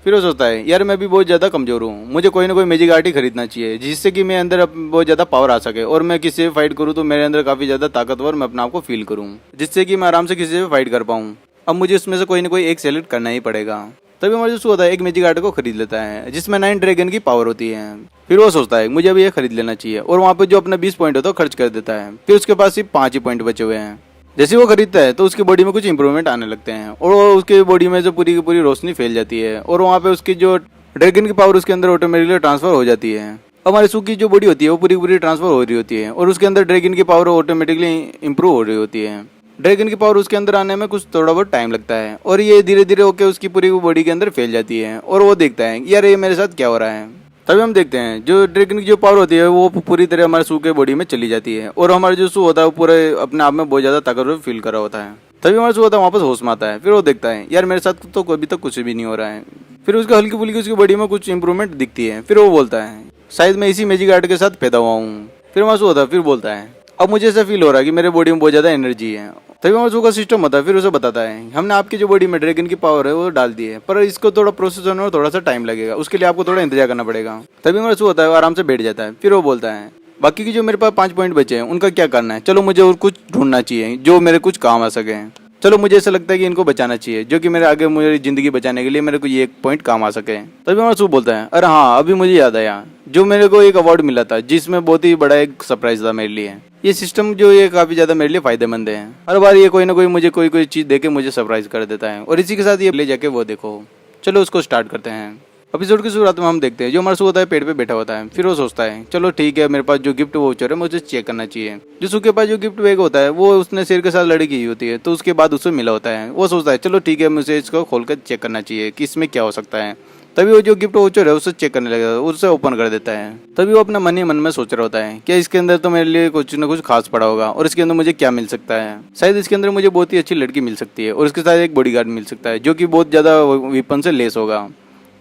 फिर वो सोचता है यार मैं भी बहुत ज़्यादा कमज़ोर हूँ, मुझे कोई ना कोई मैजिक आर्ट ही खरीदना चाहिए जिससे कि मेरे अंदर बहुत ज़्यादा पावर आ सके और मैं किसी से फाइट करूँ तो मेरे अंदर काफ़ी ज़्यादा ताकतवर मैं अपने आप को फील करूँ, जिससे कि मैं आराम से किसी से फाइट कर पाऊँ। अब मुझे उसमें से कोई ना कोई एक सेलेक्ट करना ही पड़ेगा। तभी हमारे जो होता है एक मैजिक आर्ट को खरीद लेता है जिसमें 9 ड्रैगन की पावर होती है। फिर वो सोचता है मुझे अभी ये खरीद लेना चाहिए और वहाँ पे जो अपना 20 पॉइंट होता है खर्च कर देता है। फिर उसके पास सिर्फ 5 ही पॉइंट बचे हुए हैं। जैसे वो खरीदता है तो उसकी बॉडी में कुछ इंप्रूवमेंट आने लगते हैं और उसके बॉडी में जो पूरी की पूरी रोशनी फैल जाती है और वहाँ पे उसकी जो ड्रैगन की पावर उसके अंदर ऑटोमेटिकली ट्रांसफर हो जाती है। हमारे सू की जो बॉडी होती है वो पूरी पूरी ट्रांसफर हो रही होती है और उसके अंदर ड्रैगन की पावर ऑटोमेटिकली इंप्रूव हो रही होती है। ड्रैगन की पावर उसके अंदर आने में कुछ थोड़ा बहुत टाइम लगता है और ये धीरे धीरे होकर उसकी पूरी बॉडी के अंदर फैल जाती है और वो देखता है यार ये मेरे साथ क्या हो रहा है। तभी हम देखते हैं जो ड्रैगन की जो पावर होती है वो पूरी तरह हमारे सू के बॉडी में चली जाती है और हमारा जो सू होता है वो पूरे अपने आप में बहुत ज्यादा ताकतवर फील कर रहा होता है। तभी हमारा सू होता है वापस होश में आता है। फिर वो देखता है यार मेरे साथ तो अभी तक कुछ भी नहीं हो रहा है। फिर उसके हल्की फुल्की उसकी बॉडी में कुछ इंप्रूवमेंट दिखती है। फिर वो बोलता है शायद मैं इसी मैजिक आर्ट के साथ पैदा हुआ हूँ। फिर हमारा सू होता है फिर बोलता है अब मुझे ऐसा फील हो रहा है कि मेरे बॉडी में बहुत ज्यादा एनर्जी है। तभी हमारा सू का सिस्टम होता है फिर उसे बताता है हमने आपकी जो बॉडी में ड्रैगन की पावर है वो डाल दी है, पर इसको थोड़ा प्रोसेस होने में थोड़ा सा टाइम लगेगा, उसके लिए आपको थोड़ा इंतजार करना पड़ेगा। तभी हमारा सू होता है वो आराम से बैठ जाता है। फिर वो बोलता है बाकी की जो मेरे पास 5 पॉइंट बचे हैं उनका क्या करना है, चलो मुझे और कुछ ढूंढना चाहिए जो मेरे कुछ काम आ सके। चलो मुझे ऐसा लगता है कि इनको बचाना चाहिए जो कि मेरे आगे मेरी जिंदगी बचाने के लिए मेरे को ये एक पॉइंट काम आ सके। तभी हमारा सू बोलता है अरे हाँ अभी मुझे याद आया जो मेरे को एक अवार्ड मिला था जिसमें बहुत ही बड़ा एक सरप्राइज था मेरे लिए। ये सिस्टम जो ये काफी ज्यादा मेरे लिए फायदेमंद है। हर बार ये कोई ना कोई मुझे कोई चीज देके मुझे सरप्राइज कर देता है और इसी के साथ ये ले जाके वो देखो। चलो उसको स्टार्ट करते हैं। एपिसोड की शुरुआत में हम देखते हैं जो हमारा सू होता है पेड़ पे बैठा होता है। फिर वो सोचता है चलो ठीक है मेरे पास जो गिफ्ट वाउचर है मुझे चेक करना चाहिए। जो सू के पास जो गिफ्ट बैग होता है वो उसने शेर के साथ लड़ाई की होती है तो उसके बाद उसे मिला होता है। वो सोचता है चलो ठीक है मुझे इसको खोल कर चेक करना चाहिए कि इसमें क्या हो सकता है। तभी वो जो गिफ्ट वाउचर है उसे चेक करने लगेगा, उसे ओपन कर देता है। तभी वो अपने मन ही मन में सोच रहा होता है कि इसके अंदर तो मेरे लिए कुछ न कुछ खास पड़ा होगा और इसके अंदर मुझे क्या मिल सकता है। शायद इसके अंदर मुझे बहुत ही अच्छी लड़की मिल सकती है और इसके साथ एक बॉडीगार्ड मिल सकता है जो कि बहुत ज्यादा वेपन से लेस होगा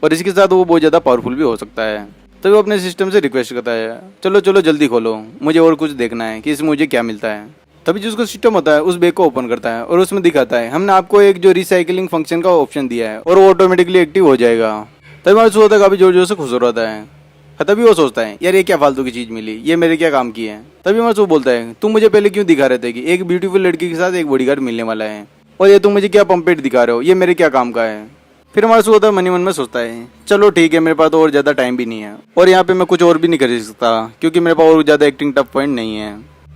और इसके साथ वो बहुत ज्यादा पावरफुल भी हो सकता है। तभी वो अपने सिस्टम से रिक्वेस्ट करता है चलो चलो जल्दी खोलो मुझे और कुछ देखना है कि इसमें मुझे क्या मिलता है। तभी जो उसका सिस्टम होता है उस बैग को ओपन करता है और उसमें दिखाता है हमने आपको एक जो रिसाइकलिंग फंक्शन का ऑप्शन दिया है और वो ऑटोमेटिकली एक्टिव हो जाएगा। तभी हमारा सू होता है काफी जोर जोर से खुश हो रहा है। तभी वो सोचता है यार ये क्या फालतू की चीज मिली, ये मेरे क्या काम की है। तभी हमारा सू बोलता है तुम मुझे पहले क्यों दिखा रहे थे कि एक ब्यूटीफुल लड़की के साथ एक बॉडीगार्ड मिलने वाला है और ये तुम मुझे क्या पंपेट दिखा रहे हो, ये मेरे क्या काम का है। फिर हमारा सू होता है मन ही मन में सोचता है चलो ठीक है मेरे पास तो और ज्यादा टाइम भी नहीं है और यहाँ पे मैं कुछ और भी नहीं कर सकता क्योंकि मेरे पास और ज्यादा एक्टिंग टफ पॉइंट नहीं है।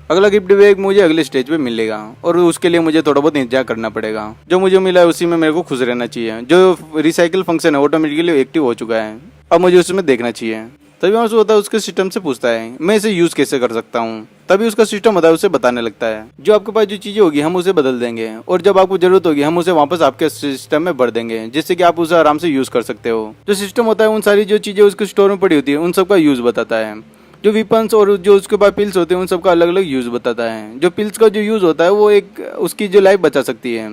अगला गिफ्ट बैग मुझे अगले स्टेज पे मिलेगा और उसके लिए मुझे थोड़ा बहुत इंतजार करना पड़ेगा। जो मुझे मिला है उसी में मेरे को खुश रहना चाहिए। जो रिसाइकिल फंक्शन है ऑटोमेटिकली एक्टिव हो चुका है, अब मुझे उसमें देखना चाहिए। तभी हमारा सू होता है उसके सिस्टम से पूछता है मैं इसे यूज कैसे कर सकता हूँ। तभी उसका सिस्टम होता है उसे बताने लगता है जो आपके पास जो चीजें होगी हम उसे बदल देंगे और जब आपको जरूरत होगी हम उसे वापस आपके सिस्टम में भर देंगे जिससे कि आप उसे आराम से यूज कर सकते हो। जो सिस्टम होता है उन सारी जो चीजें उसके स्टोर में पड़ी होती है उन सबका यूज बताता है। जो वीपन्स और जो उसके पास पिल्स होते हैं उन सबका अलग अलग यूज बताता है। जो पिल्स का जो यूज होता है वो एक उसकी जो लाइफ बचा सकती है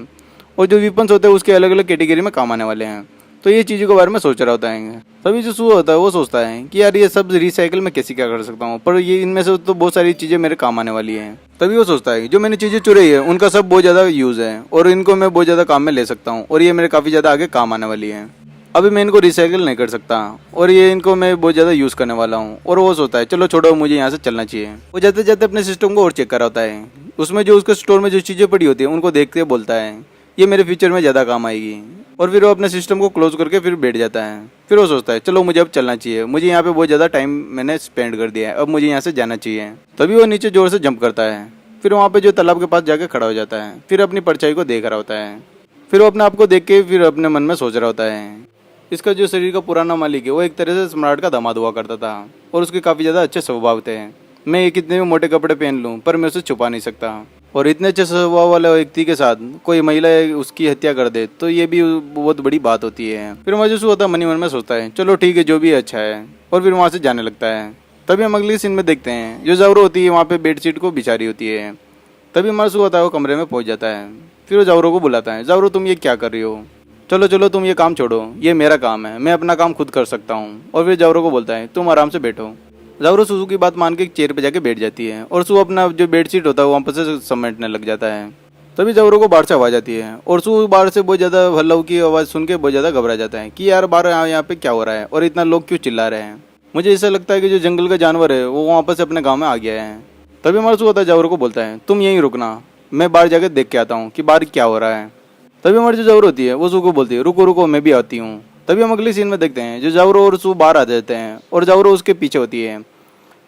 और जो वीपन्स होते हैं उसके अलग अलग कैटेगरी में काम आने वाले हैं। तो ये चीज़ों के बारे में सोच रहा होता है। तभी जो सू होता है वो सोचता है कि यार ये सब रिसाइकिल में कैसे क्या कर सकता हूँ, पर ये इनमें से तो बहुत सारी चीज़ें मेरे काम आने वाली हैं। तभी वो सोचता है जो मैंने चीज़ें चुराई है उनका सब बहुत ज़्यादा यूज़ है और इनको मैं बहुत ज़्यादा काम में ले सकता हूँ और ये मेरे काफ़ी ज़्यादा आगे काम आने वाली है। अभी मैं इनको रिसाइकिल नहीं कर सकता और ये इनको मैं बहुत ज़्यादा यूज़ करने वाला हूँ। और वो सोचता है चलो छोड़ो मुझे यहाँ से चलना चाहिए। वो जाते जाते अपने सिस्टम को और चेक कर रहा होता है। उसमें जो उसके स्टोर में जो चीज़ें पड़ी होती है उनको देख के बोलता है ये मेरे फ्यूचर में ज़्यादा काम आएगी। और फिर वो अपने सिस्टम को क्लोज करके फिर बैठ जाता है। फिर वो सोचता है चलो मुझे अब चलना चाहिए, मुझे यहाँ पे बहुत ज़्यादा टाइम मैंने स्पेंड कर दिया है, अब मुझे यहाँ से जाना चाहिए। तभी वो नीचे जोर से जंप करता है। फिर वहाँ पे जो तालाब के पास जाके खड़ा हो जाता है। फिर अपनी परछाई को देख रहा होता है। फिर वो अपने आप को देख के फिर अपने मन में सोच रहा होता है इसका जो शरीर का पुराना मालिक है वो एक तरह से सम्राट का दामाद हुआ करता था और उसके काफ़ी ज़्यादा अच्छे स्वभाव थे। मैं ये कितने भी मोटे कपड़े पहन लूँ पर मैं उसे छुपा नहीं सकता। और इतने अच्छे स्वभाव वाले व्यक्ति के साथ कोई महिला उसकी हत्या कर दे तो ये भी बहुत बड़ी बात होती है। फिर मजूस होता मन ही मन में सोचता है चलो ठीक है जो भी है अच्छा है, और फिर वहाँ से जाने लगता है। तभी हम अगली सीन में देखते हैं जो जावरो होती है वहाँ पे बेडशीट को बिछा रही होती है। तभी मजूस होता है वो कमरे में पहुँच जाता है। फिर वो जावरो को बुलाता है, जावरो तुम ये क्या कर रही हो, चलो चलो तुम ये काम छोड़ो, ये मेरा काम है, मैं अपना काम खुद कर सकता हूँ। और फिर जावरो को बोलता है तुम आराम से बैठो। जावरो सुसु की बात मान के एक चेयर पे जाके बैठ जाती है और सु अपना जो बेडशीट होता है वो वहाँ पर से समेटने लग जाता है। तभी जावरो को बाहर से आवाज आती है और सु बाहर से बहुत ज़्यादा हल्ला की आवाज़ सुन के बहुत ज़्यादा घबरा जाता है कि यार बाहर यहाँ पे क्या हो रहा है और इतना लोग क्यों चिल्ला रहे हैं। मुझे ऐसा लगता है कि जो जंगल का जानवर है वो वापस अपने गाँव में आ गया है। तभी हमारा सु होता है जावरो को बोलता है तुम यहीं रुकना, मैं बाहर जाकर देख के आता हूँ कि बाहर क्या हो रहा है। तभी हमारी जो जावरो होती है वो सु को बोलती है रुको रुको मैं भी आती हूँ। तभी हम अगली सीन में देखते हैं जो जावरो और सु बाहर आ जाते हैं और जावरो उसके पीछे होती है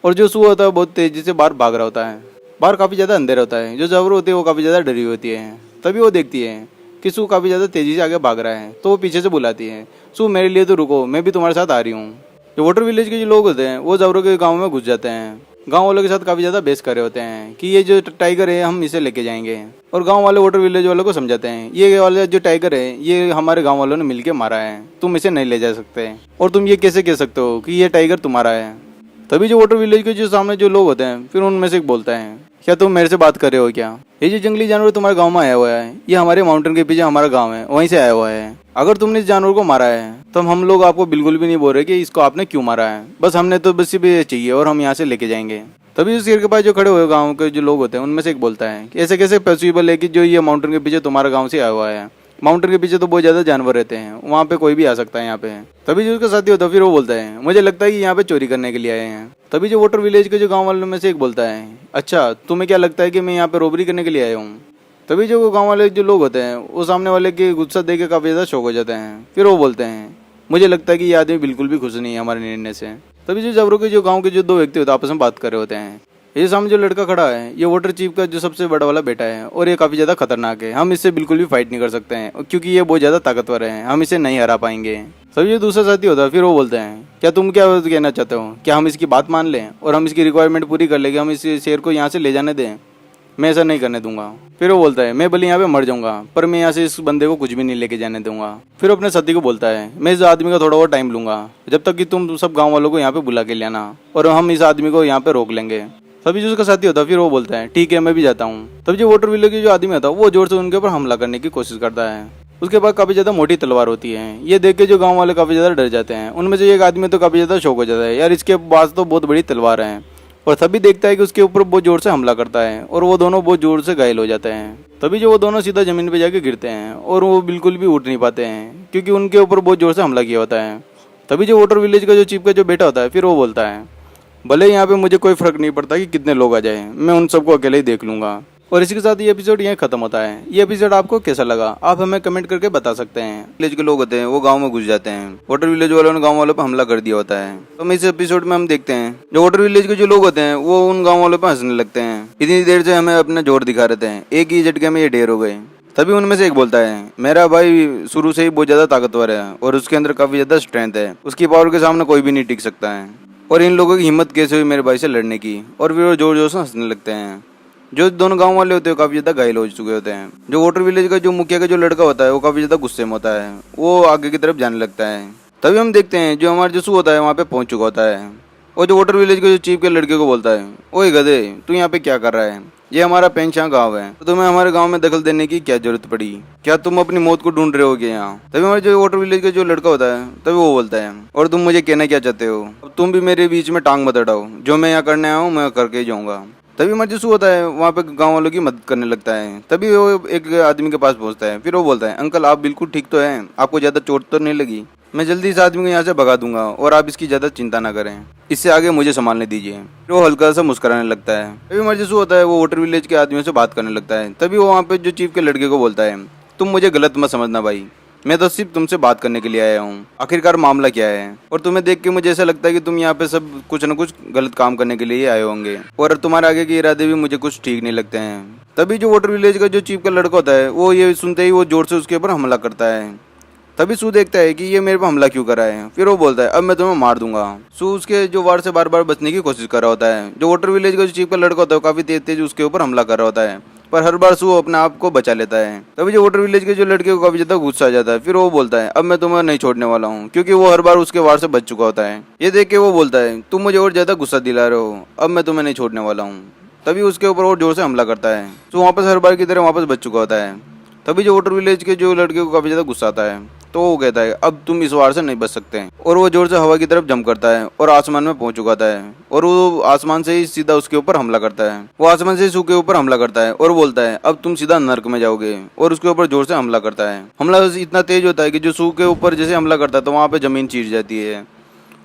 और जो सु होता है बहुत तेजी से बाहर भाग रहा होता है। बाहर काफ़ी ज़्यादा अंधेरा होता है, जो जावरो होती है वो काफ़ी ज़्यादा डरी होती है। तभी वो देखती है कि सु काफ़ी ज़्यादा तेजी से आगे भाग रहा है तो वो पीछे से बुलाती है सु मेरे लिए तो रुको, मैं भी तुम्हारे साथ आ रही हूँ। जो वाटर विलेज के जो लोग होते हैं वो जावरो के गाँव में घुस जाते हैं। गाँव वालों के साथ काफ़ी ज़्यादा बहस कर रहे होते हैं कि ये जो टाइगर है हम इसे लेके जाएंगे। और गाँव वाले वाटर विलेज वालों को समझाते हैं ये वाला जो टाइगर है ये हमारे गाँव वालों ने मिलकर मारा है, तुम इसे नहीं ले जा सकते और तुम ये कैसे कह सकते हो कि ये टाइगर तुम्हारा है। तभी जो वाटर विलेज के जो सामने जो लोग होते हैं फिर उनमें से एक बोलता है क्या तुम मेरे से बात कर रहे हो क्या, ये जो जंगली जानवर तुम्हारे गांव में आया हुआ है ये हमारे माउंटेन के पीछे हमारा गांव है वहीं से आया हुआ है। अगर तुमने इस जानवर को मारा है तो हम लोग आपको बिल्कुल भी नहीं बोल रहे कि इसको आपने क्यों मारा है, बस हमने तो बस ये चाहिए और हम यहाँ से लेके जाएंगे। तभी उस शेर के पास जो खड़े हुए गाँव के जो लोग होते हैं उनमें से एक बोलता है कि ऐसे कैसे पॉसिबल है कि जो ये माउंटेन के पीछे तुम्हारा गाँव से आया हुआ है, माउंटेन के पीछे तो बहुत ज़्यादा जानवर रहते हैं, वहाँ पे कोई भी आ सकता है यहाँ पे। तभी जो उसका साथी होता है फिर वो बोलता है मुझे लगता है कि यहाँ पे चोरी करने के लिए आए हैं। तभी जो वाटर विलेज के जो गांव वालों में से एक बोलता है अच्छा तुम्हें क्या लगता है कि मैं यहाँ पे रोबरी करने के लिए आया हूँ। तभी जो गाँव वाले जो लोग होते हैं वो सामने वाले के गुस्सा देख के काफ़ी ज़्यादा शौक हो जाते हैं। फिर वो बोलते हैं मुझे लगता है कि ये आदमी बिल्कुल भी खुश नहीं है हमारे निर्णय से। तभी जो जावरों के जो गाँव के जो दो व्यक्ति होते हैं आपस में बात कर रहे होते हैं। ये सामने जो लड़का खड़ा है ये वाटर चीफ का जो सबसे बड़ा वाला बेटा है और ये काफ़ी ज़्यादा खतरनाक है, हम इससे बिल्कुल भी फाइट नहीं कर सकते हैं क्योंकि ये बहुत ज़्यादा ताकतवर है, हम इसे नहीं हरा पाएंगे। सभी जो दूसरा साथी होता है फिर वो बोलते हैं क्या तुम क्या कहना चाहते हो, क्या हम इसकी बात मान लें और हम इसकी रिक्वायरमेंट पूरी कर लेंगे, हम इस शेर को यहाँ से ले जाने दें, मैं ऐसा नहीं करने दूंगा। फिर वो बोलता है मैं भले यहाँ पे मर जाऊंगा पर मैं यहाँ से इस बंदे को कुछ भी नहीं लेके जाने दूंगा। फिर अपने साथी को बोलता है मैं इस आदमी का थोड़ा और टाइम लूंगा जब तक कि तुम सब गाँव वालों को यहाँ पे बुला के लाना और हम इस आदमी को यहाँ पे रोक लेंगे। तभी जो उसका साथी होता है फिर वो बोलता है ठीक है मैं भी जाता हूँ। तभी जो वाटर विलेज के जो आदमी होता है वो जोर से उनके ऊपर हमला करने की कोशिश करता है। उसके पास काफ़ी ज़्यादा मोटी तलवार होती है, ये देख के जो गांव वाले काफ़ी ज़्यादा डर जाते हैं। उनमें से एक आदमी तो काफ़ी ज़्यादा शौक हो जाता है यार इसके पास तो बहुत बड़ी तलवार है, और तभी देखता है कि उसके ऊपर बहुत जोर से हमला करता है और वो दोनों बहुत जोर से घायल हो जाते हैं। तभी जो वो दोनों सीधा ज़मीन पर जाके गिरते हैं और वो बिल्कुल भी उठ नहीं पाते हैं क्योंकि उनके ऊपर बहुत जोर से हमला किया होता है। तभी जो वाटर विलेज का जो चीफ का जो बेटा होता है फिर वो बोलता है भले यहाँ पे मुझे कोई फर्क नहीं पड़ता कि कितने लोग आ जाए, मैं उन सबको अकेले ही देख लूंगा। और इसी के साथ ये एपिसोड यहीं खत्म होता है। ये एपिसोड आपको कैसा लगा आप हमें कमेंट करके बता सकते हैं। विलेज के लोग होते हैं वो गांव में घुस जाते हैं, वाटर विलेज वालों ने गांव वालों पर हमला कर दिया होता है। तो हम इस एपिसोड में हम देखते हैं जो वाटर विलेज के जो लोग होते हैं वो उन गाँव वालों पर हंसने लगते हैं, इतनी देर से हमें अपना जोर दिखा रहे थे, एक ही झटके में ये ढेर हो गए। तभी उनमें से एक बोलता है मेरा भाई शुरू से ही बहुत ज़्यादा ताकतवर है और उसके अंदर काफ़ी ज़्यादा स्ट्रेंथ है, उसकी पावर के सामने कोई भी नहीं टिक सकता है, और इन लोगों की हिम्मत कैसे हुई मेरे भाई से लड़ने की। और फिर वो जोर जोर से हंसने लगते हैं। जो दोनों गांव वाले होते हैं काफ़ी ज़्यादा घायल हो चुके होते हैं। जो वाटर विलेज का जो मुखिया का जो लड़का होता है वो काफ़ी ज़्यादा गुस्से में होता है, वो आगे की तरफ जाने लगता है। तभी हम देखते हैं जो हमारा जो सू होता है वहाँ पे पहुँच चुका होता है और जो वाटर विलेज के जो चीफ के लड़के को बोलता है ओए गधे तू यहाँ पे क्या कर रहा है, ये हमारा पेंशा गांव है, तो तुम्हें हमारे गांव में दखल देने की क्या जरूरत पड़ी, क्या तुम अपनी मौत को ढूंढ रहे होगे यहाँ। तभी हमारे जो वाटर विलेज का जो लड़का होता है तभी वो बोलता है और तुम मुझे कहना क्या चाहते हो, अब तुम भी मेरे बीच में टांग मत अड़ाओ, जो मैं यहाँ करने आया हूँ मैं करके ही जाऊँगा। तभी मजसू होता है वहाँ पे गांव वालों की मदद करने लगता है। तभी वो एक आदमी के पास पहुँचता है, फिर वो बोलता है अंकल आप बिल्कुल ठीक तो हैं, आपको ज़्यादा चोट तो नहीं लगी, मैं जल्दी इस आदमी को यहाँ से भगा दूंगा और आप इसकी ज़्यादा चिंता ना करें, इससे आगे मुझे संभालने दीजिए। फिर वो हल्का सा मुस्कुराने लगता है। तभी मजसू होता है वो वाटर विलेज के आदमियों से बात करने लगता है। तभी वो वहाँ पे जो चीफ के लड़के को बोलता है तुम मुझे गलत मत समझना भाई, मैं तो सिर्फ तुमसे बात करने के लिए आया हूँ, आखिरकार मामला क्या है। और तुम्हें देख के मुझे ऐसा लगता है कि तुम यहाँ पे सब कुछ न कुछ गलत काम करने के लिए आए होंगे और तुम्हारे आगे के इरादे भी मुझे कुछ ठीक नहीं लगते हैं। तभी जो वाटर विलेज का जो चीफ का लड़का होता है वो ये सुनते ही वो जोर से उसके ऊपर हमला करता है तभी सू देखता है कि ये मेरे पे हमला क्यों कर रहा है। फिर वो बोलता है अब मैं तुम्हें मार दूंगा। सू उसके जो वार से बार बार बचने की कोशिश कर रहा होता है। जो वाटर विलेज का जो चीफ का लड़का होता है काफी तेज तेज उसके ऊपर हमला कर रहा होता है, पर हर बार सू अपने आप को बचा लेता है। तभी जो वाटर विलेज के जो लड़के को काफी ज्यादा गुस्सा आ जाता है। फिर वो बोलता है अब मैं तुम्हें नहीं छोड़ने वाला हूँ, क्योंकि वो हर बार उसके वार से बच चुका होता है। ये देख के वो बोलता है तुम मुझे और ज्यादा गुस्सा दिला रहे हो, अब मैं तुम्हें नहीं छोड़ने वाला हूँ। तभी उसके ऊपर और जोर से हमला करता है। सू वापस हर बार की तरह वापस बच चुका होता है। तभी जो वाटर विलेज के जो लड़के को काफी ज्यादा गुस्सा आता है, तो वो कहता है अब तुम इस वार से नहीं बच सकते, और वो जोर से हवा की तरफ जंप करता है और आसमान में पहुंच चुका है। और वो आसमान से ही सीधा उसके ऊपर हमला करता है। वो आसमान से सू के ऊपर हमला करता है और बोलता है अब तुम सीधा नर्क में जाओगे, और उसके ऊपर जोर से हमला करता है। हमला इतना तेज होता है कि जो सू के ऊपर जैसे हमला करता है तो वहाँ पे जमीन चीर जाती है,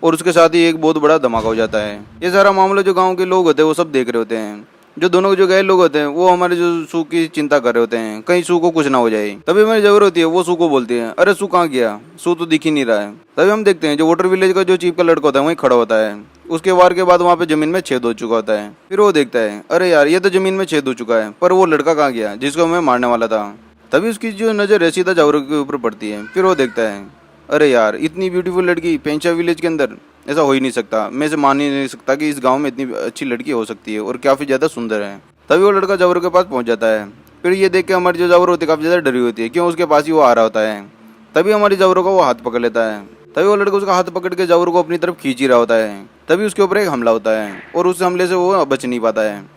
और उसके साथ ही एक बहुत बड़ा धमाका हो जाता है। ये सारा मामला जो गाँव के लोग होते हैं वो सब देख रहे होते हैं। जो दोनों जो घायल लोग होते हैं वो हमारे जो सू की चिंता कर रहे होते हैं, कहीं सू को कुछ ना हो जाए। तभी हमारी जरूरत होती है, वो सू को बोलती है अरे सू कहाँ गया, सू तो दिख ही नहीं रहा है। तभी हम देखते हैं जो वाटर विलेज का जो चीफ का लड़का होता है वहीं खड़ा होता है। उसके वार के बाद वहाँ पे जमीन में छेद हो चुका होता है। फिर वो देखता है अरे यार ये तो जमीन में छेद हो चुका है, पर वो लड़का कहाँ गया जिसको मैं मारने वाला था। तभी उसकी जो नजर है सीधा जावरों के ऊपर पड़ती है। फिर वो देखता है अरे यार इतनी ब्यूटीफुल लड़की पेंचा विलेज के अंदर, ऐसा हो ही नहीं सकता, मैं इसे मान ही नहीं सकता कि इस गांव में इतनी अच्छी लड़की हो सकती है और काफी ज्यादा सुंदर है। तभी वो लड़का जावरों के पास पहुंच जाता है। फिर ये देख के हमारी जो जावरों होती है काफी ज्यादा डरी होती है, क्यों उसके पास ही वो आ रहा होता है। तभी हमारी जावरों का वो हाथ पकड़ लेता है। तभी वो लड़का उसका हाथ पकड़ के जावरों को अपनी तरफ खींच ही रहा होता है। तभी उसके ऊपर एक हमला होता है और उस हमले से वो बच नहीं पाता है।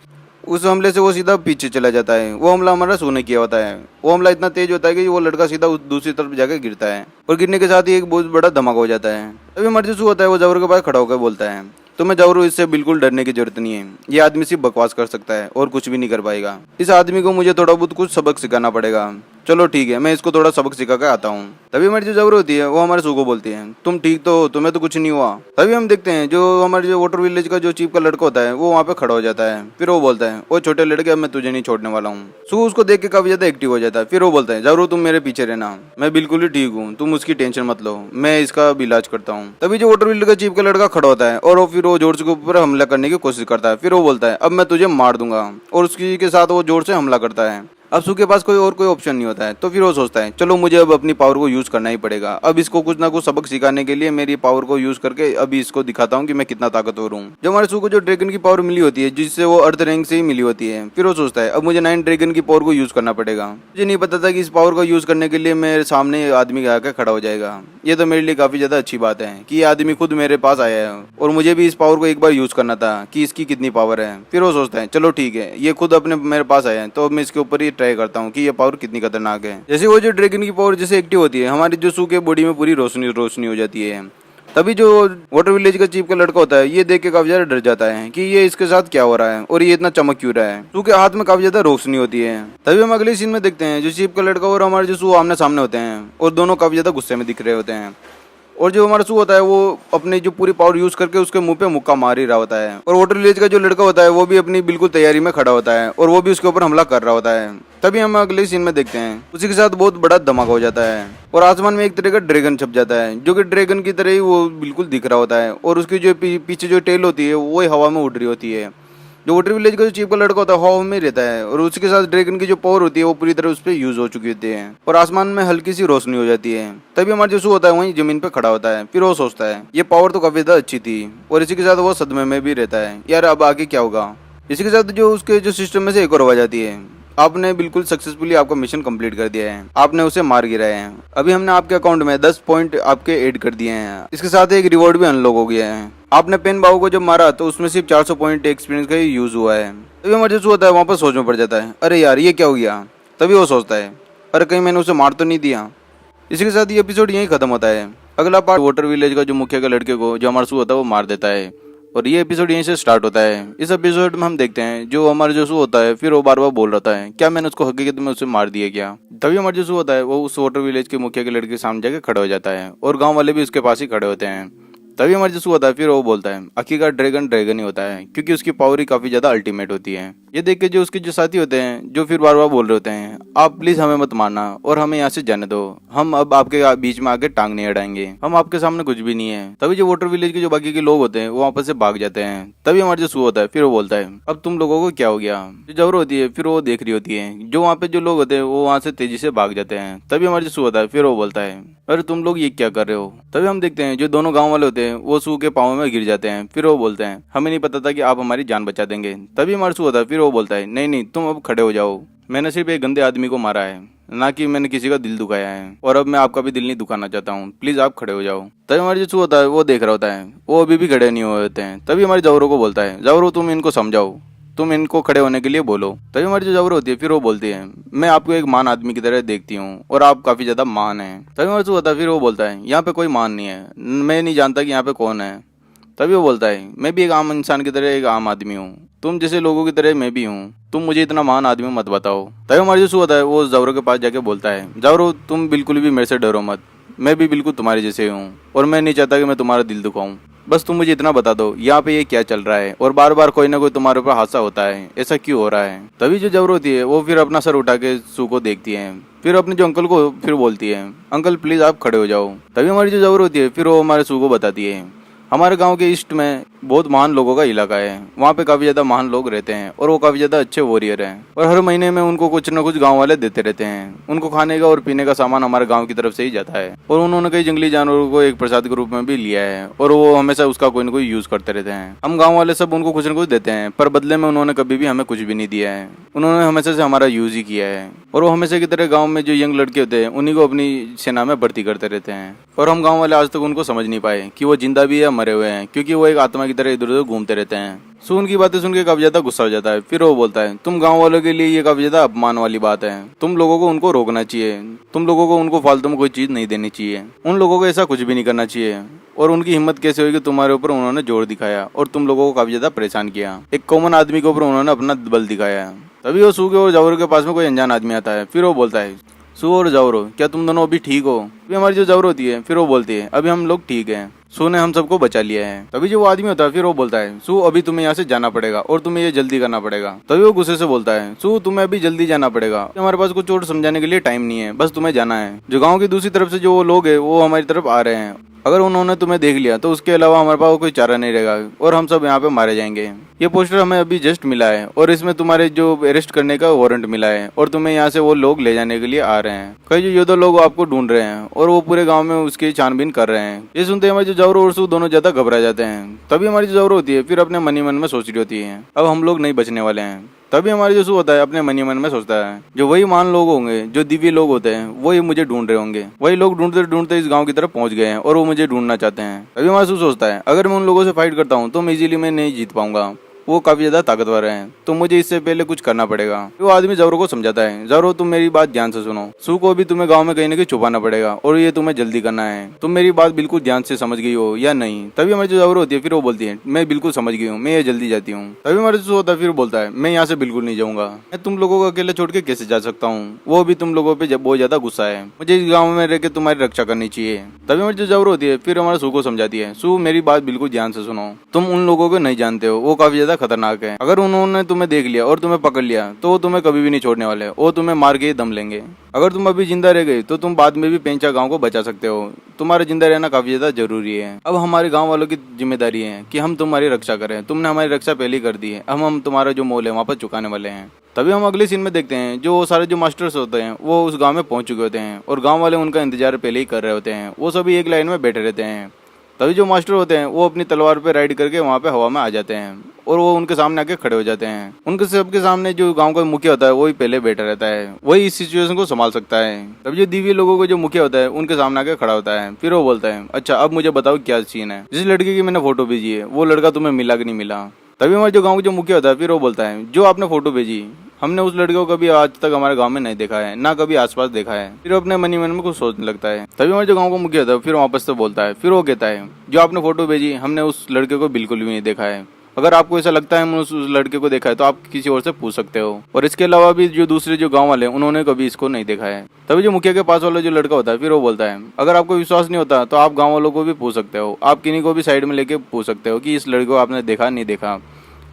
उस हमले से वो सीधा पीछे चला जाता है। वो हमला हमारा सू ने किया होता है। वो हमला इतना तेज होता है कि वो लड़का सीधा दूसरी तरफ जाकर गिरता है, और गिरने के साथ ही एक बहुत बड़ा धमाका हो जाता है। तभी हमारा जो सू होता है वो जावरों के पास खड़ा होकर बोलता है तुम्हें जावरों इससे बिल्कुल डरने की जरूरत नहीं है, ये आदमी सिर्फ बकवास कर सकता है और कुछ भी नहीं कर पाएगा। इस आदमी को मुझे थोड़ा बहुत कुछ सबक सिखाना पड़ेगा। चलो ठीक है, मैं इसको थोड़ा सबक सिखा कर आता हूँ। तभी हमारी जो जावरों होती है वो हमारे सू को बोलती है तुम ठीक तो हो, तुम्हें तो कुछ नहीं हुआ। तभी हम देखते हैं जो हमारे जो वाटर विलेज का जो चीफ का लड़का होता है वो वहाँ पे खड़ा हो जाता है। फिर वो बोलता है वो छोटे लड़के अब मैं तुझे नहीं छोड़ने वाला हूँ। सू उसको देख के काफी ज्यादा एक्टिव हो जाता है। फिर वो बोलता है जावरों तुम मेरे पीछे रहना, मैं बिल्कुल ही ठीक हूँ, तुम उसकी टेंशन मत लो, मैं इसका भी इलाज करता हूँ। तभी जो वाटर विलेज का चीफ का लड़का खड़ा होता है और फिर वो जोर से ऊपर हमला करने की कोशिश करता है। फिर वो बोलता है अब मैं तुझे मार दूंगा, और उसकी के साथ वो जोर से हमला करता है। अब सू के पास कोई ऑप्शन नहीं होता है, तो फिर वो सोचता है चलो मुझे अब अपनी पावर को यूज करना ही पड़ेगा। अब इसको कुछ ना कुछ सबक सिखाने के लिए मेरी पावर को यूज करके अभी इसको दिखाता हूँ कि मैं कितना ताकतवर हूँ। जो हमारे सू को जो ड्रैगन की पावर मिली होती है जिससे वो अर्थ रैंक से ही मिली होती है, फिर वो सोचता है अब मुझे 9 ड्रैगन की पावर को यूज करना पड़ेगा। मुझे नहीं पता था कि इस पावर को यूज करने के लिए मेरे सामने आदमी आकर खड़ा हो जाएगा। ये तो मेरे लिए काफी ज्यादा अच्छी बात है कि ये आदमी खुद मेरे पास आया है, और मुझे भी इस पावर को एक बार यूज करना था कि इसकी कितनी पावर है। फिर वो सोचता है चलो ठीक है, ये खुद अपने मेरे पास आया है तो मैं इसके ऊपर ही ट्राई करता हूँ कि ये पावर कितनी खतरनाक है। जैसे वो जो ड्रैगन की पावर जैसे एक्टिव होती है हमारी जो सू के बॉडी में पूरी रोशनी रोशनी हो जाती है। तभी जो वाटर विलेज का चीफ का लड़का होता है ये देख के काफी ज्यादा डर जाता है कि ये इसके साथ क्या हो रहा है और ये इतना चमक क्यों रहा है। सू के हाथ में काफी ज्यादा रोशनी होती है। तभी हम अगले सीन में देखते हैं जो चीफ का लड़का और हमारे जो सू आमने सामने होते हैं और दोनों काफी ज्यादा गुस्से में दिख रहे होते हैं। और जो हमारा सू होता है वो अपनी जो पूरी पावर यूज करके उसके मुंह पे मुक्का मार ही रहा होता है। और वाटर विलेज का जो लड़का होता है वो भी अपनी बिल्कुल तैयारी में खड़ा होता है और वो भी उसके ऊपर हमला कर रहा होता है। तभी हम अगले सीन में देखते हैं उसी के साथ बहुत बड़ा धमाका हो जाता है और आसमान में एक तरह का ड्रैगन छप जाता है जो कि ड्रैगन की तरह ही वो बिल्कुल दिख रहा होता है, और उसकी जो पीछे जो टेल होती है वो हवा में उड़ रही होती है। जो वाटर विलेज का जो चीफ का लड़का होता है हवा में रहता है, और उसके साथ ड्रैगन की जो पावर होती है वो पूरी तरह उस पर यूज हो चुकी होती है और आसमान में हल्की सी रोशनी हो जाती है। तभी हमारा जो सू होता है वहीं जमीन पे खड़ा होता है। फिर वो सोचता है ये पावर तो काफी ज्यादा अच्छी थी, और इसी के साथ वो सदमे में भी रहता है यार अब आगे क्या होगा। इसी के साथ जो उसके जो सिस्टम में से एक और आवाज आती है आपने बिल्कुल सक्सेसफुली आपका मिशन कंप्लीट कर दिया है, आपने उसे मार गिराया है, अभी हमने आपके अकाउंट में 10 पॉइंट आपके ऐड कर दिए हैं, इसके साथ एक रिवॉर्ड भी अनलॉक हो गया है। आपने पेन बाबू को जब मारा तो उसमें सिर्फ 400 पॉइंट एक्सपीरियंस का ही यूज हुआ है। तभी हमारे जो होता है वहाँ पर सोच में पड़ जाता है अरे यार ये क्या हो गया। तभी वो सोचता है अरे कहीं मैंने उसे मार तो नहीं दिया। इसी के साथ ये एपिसोड यहीं खत्म होता है। अगला पार्ट वाटर विलेज का जो मुखिया के लड़के को जो हमारा सू होता है वो मार देता है, और ये एपिसोड यहीं से स्टार्ट होता है। इस एपिसोड में हम देखते हैं जो हमारा जो सू होता है फिर वो बार बार बोल रहा है क्या मैंने उसको हकीकत में उसे मार दिया क्या। तभी हमारा जो सू होता है वो उस वाटर विलेज के मुखिया के लड़के के सामने जाके खड़ा हो जाता है और गांव वाले भी उसके पास ही खड़े होते हैं। तभी हमारे जसू होता है, फिर वो बोलता है आखिरकार ड्रैगन ड्रैगन ही होता है, क्योंकि उसकी पावर ही काफी ज्यादा अल्टीमेट होती है। ये देख के जो उसके जो साथी होते हैं, जो फिर बार बार बोल रहे होते हैं आप प्लीज हमें मत मारना और हमें यहाँ से जाने दो, हम अब आपके बीच में आके टांग नहीं अड़ाएंगे, हम आपके सामने कुछ भी नहीं है। तभी जो वाटर विलेज के जो बाकी के लोग होते हैं वो वापस से भाग जाते हैं। तभी हमारे जो सू होता है, फिर वो बोलता है अब तुम लोगों को क्या हो गया। जो जबर होती है फिर वो देख रही होती है, जो वहाँ पे जो लोग होते हैं वो वहाँ से तेजी से भाग जाते हैं। तभी हमारे जो सू होता है, फिर वो बोलता है अरे तुम लोग ये क्या कर रहे हो। तभी हम देखते हैं जो दोनों गाँव वाले होते हैं वो सू के पाँव में गिर जाते हैं। फिर वो बोलते हैं हमें नहीं पता था कि आप हमारी जान बचा देंगे। तभी हमारे सू होता है, फिर वो बोलता है नहीं नहीं तुम अब खड़े हो जाओ, मैंने सिर्फ एक गंदे आदमी को मारा है, ना कि मैंने किसी का दिल दुखाया है, और अब मैं आपका भी दिल नहीं दुखाना चाहता हूँ, प्लीज आप खड़े हो जाओ। तभी हमारे जो सू होता है वो देख रहा होता है, वो अभी भी खड़े नहीं हुए होते हैं। तभी हमारे जावरों को बोलता है जावरो तुम इनको समझाओ, तुम इनको खड़े होने के लिए बोलो। तभी हमारी जो जावर होती है फिर वो बोलती है मैं आपको एक महान आदमी की तरह देखती हूँ और आप काफी ज्यादा महान हैं। तभी हमारे सू होता है, फिर वो बोलता है यहाँ पे कोई महान नहीं है, मैं नहीं जानता कि यहाँ पे कौन है। तभी वो बोलता है मैं भी एक आम इंसान की तरह एक आम आदमी हूँ, तुम जैसे लोगों की तरह मैं भी हूँ, तुम मुझे इतना महान आदमी मत बताओ। तभी हमारे जो सू होता है वो जावरों के पास जाके बोलता है जावरो तुम बिल्कुल भी मेरे से डरो मत, मैं भी बिल्कुल तुम्हारे जैसे हूँ और मैं नहीं चाहता कि मैं तुम्हारा दिल दुखाऊं, बस तुम मुझे इतना बता दो यहाँ पे ये क्या चल रहा है और बार बार कोई ना कोई तुम्हारे ऊपर हादसा होता है, ऐसा क्यों हो रहा है। तभी जो जबर होती है वो फिर अपना सर उठा के सू को देखती है, फिर अपने जो अंकल को फिर बोलती है अंकल प्लीज आप खड़े हो जाओ। तभी हमारी जो जबर होती है फिर वो हमारे सू को बताती है हमारे गांव के ईस्ट में बहुत महान लोगों का इलाका है, वहाँ पे काफी ज्यादा महान लोग रहते हैं और वो काफी ज्यादा अच्छे वॉरियर हैं और हर महीने में उनको कुछ न कुछ गांव वाले देते रहते हैं। उनको खाने का और पीने का सामान हमारे गांव की तरफ से ही जाता है और उन्होंने कई जंगली जानवरों को एक प्रसाद के रूप में भी लिया है और वो हमेशा उसका कोई न कोई यूज करते रहते हैं। हम गाँव वाले सब उनको कुछ न कुछ देते हैं, पर बदले में उन्होंने कभी भी हमें कुछ भी नहीं दिया है, उन्होंने हमेशा से हमारा यूज ही किया है और वो हमेशा की तरह गाँव में जो यंग लड़के होते हैं उन्हीं को अपनी सेना में भर्ती करते रहते हैं और हम गाँव वाले आज तक उनको समझ नहीं पाए कि वो जिंदा भी या मरे हुए हैं, क्योंकि वो एक आत्मा की तरह इधर उधर घूमते रहते हैं। सू उनकी बातें सुन के काफी ज्यादा गुस्सा हो जाता है, फिर वो बोलता है तुम गांव वालों के लिए ये काफी ज्यादा अपमान वाली बात है, तुम लोगों को उनको रोकना चाहिए, तुम लोगों को उनको फालतू में कोई चीज नहीं देनी चाहिए, उन लोगों को ऐसा कुछ भी नहीं करना चाहिए। और उनकी हिम्मत कैसे हुई कि तुम्हारे ऊपर उन्होंने जोर दिखाया और तुम लोगों को काफी ज्यादा परेशान किया, एक कॉमन आदमी के ऊपर उन्होंने अपना बल दिखाया। तभी वो सू के और जावर के पास में कोई अनजान आदमी आता है, फिर वो बोलता है सू और जावरो क्या तुम दोनों अभी ठीक हो। अभी हमारी जो जावर होती है फिर वो बोलती है अभी हम लोग ठीक हैं, सू ने हम सबको बचा लिया है। तभी जो वो आदमी होता है फिर वो बोलता है सू अभी तुम्हें यहाँ से जाना पड़ेगा और तुम्हें ये जल्दी करना पड़ेगा। तभी वो गुस्से से बोलता है सू तुम्हें अभी जल्दी जाना पड़ेगा, हमारे पास कुछ और समझाने के लिए टाइम नहीं है, बस तुम्हें जाना है। जो गाँव की दूसरी तरफ से जो लोग है वो हमारी तरफ आ रहे हैं, अगर उन्होंने तुम्हें देख लिया तो उसके अलावा हमारे पास कोई चारा नहीं रहेगा और हम सब यहाँ पे मारे जाएंगे। ये पोस्टर हमें अभी जस्ट मिला है और इसमें तुम्हारे जो अरेस्ट करने का वारंट मिला है और तुम्हें यहाँ से वो लोग ले जाने के लिए आ रहे हैं। कई जो योद्धा लोग आपको ढूंढ रहे हैं और वो पूरे गांव में उसकी छानबीन कर रहे हैं। ये सुनते हमारे जो जावरो और सू दोनों ज्यादा घबरा जाते हैं। तभी हमारी जो जावरो होती है फिर अपने मन ही मन में सोच रही होती है अब हम लोग नहीं बचने वाले हैं। तभी हमारे जो सू होता है अपने मन ही मन में सोचता है जो वही महान लोग होंगे, जो दिव्य लोग होते हैं, वही मुझे ढूंढ रहे होंगे, वही लोग ढूंढते ढूंढते इस गांव की तरफ पहुंच गए हैं और वो मुझे ढूंढना चाहते हैं। तभी हमारा सू सोचता है अगर मैं उन लोगों से फाइट करता हूँ तो मैं इजीली मैं नहीं जीत पाऊंगा, वो काफी ज्यादा ताकतवर हैं, तो मुझे इससे पहले कुछ करना पड़ेगा। वो आदमी जावरो को समझाता है जावरो तुम मेरी बात ध्यान से सुनो, सू को भी तुम्हें गांव में कहीं न कहीं छुपाना पड़ेगा और ये तुम्हें जल्दी करना है। तुम मेरी बात बिल्कुल ध्यान से समझ गई हो या नहीं। तभी हमारी जो जावरो होती है फिर वो बोलती है मैं बिल्कुल समझ गई हूँ, मैं ये जल्दी जाती हूँ। तभी हमारे सू होता है फिर बोलता है मैं यहाँ से बिल्कुल नहीं जाऊंगा, मैं तुम लोगों को अकेले छोड़ के कैसे जा सकता हूँ, वो भी तुम लोगों पे बहुत ज्यादा गुस्सा है, मुझे इस गाँव में रह के तुम्हारी रक्षा करनी चाहिए। तभी हमारी जो जावरो होती है फिर हमारे सू को समझाती है सू मेरी बात बिल्कुल ध्यान से सुनो, तुम उन लोगों को नहीं जानते हो, वो काफी ज्यादा खतरनाक है, अगर उन्होंने तुम्हें देख लिया और तुम्हें पकड़ लिया तो वो तुम्हें कभी भी नहीं छोड़ने वाले, वो तुम्हें मार के ही दम लेंगे। अगर तुम अभी जिंदा रह गई तो तुम बाद में भी पेंचा गांव को बचा सकते हो, तुम्हारा जिंदा रहना काफी ज्यादा जरूरी है। अब हमारे गांव वालों की जिम्मेदारी है कि हम तुम्हारी रक्षा करें, तुमने हमारी रक्षा पहले कर दी है, हम तुम्हारा जो मोल है वापस चुकाने वाले हैं। तभी हम अगले सीन में देखते हैं जो सारे जो मास्टर्स होते हैं वो उस गाँव में पहुंच चुके होते हैं और गाँव वाले उनका इंतजार पहले ही कर रहे होते हैं, वो सभी एक लाइन में बैठे रहते हैं। तभी जो मास्टर होते हैं वो अपनी तलवार पे राइड करके वहाँ पे हवा में आ जाते हैं और वो उनके सामने आके खड़े हो जाते हैं। उनके सबके सामने जो गांव का मुखिया होता है वही पहले बैठा रहता है, वही इस सिचुएशन को संभाल सकता है। तभी जो दिव्य लोगों को जो मुखिया होता है उनके सामने आके खड़ा होता है, फिर वो बोलता है अच्छा अब मुझे बताओ क्या सीन है, जिस लड़के की मैंने फोटो भेजी है वो लड़का तुम्हें मिला कि नहीं मिला। तभी हमारे जो गाँव का जो मुखिया होता है फिर वो बोलता है जो आपने फोटो भेजी हमने उस लड़के को कभी आज तक हमारे गांव में नहीं देखा है, ना कभी आसपास देखा है। फिर अपने मन ही मन में कुछ सोचने लगता है। तभी हमारे जो गांव का मुखिया था फिर वापस से बोलता है, फिर वो कहता है जो आपने फोटो भेजी हमने उस लड़के को बिल्कुल भी नहीं देखा है, अगर आपको ऐसा लगता है मैंने उस लड़के को देखा है तो आप किसी और से पूछ सकते हो। और इसके अलावा भी जो दूसरे जो गांव वाले हैं उन्होंने कभी इसको नहीं देखा है। तभी जो मुखिया के पास वाला जो लड़का होता है फिर वो बोलता है अगर आपको विश्वास नहीं होता तो आप गाँव वालों को भी पूछ सकते हो, आप किन्हीं को भी साइड में लेके पूछ सकते हो कि इस लड़के को आपने देखा नहीं देखा।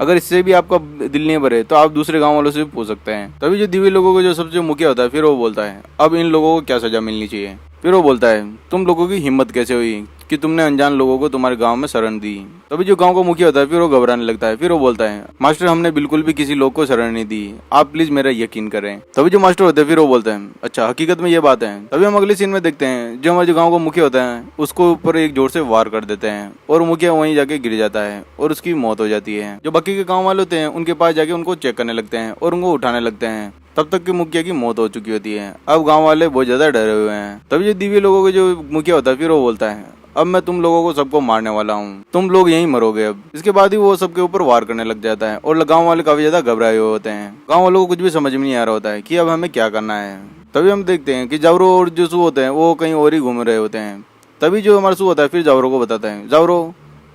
अगर इससे भी आपका दिल नहीं भरे तो आप दूसरे गांव वालों से भी पूछ सकते हैं। तभी जो दिव्य लोगों को जो सबसे मुखिया होता है फिर वो बोलता है अब इन लोगों को क्या सजा मिलनी चाहिए। फिर वो बोलता है तुम लोगों की हिम्मत कैसे हुई कि तुमने अनजान लोगों को तुम्हारे गांव में शरण दी। तभी जो गांव का मुखिया होता है फिर वो घबराने लगता है। फिर वो बोलता है मास्टर हमने बिल्कुल भी किसी लोग को शरण नहीं दी, आप प्लीज मेरा यकीन करें। तभी जो मास्टर होते हैं फिर वो बोलते हैं अच्छा हकीकत में ये बात है। तभी हम अगले सीन में देखते हैं जो हमारे जो गाँव का मुखिया होता है उसको ऊपर एक जोर से वार कर देते हैं और मुखिया वहीं जाके गिर जाता है और उसकी मौत हो जाती है। जो बाकी के गाँव वाले होते हैं उनके पास जाके उनको चेक करने लगते हैं और उनको उठाने लगते हैं। तब तक कि मुखिया की मौत हो चुकी होती है। अब गांव वाले बहुत ज्यादा डरे हुए हैं। तभी जो दिव्य लोगों के जो मुखिया होता है फिर वो बोलता है अब मैं तुम लोगों को सबको मारने वाला हूँ, तुम लोग यहीं मरोगे अब। इसके बाद ही वो सबके ऊपर वार करने लग जाता है और गांव वाले काफी ज्यादा घबराए हुए होते हैं। गांव वालों को कुछ भी समझ में नहीं आ रहा होता है कि अब हमें क्या करना है। तभी हम देखते हैं कि जावरो और जो सू होते हैं वो कहीं और ही घूम रहे होते हैं। तभी जो हमारा सू होता है फिर जावरो को बताता है जावरो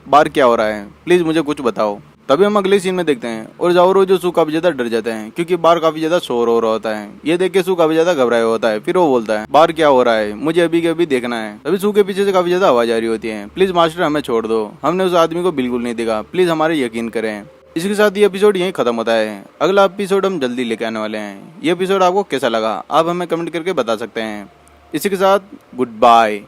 बाहर क्या हो रहा है, प्लीज मुझे कुछ बताओ। तभी हम अगले सीन में देखते हैं और जावरो जो सू काफी ज्यादा डर जाते हैं क्योंकि बाहर काफी ज्यादा शोर हो रहा होता है। ये देख के सू काफी ज्यादा घबराया होता है। फिर वो बोलता है बाहर क्या हो रहा है, मुझे अभी के अभी देखना है। तभी सू के पीछे से काफी ज्यादा आवाज आ रही होती है प्लीज मास्टर हमें छोड़ दो, हमने उस आदमी को बिल्कुल नहीं देखा, प्लीज हमारे यकीन करें। इसके साथ ये एपिसोड यहीं खत्म होता है। अगला एपिसोड हम जल्दी लेके आने वाले हैं। ये एपिसोड आपको कैसा लगा आप हमें कमेंट करके बता सकते हैं। इसी के साथ गुड बाय।